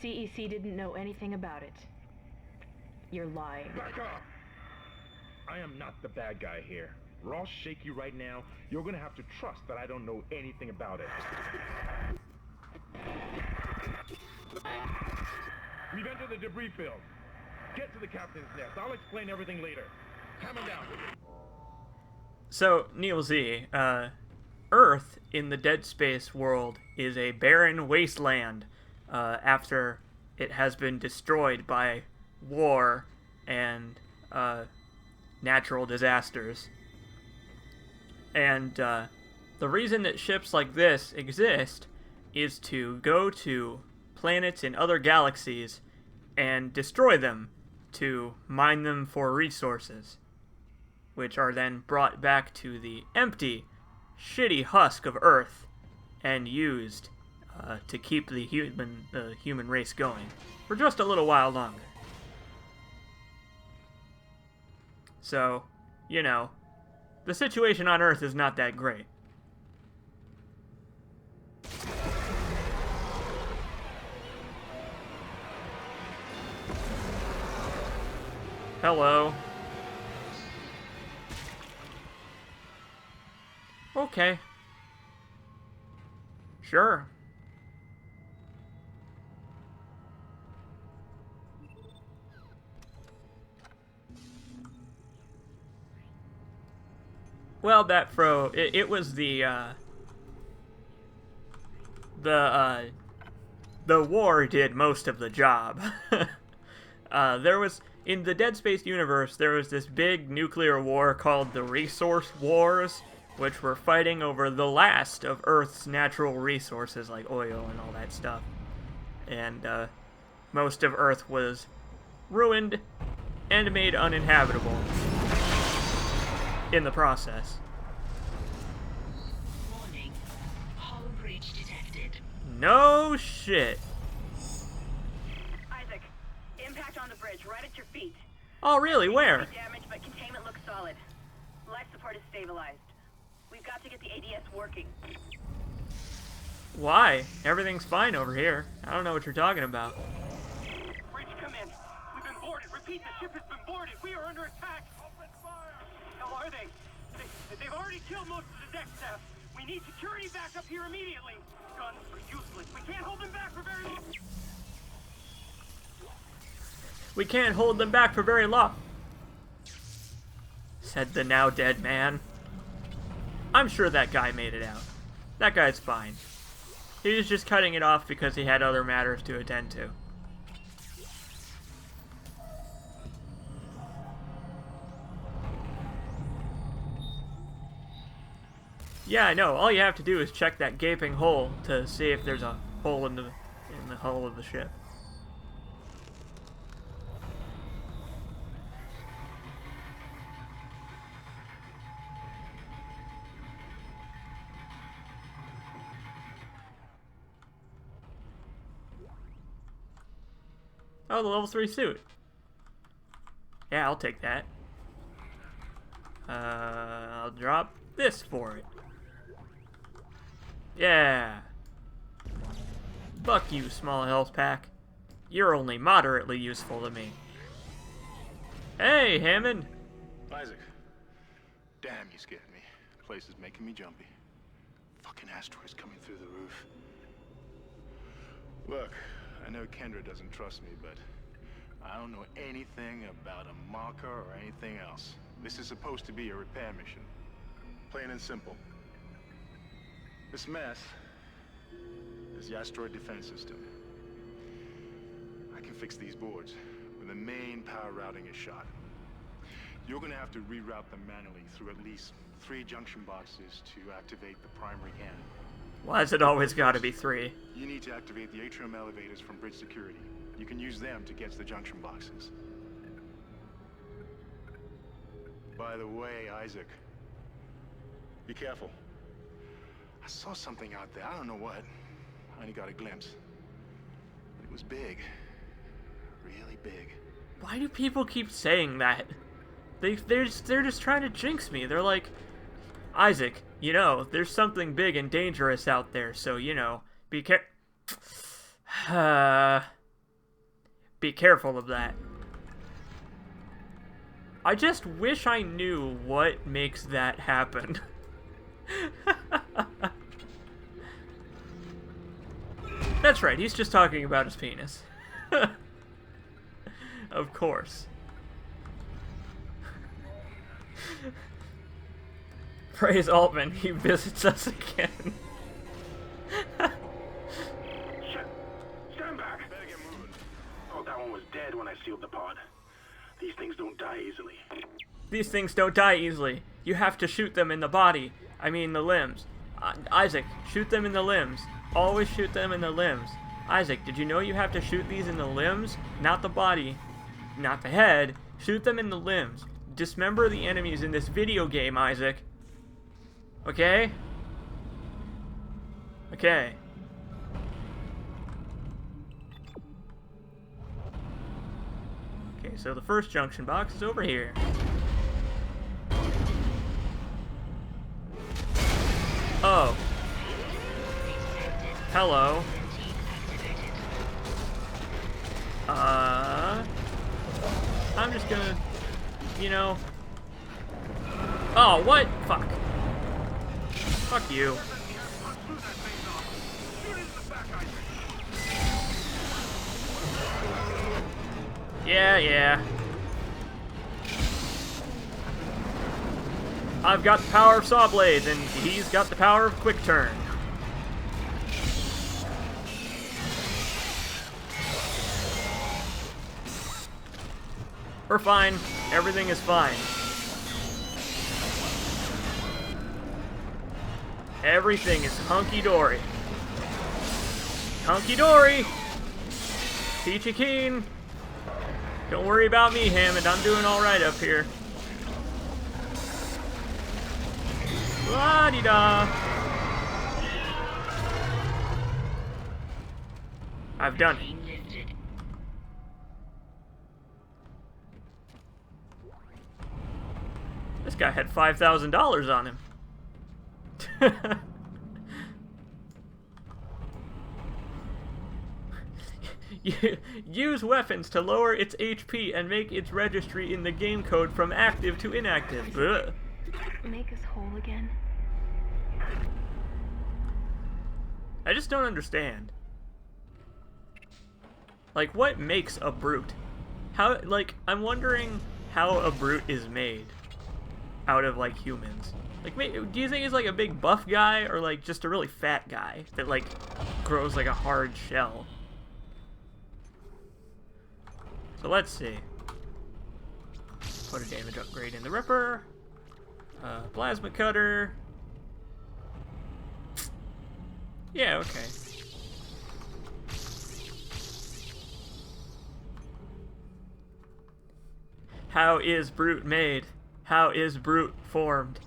CEC didn't know anything about it. You're lying. Back off! I am not the bad guy here. Ross shaky right now. You're gonna have to trust that I don't know anything about it. We've entered the debris field. Get to the captain's nest. I'll explain everything later. Hammer down. So, Neil Z, Earth in the Dead Space world is a barren wasteland after it has been destroyed by war and natural disasters. And the reason that ships like this exist is to go to planets in other galaxies and destroy them to mine them for resources, which are then brought back to the empty, shitty husk of Earth and used to keep the human race going for just a little while longer. So, you know, the situation on Earth is not that great. Hello. Okay. Sure. Well, that fro, it was the the war did most of the job. There was, in the Dead Space universe, there was this big nuclear war called the Resource Wars, which were fighting over the last of Earth's natural resources, like oil and all that stuff. And most of Earth was ruined and made uninhabitable in the process. Warning. Hull breach detected. No shit. Isaac, impact on the bridge, right at your feet. Oh, really? Where? Damage, but containment looks solid. Life support is stabilized. We've got to get the ADS working. Why? Everything's fine over here. I don't know what you're talking about. Bridge, come in. We've been boarded. Repeat, the ship has been boarded. We are under attack. Open fire. How are they? They've already killed most of the deck staff. We need security back up here immediately. Guns are useless. We can't hold them back for very long. We can't hold them back for very long, said the now dead man. I'm sure that guy made it out. That guy's fine. He was just cutting it off because he had other matters to attend to. Yeah, I know. All you have to do is check that gaping hole to see if there's a hole in the hull of the ship. Oh, the level 3 suit. Yeah, I'll take that. I'll drop this for it. Yeah. Fuck you, small health pack. You're only moderately useful to me. Hey, Hammond. Isaac. Damn, you scared me. The place is making me jumpy. Fucking asteroids coming through the roof. Look, I know Kendra doesn't trust me, but I don't know anything about a marker or anything else. This is supposed to be a repair mission. Plain and simple. This mess is the asteroid defense system. I can fix these boards when the main power routing is shot. You're gonna have to reroute them manually through at least 3 junction boxes to activate the primary cannon. Why has it always gotta be 3? You need to activate the atrium elevators from bridge security. You can use them to get to the junction boxes. By the way, Isaac, be careful. I saw something out there. I don't know what. I only got a glimpse. It was big. Really big. Why do people keep saying that? They're just trying to jinx me. They're like, Isaac, you know, there's something big and dangerous out there, so, you know, be careful of that. I just wish I knew what makes that happen. That's right, he's just talking about his penis. Of course. Praise Altman, he visits us again. Stand back! Better get moving. Thought that one was dead when I sealed the pod. These things don't die easily. These things don't die easily. You have to shoot them in the body. I mean the limbs. Isaac, shoot them in the limbs. Always shoot them in the limbs. Isaac, did you know you have to shoot these in the limbs? Not the body. Not the head. Shoot them in the limbs. Dismember the enemies in this video game, Isaac. Okay? Okay. Okay, so the first junction box is over here. Oh. Hello. I'm just gonna, you know. Oh, what? Fuck. Fuck you. Yeah. I've got the power of saw blades, and he's got the power of quick turn. We're fine. Everything is fine. Everything is hunky-dory. Hunky-dory! Peachy keen. Don't worry about me, Hammond. I'm doing alright up here. La-di-da. I've done it. This guy had $5,000 on him. Use weapons to lower its HP and make its registry in the game code from active to inactive. Ugh. Make us whole again. I just don't understand. Like, what makes a brute? How, like, I'm wondering how a brute is made out of, like, humans. Like, do you think he's, like, a big buff guy or, like, just a really fat guy that, like, grows, like, a hard shell? So let's see. Put a damage upgrade in the Ripper. Plasma Cutter. Yeah, okay. How is Brute made? How is Brute formed?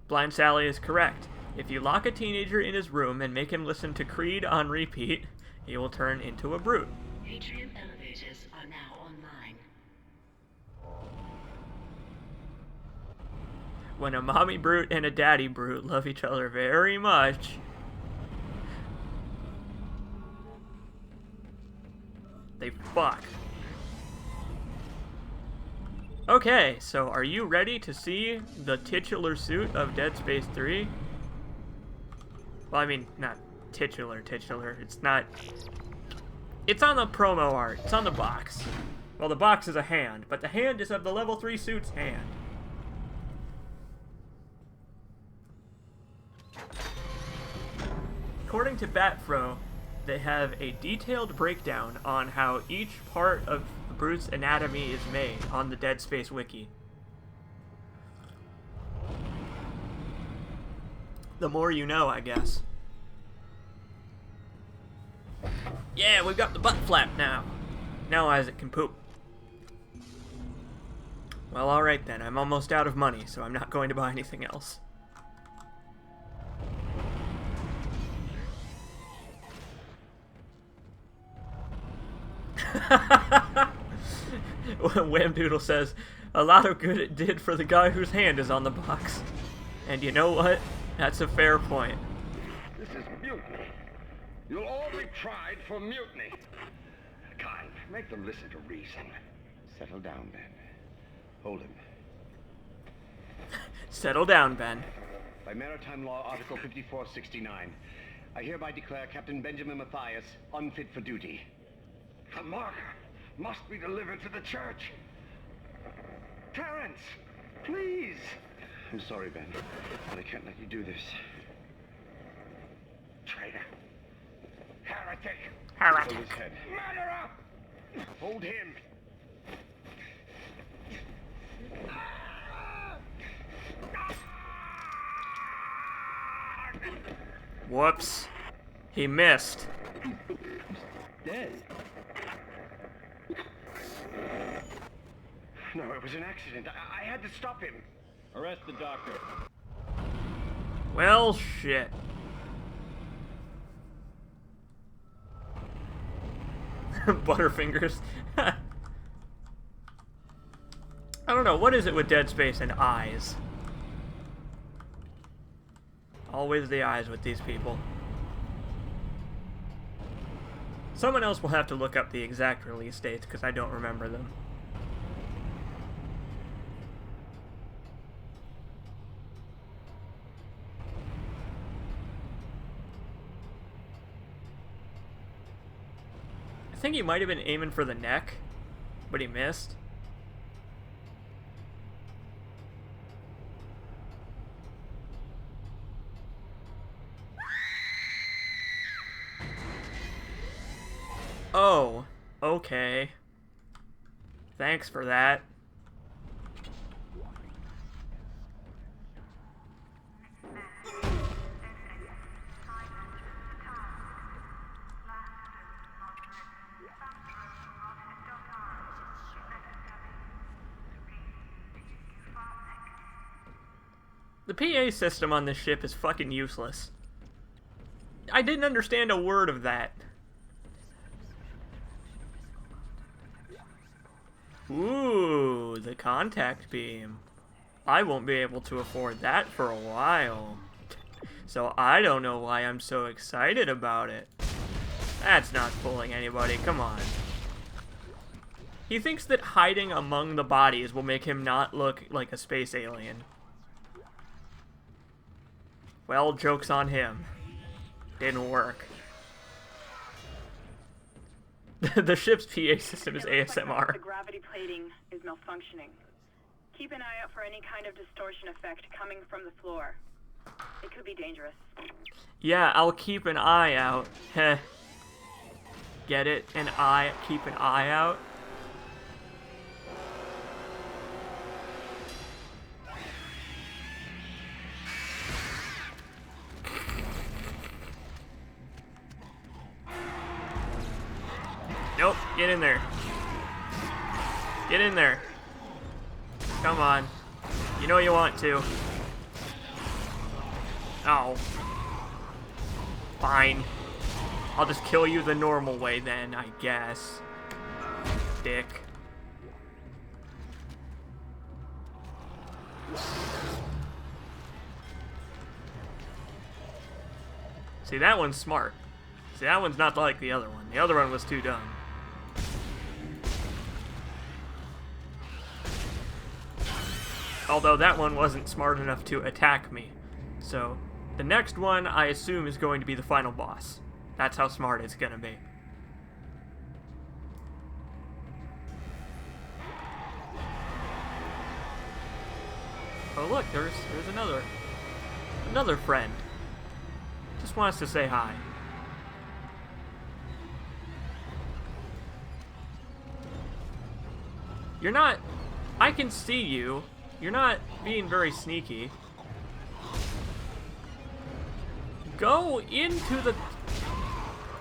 Blind Sally is correct. If you lock a teenager in his room and make him listen to Creed on repeat, he will turn into a brute. Atrium elevators are now online. When a mommy brute and a daddy brute love each other very much, they fuck. Okay, so are you ready to see the titular suit of Dead Space 3? Well, I mean, not titular. It's not... It's on the promo art. It's on the box. Well, the box is a hand, but the hand is of the level 3 suit's hand. According to Batfro, they have a detailed breakdown on how each part of the Brute's anatomy is made on the Dead Space wiki. The more you know, I guess. Yeah, we've got the butt flap now. Now Isaac can poop. Well, alright then. I'm almost out of money, so I'm not going to buy anything else. Whamdoodle says, a lot of good it did for the guy whose hand is on the box. And you know what? That's a fair point. This is mutiny. You'll all be tried for mutiny. God, make them listen to reason. Settle down, Ben. Hold him. Settle down, Ben. By Maritime Law, Article 5469, I hereby declare Captain Benjamin Mathius unfit for duty. The marker must be delivered to the church. Terrence, please. I'm sorry, Ben, but I can't let you do this. Traitor. Heretic. Heretic. Hold his head. Murderer! Hold him. Whoops. He missed. Dead. No, it was an accident. I had to stop him. Arrest the doctor. Well, shit. Butterfingers. I don't know, what is it with Dead Space and eyes? Always the eyes with these people. Someone else will have to look up the exact release dates because I don't remember them. I think he might have been aiming for the neck, but he missed. Oh, Okay. Thanks for that. The PA system on this ship is fucking useless. I didn't understand a word of that. Ooh, the contact beam. I won't be able to afford that for a while. So I don't know why I'm so excited about it. That's not fooling anybody, come on. He thinks that hiding among the bodies will make him not look like a space alien. Well, joke's on him. Didn't work. The ship's PA system is ASMR. The gravity plating is malfunctioning. Keep an eye out for any kind of distortion effect coming from the floor. It could be dangerous. Yeah, I'll keep an eye out. Heh. Get it? An eye. Keep an eye out. Nope, get in there. Get in there. Come on. You know you want to. Oh. Fine. I'll just kill you the normal way then, I guess. Dick. See, that one's smart. See, that one's not like the other one. The other one was too dumb. Although that one wasn't smart enough to attack me. So, the next one, I assume, is going to be the final boss. That's how smart it's gonna be. Oh look, there's another friend. Just wants to say hi. You're not... I can see you. You're not being very sneaky. Go into the...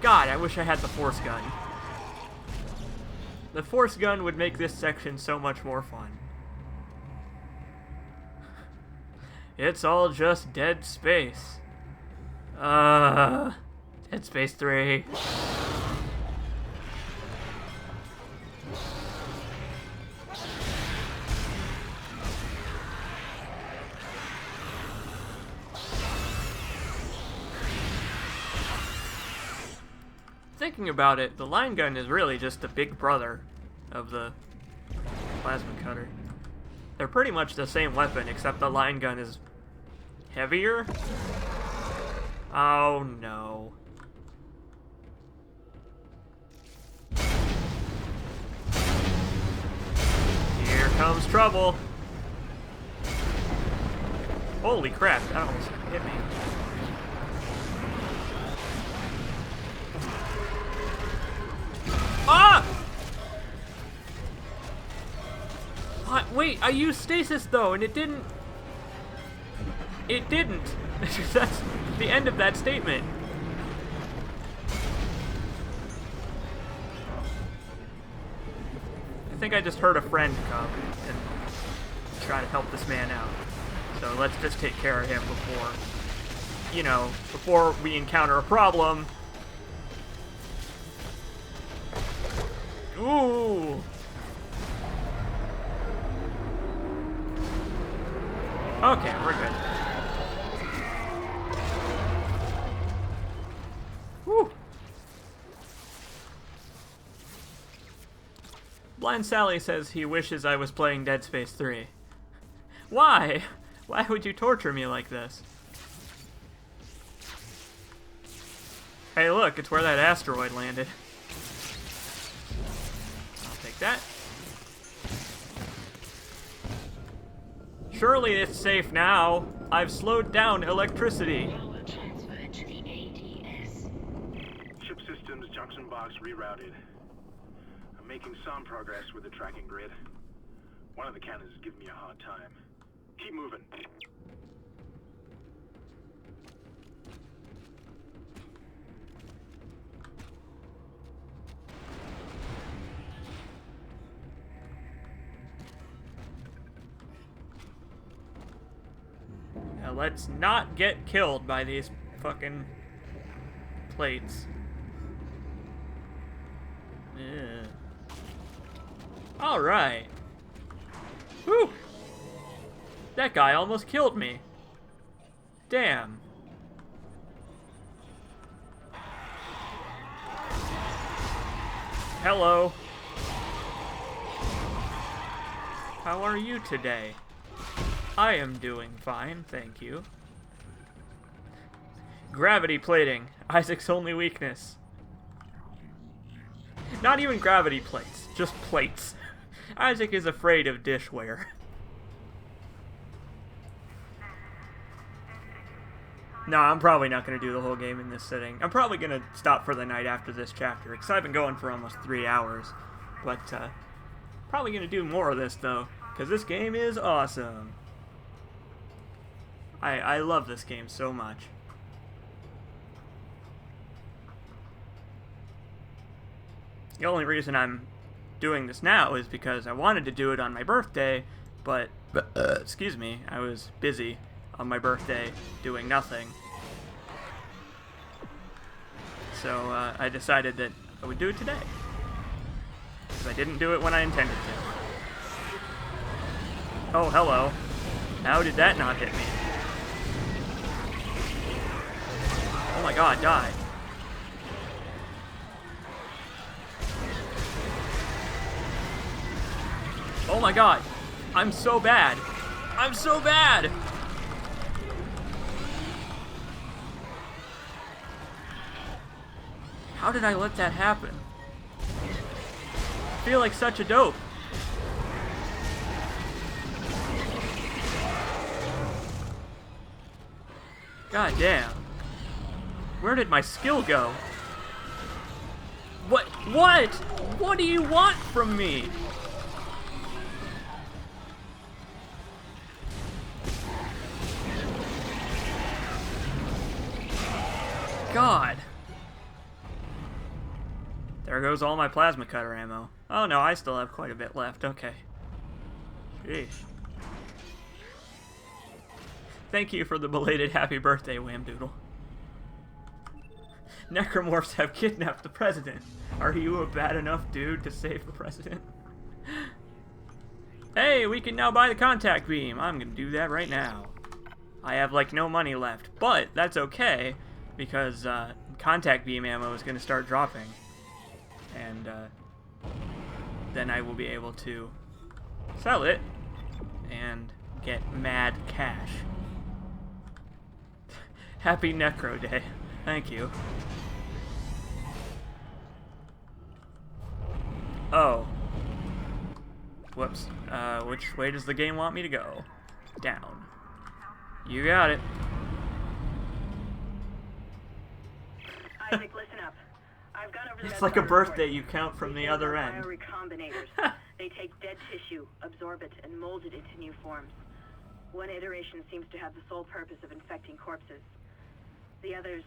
God, I wish I had the force gun. The force gun would make this section so much more fun. It's all just Dead Space. Dead Space 3. Thinking about it, the line gun is really just the big brother of the plasma cutter. They're pretty much the same weapon, except the line gun is heavier. Oh no. Here comes trouble. Holy crap, that almost hit me. Ah! What? Wait, I used stasis though, and it didn't. It didn't. That's the end of that statement. I think I just heard a friend come and try to help this man out. So let's just take care of him before, you know, before we encounter a problem. Ooh. Okay, we're good. Woo. Blind Sally says he wishes I was playing Dead Space 3. Why? Why would you torture me like this? Hey look, it's where that asteroid landed. That. Surely it's safe now. I've slowed down electricity. Transfer to the ADS. Ship systems, junction box rerouted. making some progress with the tracking grid. One of the cannons is giving me a hard time. Keep moving. Now let's not get killed by these fucking plates. Yeah. Alright. Whew! That guy almost killed me. Damn. Hello. How are you today? I am doing fine, thank you. Gravity plating. Isaac's only weakness. Not even gravity plates, just plates. Isaac is afraid of dishware. No, I'm probably not going to do the whole game in this sitting. I'm probably going to stop for the night after this chapter, because I've been going for almost 3 hours. But, probably going to do more of this, though, because this game is awesome. I love this game so much. The only reason I'm doing this now is because I wanted to do it on my birthday, but excuse me, I was busy on my birthday doing nothing. So I decided that I would do it today. Because I didn't do it when I intended to. Oh, hello. How did that not hit me? Oh my god, die. Oh my god. I'm so bad. I'm so bad! How did I let that happen? I feel like such a dope. God damn. Where did my skill go? What? What? What do you want from me? God. There goes all my plasma cutter ammo. Oh no, I still have quite a bit left. Okay. Sheesh. Thank you for the belated happy birthday, Whamdoodle. Necromorphs have kidnapped the president. Are you a bad enough dude to save the president? Hey, we can now buy the contact beam. I'm gonna do that right now. I have like no money left, but that's okay because contact beam ammo is gonna start dropping, and then I will be able to sell it and get mad cash. Happy Necro Day. Thank you. Oh. Whoops. Which way does the game want me to go? Down. You got it. Isaac, listen up. I've gone over the It's like a birthday you count from the other end. Biorecombinators. They take dead tissue, absorb it, and mold it into new forms. One iteration seems to have the sole purpose of infecting corpses. The others,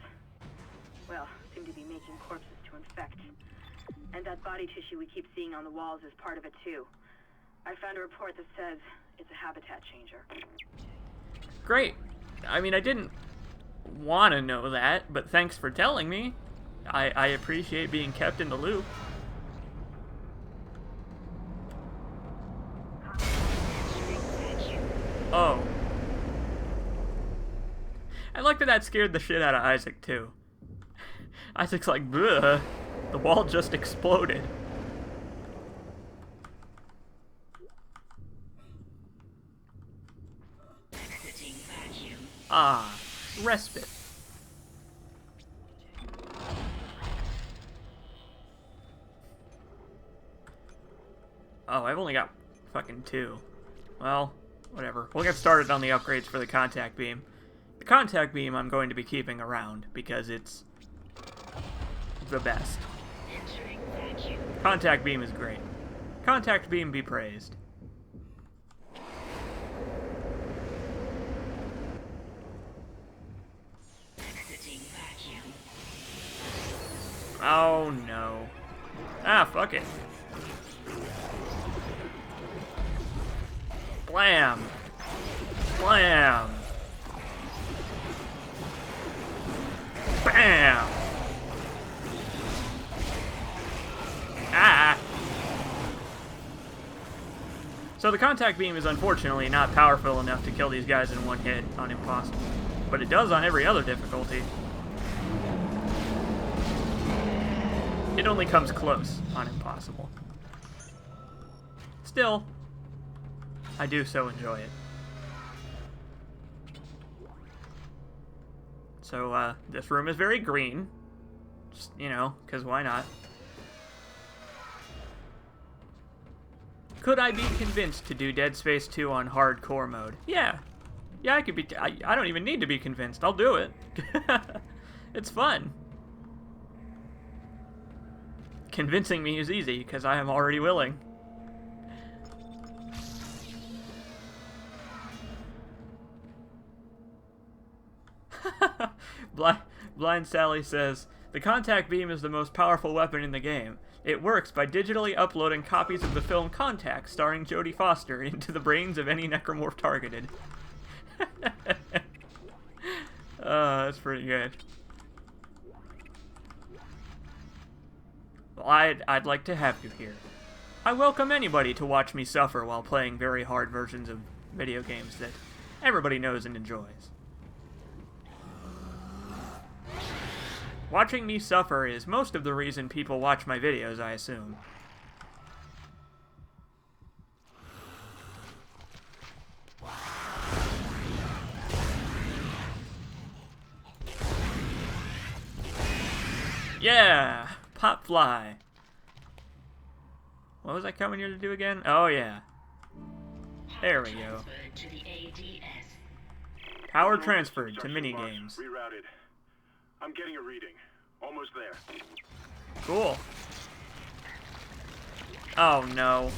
well, seem to be making corpses to infect. And that body tissue we keep seeing on the walls is part of it too. I found a report that says it's a habitat changer. Great. I mean, I didn't want to know that, but thanks for telling me. I appreciate being kept in the loop. Oh. I like that scared the shit out of Isaac, too. Isaac's like, bleh. The wall just exploded. Ah, respite. Oh, I've only got fucking 2. Well, whatever. We'll get started on the upgrades for the contact beam. The contact beam I'm going to be keeping around because it's the best. Contact beam is great. Contact beam be praised. Oh no. Ah, fuck it. Blam! Blam! Bam! Ah! So the contact beam is unfortunately not powerful enough to kill these guys in one hit on Impossible, but it does on every other difficulty. It only comes close on Impossible. Still, I do so enjoy it. So, this room is very green. Just, you know, because why not? Could I be convinced to do Dead Space 2 on hardcore mode? Yeah. Yeah, I could be... I don't even need to be convinced. I'll do it. It's fun. Convincing me is easy, because I am already willing. Blind Sally says, the contact beam is the most powerful weapon in the game. It works by digitally uploading copies of the film Contact, starring Jodie Foster, into the brains of any necromorph targeted. That's pretty good. Well, I'd like to have you here. I welcome anybody to watch me suffer while playing very hard versions of video games that everybody knows and enjoys. Watching me suffer is most of the reason people watch my videos, I assume. Yeah! Pop fly. What was I coming here to do again? Oh, yeah. There we go. Power transferred to minigames. Rerouted. I'm getting a reading. Almost there. Cool. Oh, no.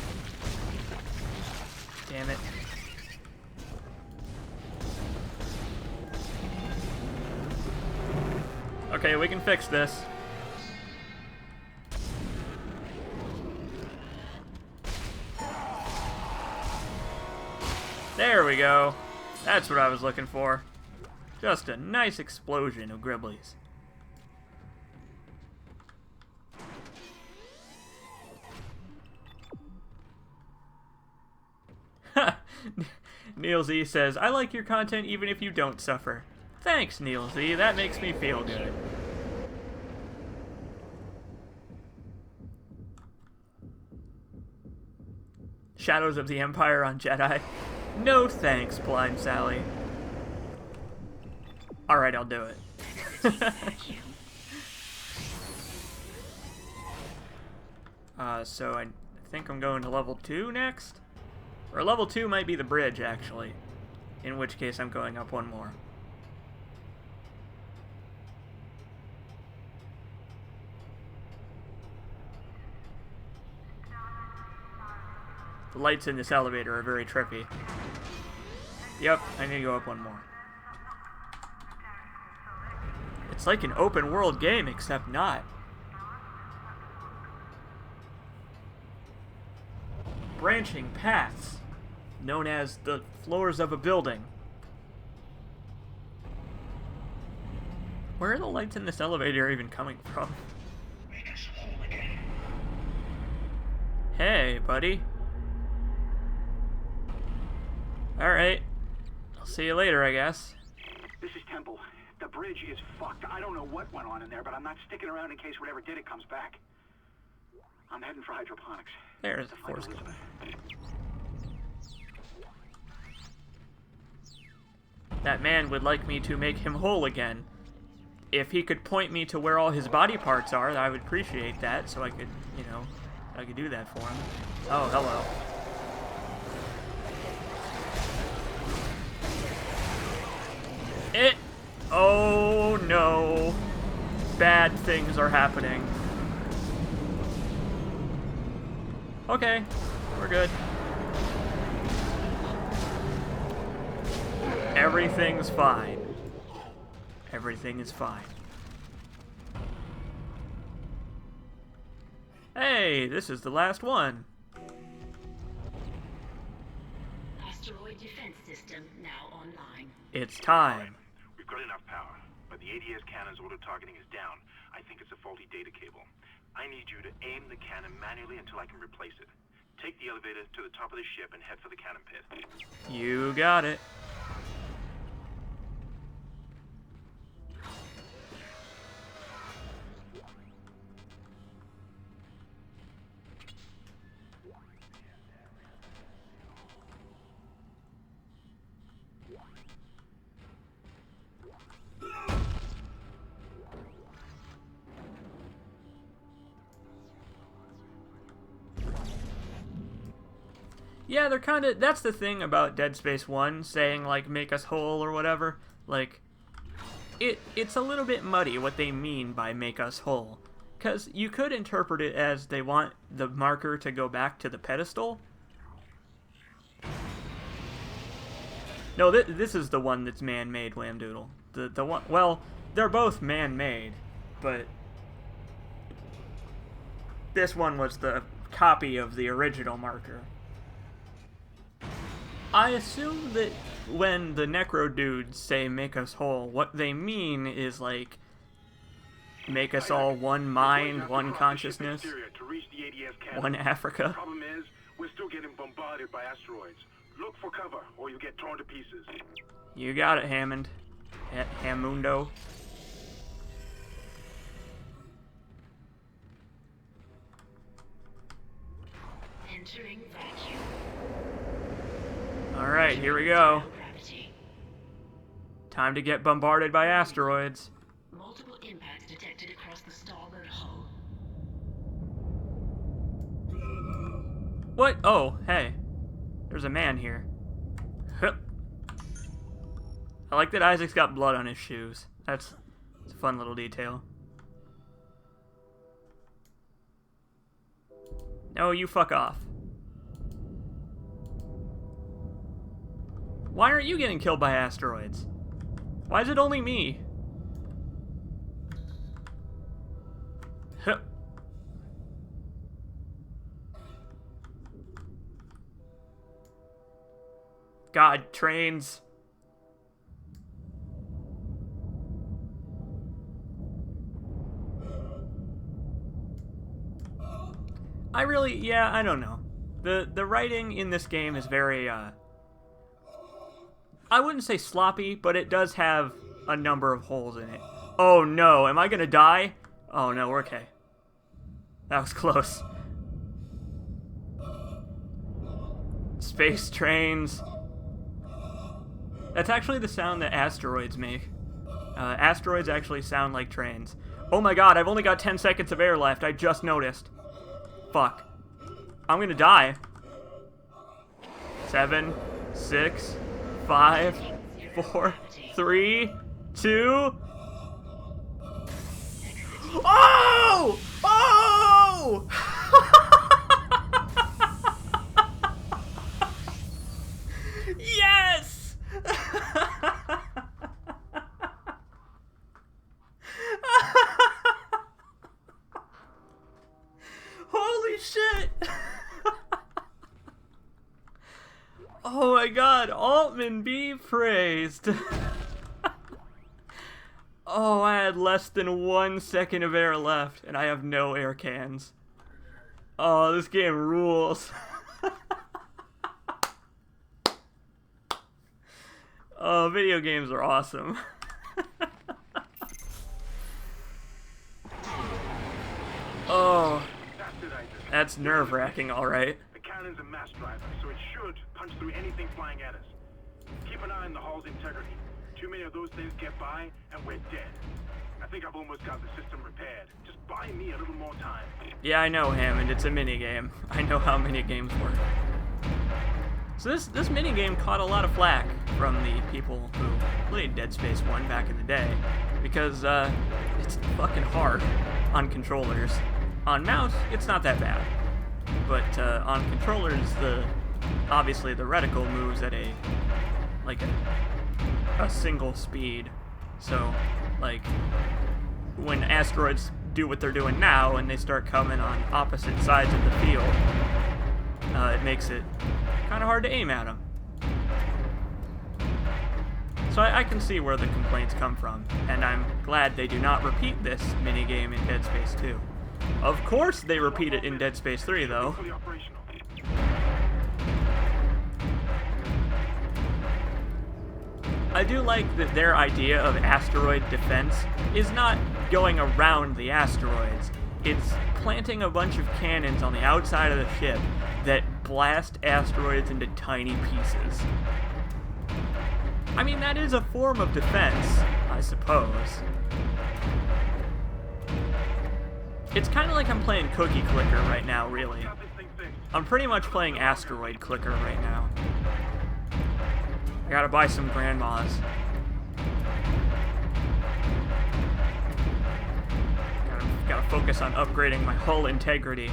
Damn it. Okay, we can fix this. There we go. That's what I was looking for. Just a nice explosion of Gribblies. Neil Z says, I like your content even if you don't suffer. Thanks, Neil Z. That makes me feel good. Shadows of the Empire on Jedi. No thanks, Blind Sally. Alright, I'll do it. So I think I'm going to level 2 next? Or level 2 might be the bridge, actually. In which case I'm going up one more. The lights in this elevator are very trippy. Yep, I need to go up one more. It's like an open world game, except not. Branching paths, known as the floors of a building. Where are the lights in this elevator even coming from? Hey, buddy. Alright. I'll see you later, I guess. This is Temple. The bridge is fucked. I don't know what went on in there, but I'm not sticking around in case whatever did it comes back. I'm heading for hydroponics. There's the force code. That man would like me to make him whole again. If he could point me to where all his body parts are, I would appreciate that, so I could, you know, I could do that for him. Oh, hello. Oh no. Bad things are happening. Okay, we're good. Everything's fine. Everything is fine. Hey, this is the last one. Asteroid defense system now online. It's time. We've got enough power, but the ADS cannon's auto-targeting is down. I think it's a faulty data cable. I need you to aim the cannon manually until I can replace it. Take the elevator to the top of the ship and head for the cannon pit. You got it. Yeah, they're kind of... That's the thing about Dead Space 1, saying, like, make us whole or whatever. Like, it's a little bit muddy what they mean by make us whole. Because you could interpret it as they want the marker to go back to the pedestal. No, this is the one that's man-made, Whamdoodle. The one... Well, they're both man-made, but... This one was the copy of the original marker. I assume that when the Necro dudes say make us whole, what they mean is like make us all one mind, one consciousness, one Africa. Problem is, we're still getting bombarded by asteroids. Look for cover, or you get torn to pieces. You got it, Hammond. Hammundo. Entering vacuum. Alright, here we go. Time to get bombarded by asteroids. Multiple impacts detected across the starboard hull. What? Oh, hey. There's a man here. Hup. I like that Isaac's got blood on his shoes. That's a fun little detail. No, you fuck off. Why aren't you getting killed by asteroids? Why is it only me? Huh. God, trains. I don't know. The writing in this game is very, I wouldn't say sloppy, but it does have a number of holes in it. Oh no, am I gonna die? Oh no, we're okay. That was close. Space trains. That's actually the sound that asteroids make. Asteroids actually sound like trains. Oh my god, I've only got 10 seconds of air left, I just noticed. Fuck. I'm gonna die. 7, 6, 5, 4, 3, 2. Oh! Oh! Yes! Holy shit! Oh my god, Altman be praised. Oh, I had less than 1 second of air left, and I have no air cans. Oh, this game rules. Oh, video games are awesome. Oh, that's nerve-wracking, alright. The cannon's a mass driver, so it should punch through anything flying at us. Keep an eye on the hull's integrity. Too many of those things get by, and we're dead. I think I've almost got the system repaired. Just buy me a little more time. Yeah, I know, Hammond. It's a minigame. I know how minigames work. So this minigame caught a lot of flack from the people who played Dead Space 1 back in the day, because it's fucking hard on controllers. On mouse, it's not that bad. but on controllers, obviously the reticle moves at a single speed. So, like, when asteroids do what they're doing now and they start coming on opposite sides of the field, it makes it kind of hard to aim at them. So I can see where the complaints come from, and I'm glad they do not repeat this minigame in Dead Space 2. Of course they repeat it in Dead Space 3, though. I do like that their idea of asteroid defense is not going around the asteroids. It's planting a bunch of cannons on the outside of the ship that blast asteroids into tiny pieces. I mean, that is a form of defense, I suppose. It's kind of like I'm playing Cookie Clicker right now, really. I'm pretty much playing Asteroid Clicker right now. I gotta buy some grandmas. Gotta focus on upgrading my hull integrity.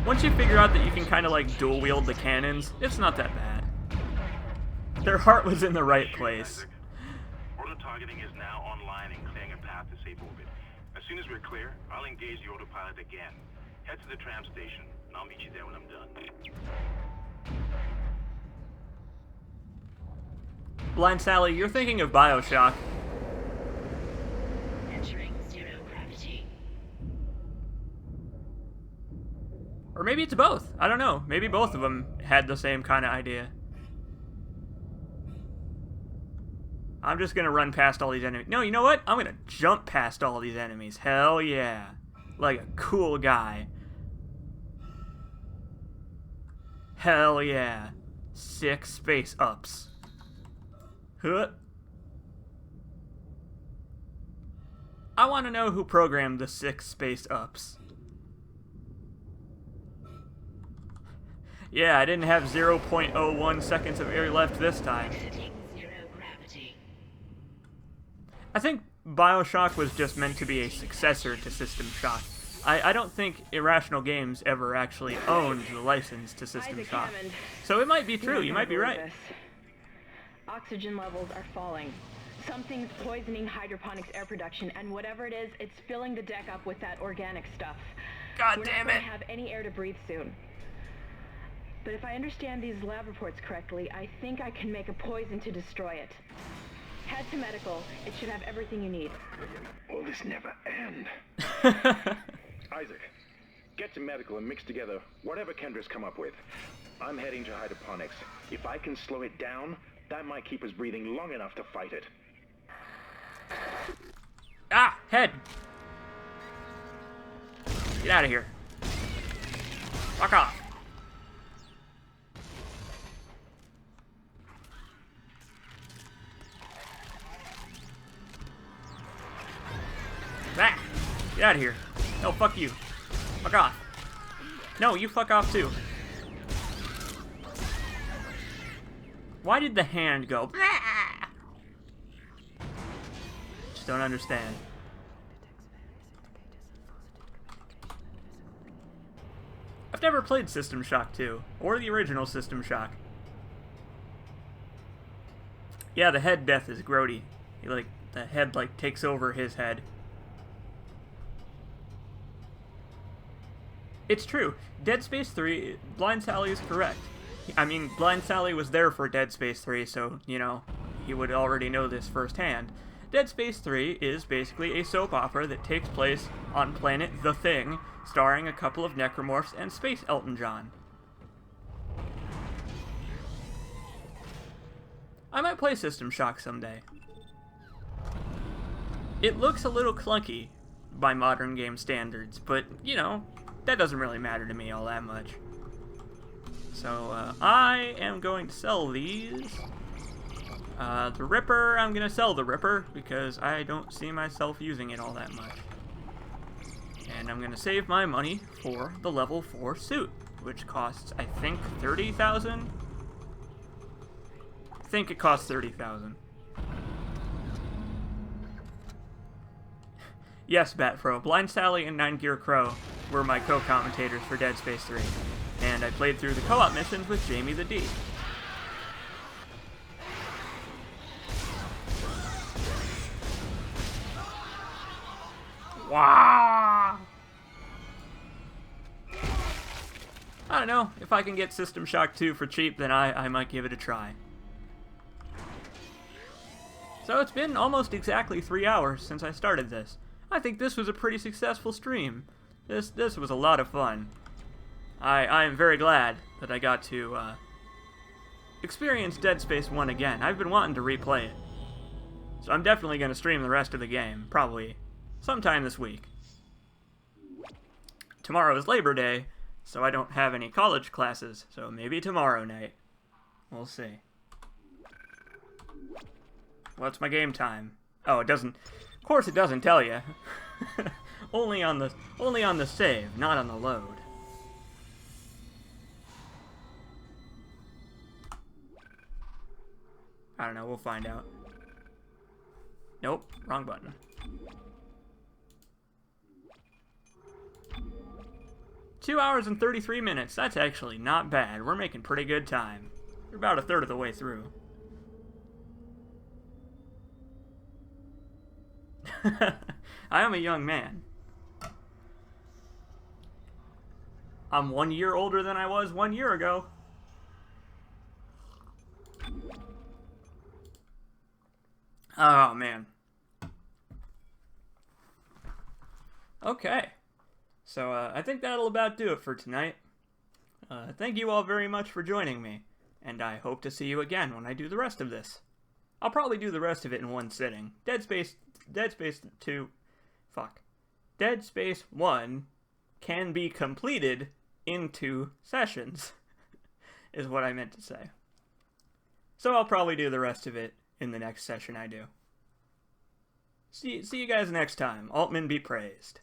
Once you figure out that you can kind of like dual wield the cannons, it's not that bad. Their heart was in the right place. Auto-targeting is now online and clearing a path to safe orbit. As soon as we're clear, I'll engage the autopilot again. Head to the tram station, and I'll meet you there when I'm done. Blind Sally, you're thinking of BioShock. Entering zero gravity. Or maybe it's both. I don't know. Maybe both of them had the same kind of idea. I'm just gonna run past all these enemies. No, you know what? I'm gonna jump past all these enemies. Hell yeah. Like a cool guy. Hell yeah. 6 space ups. Huh. I want to know who programmed the 6 space ups. Yeah, I didn't have 0.01 seconds of air left this time. I think BioShock was just meant to be a successor to System Shock. I don't think Irrational Games ever actually owned the license to System Shock. So it might be true, you might be right. Oxygen levels are falling. Something's poisoning hydroponics air production, and whatever it is, it's filling the deck up with that organic stuff. God damn We're not it! going to have any air to breathe soon. But if I understand these lab reports correctly, I think I can make a poison to destroy it. Head to medical. It should have everything you need. Will this never end? Isaac, get to medical and mix together whatever Kendra's come up with. I'm heading to hydroponics. If I can slow it down, that might keep us breathing long enough to fight it. Ah! Head! Get out of here. Fuck off. Back! Get out of here. No, fuck you. Fuck off. No, you fuck off too. Why did the hand go? Just don't understand. I've never played System Shock 2, or the original System Shock. Yeah, the head death is grody. The head, takes over his head. It's true. Dead Space 3, Blind Sally is correct. I mean, Blind Sally was there for Dead Space 3, so, you know, he would already know this firsthand. Dead Space 3 is basically a soap opera that takes place on planet The Thing, starring a couple of necromorphs and Space Elton John. I might play System Shock someday. It looks a little clunky by modern game standards, but, you know, that doesn't really matter to me all that much. So, I am going to sell these. The Ripper, I'm going to sell the Ripper, because I don't see myself using it all that much. And I'm going to save my money for the level 4 suit, which costs, I think, 30,000? I think it costs 30,000. Yes, Batpro. Blind Sally and 9 Gear Crow were my co-commentators for Dead Space 3, and I played through the co-op missions with Jamie the D. Wow! I don't know. If I can get System Shock 2 for cheap, then I might give it a try. So it's been almost exactly 3 hours since I started this. I think this was a pretty successful stream. This was a lot of fun. I am very glad that I got to experience Dead Space 1 again. I've been wanting to replay it. So I'm definitely going to stream the rest of the game, probably sometime this week. Tomorrow is Labor Day, so I don't have any college classes, so maybe tomorrow night. We'll see. What's my game time? Oh, it doesn't... Of course it doesn't tell you. only on the save, not on the load. I don't know, we'll find out. Nope, wrong button. Two hours and 33 minutes. That's actually not bad. We're making pretty good time. We're about a third of the way through. I am a young man. I'm 1 year older than I was 1 year ago. Oh, man. Okay. So, I think that'll about do it for tonight. Thank you all very much for joining me, and I hope to see you again when I do the rest of this. I'll probably do the rest of it in one sitting. Dead Space 1 can be completed in 2 sessions, is what I meant to say. So I'll probably do the rest of it in the next session I do. See you guys next time. Altman be praised.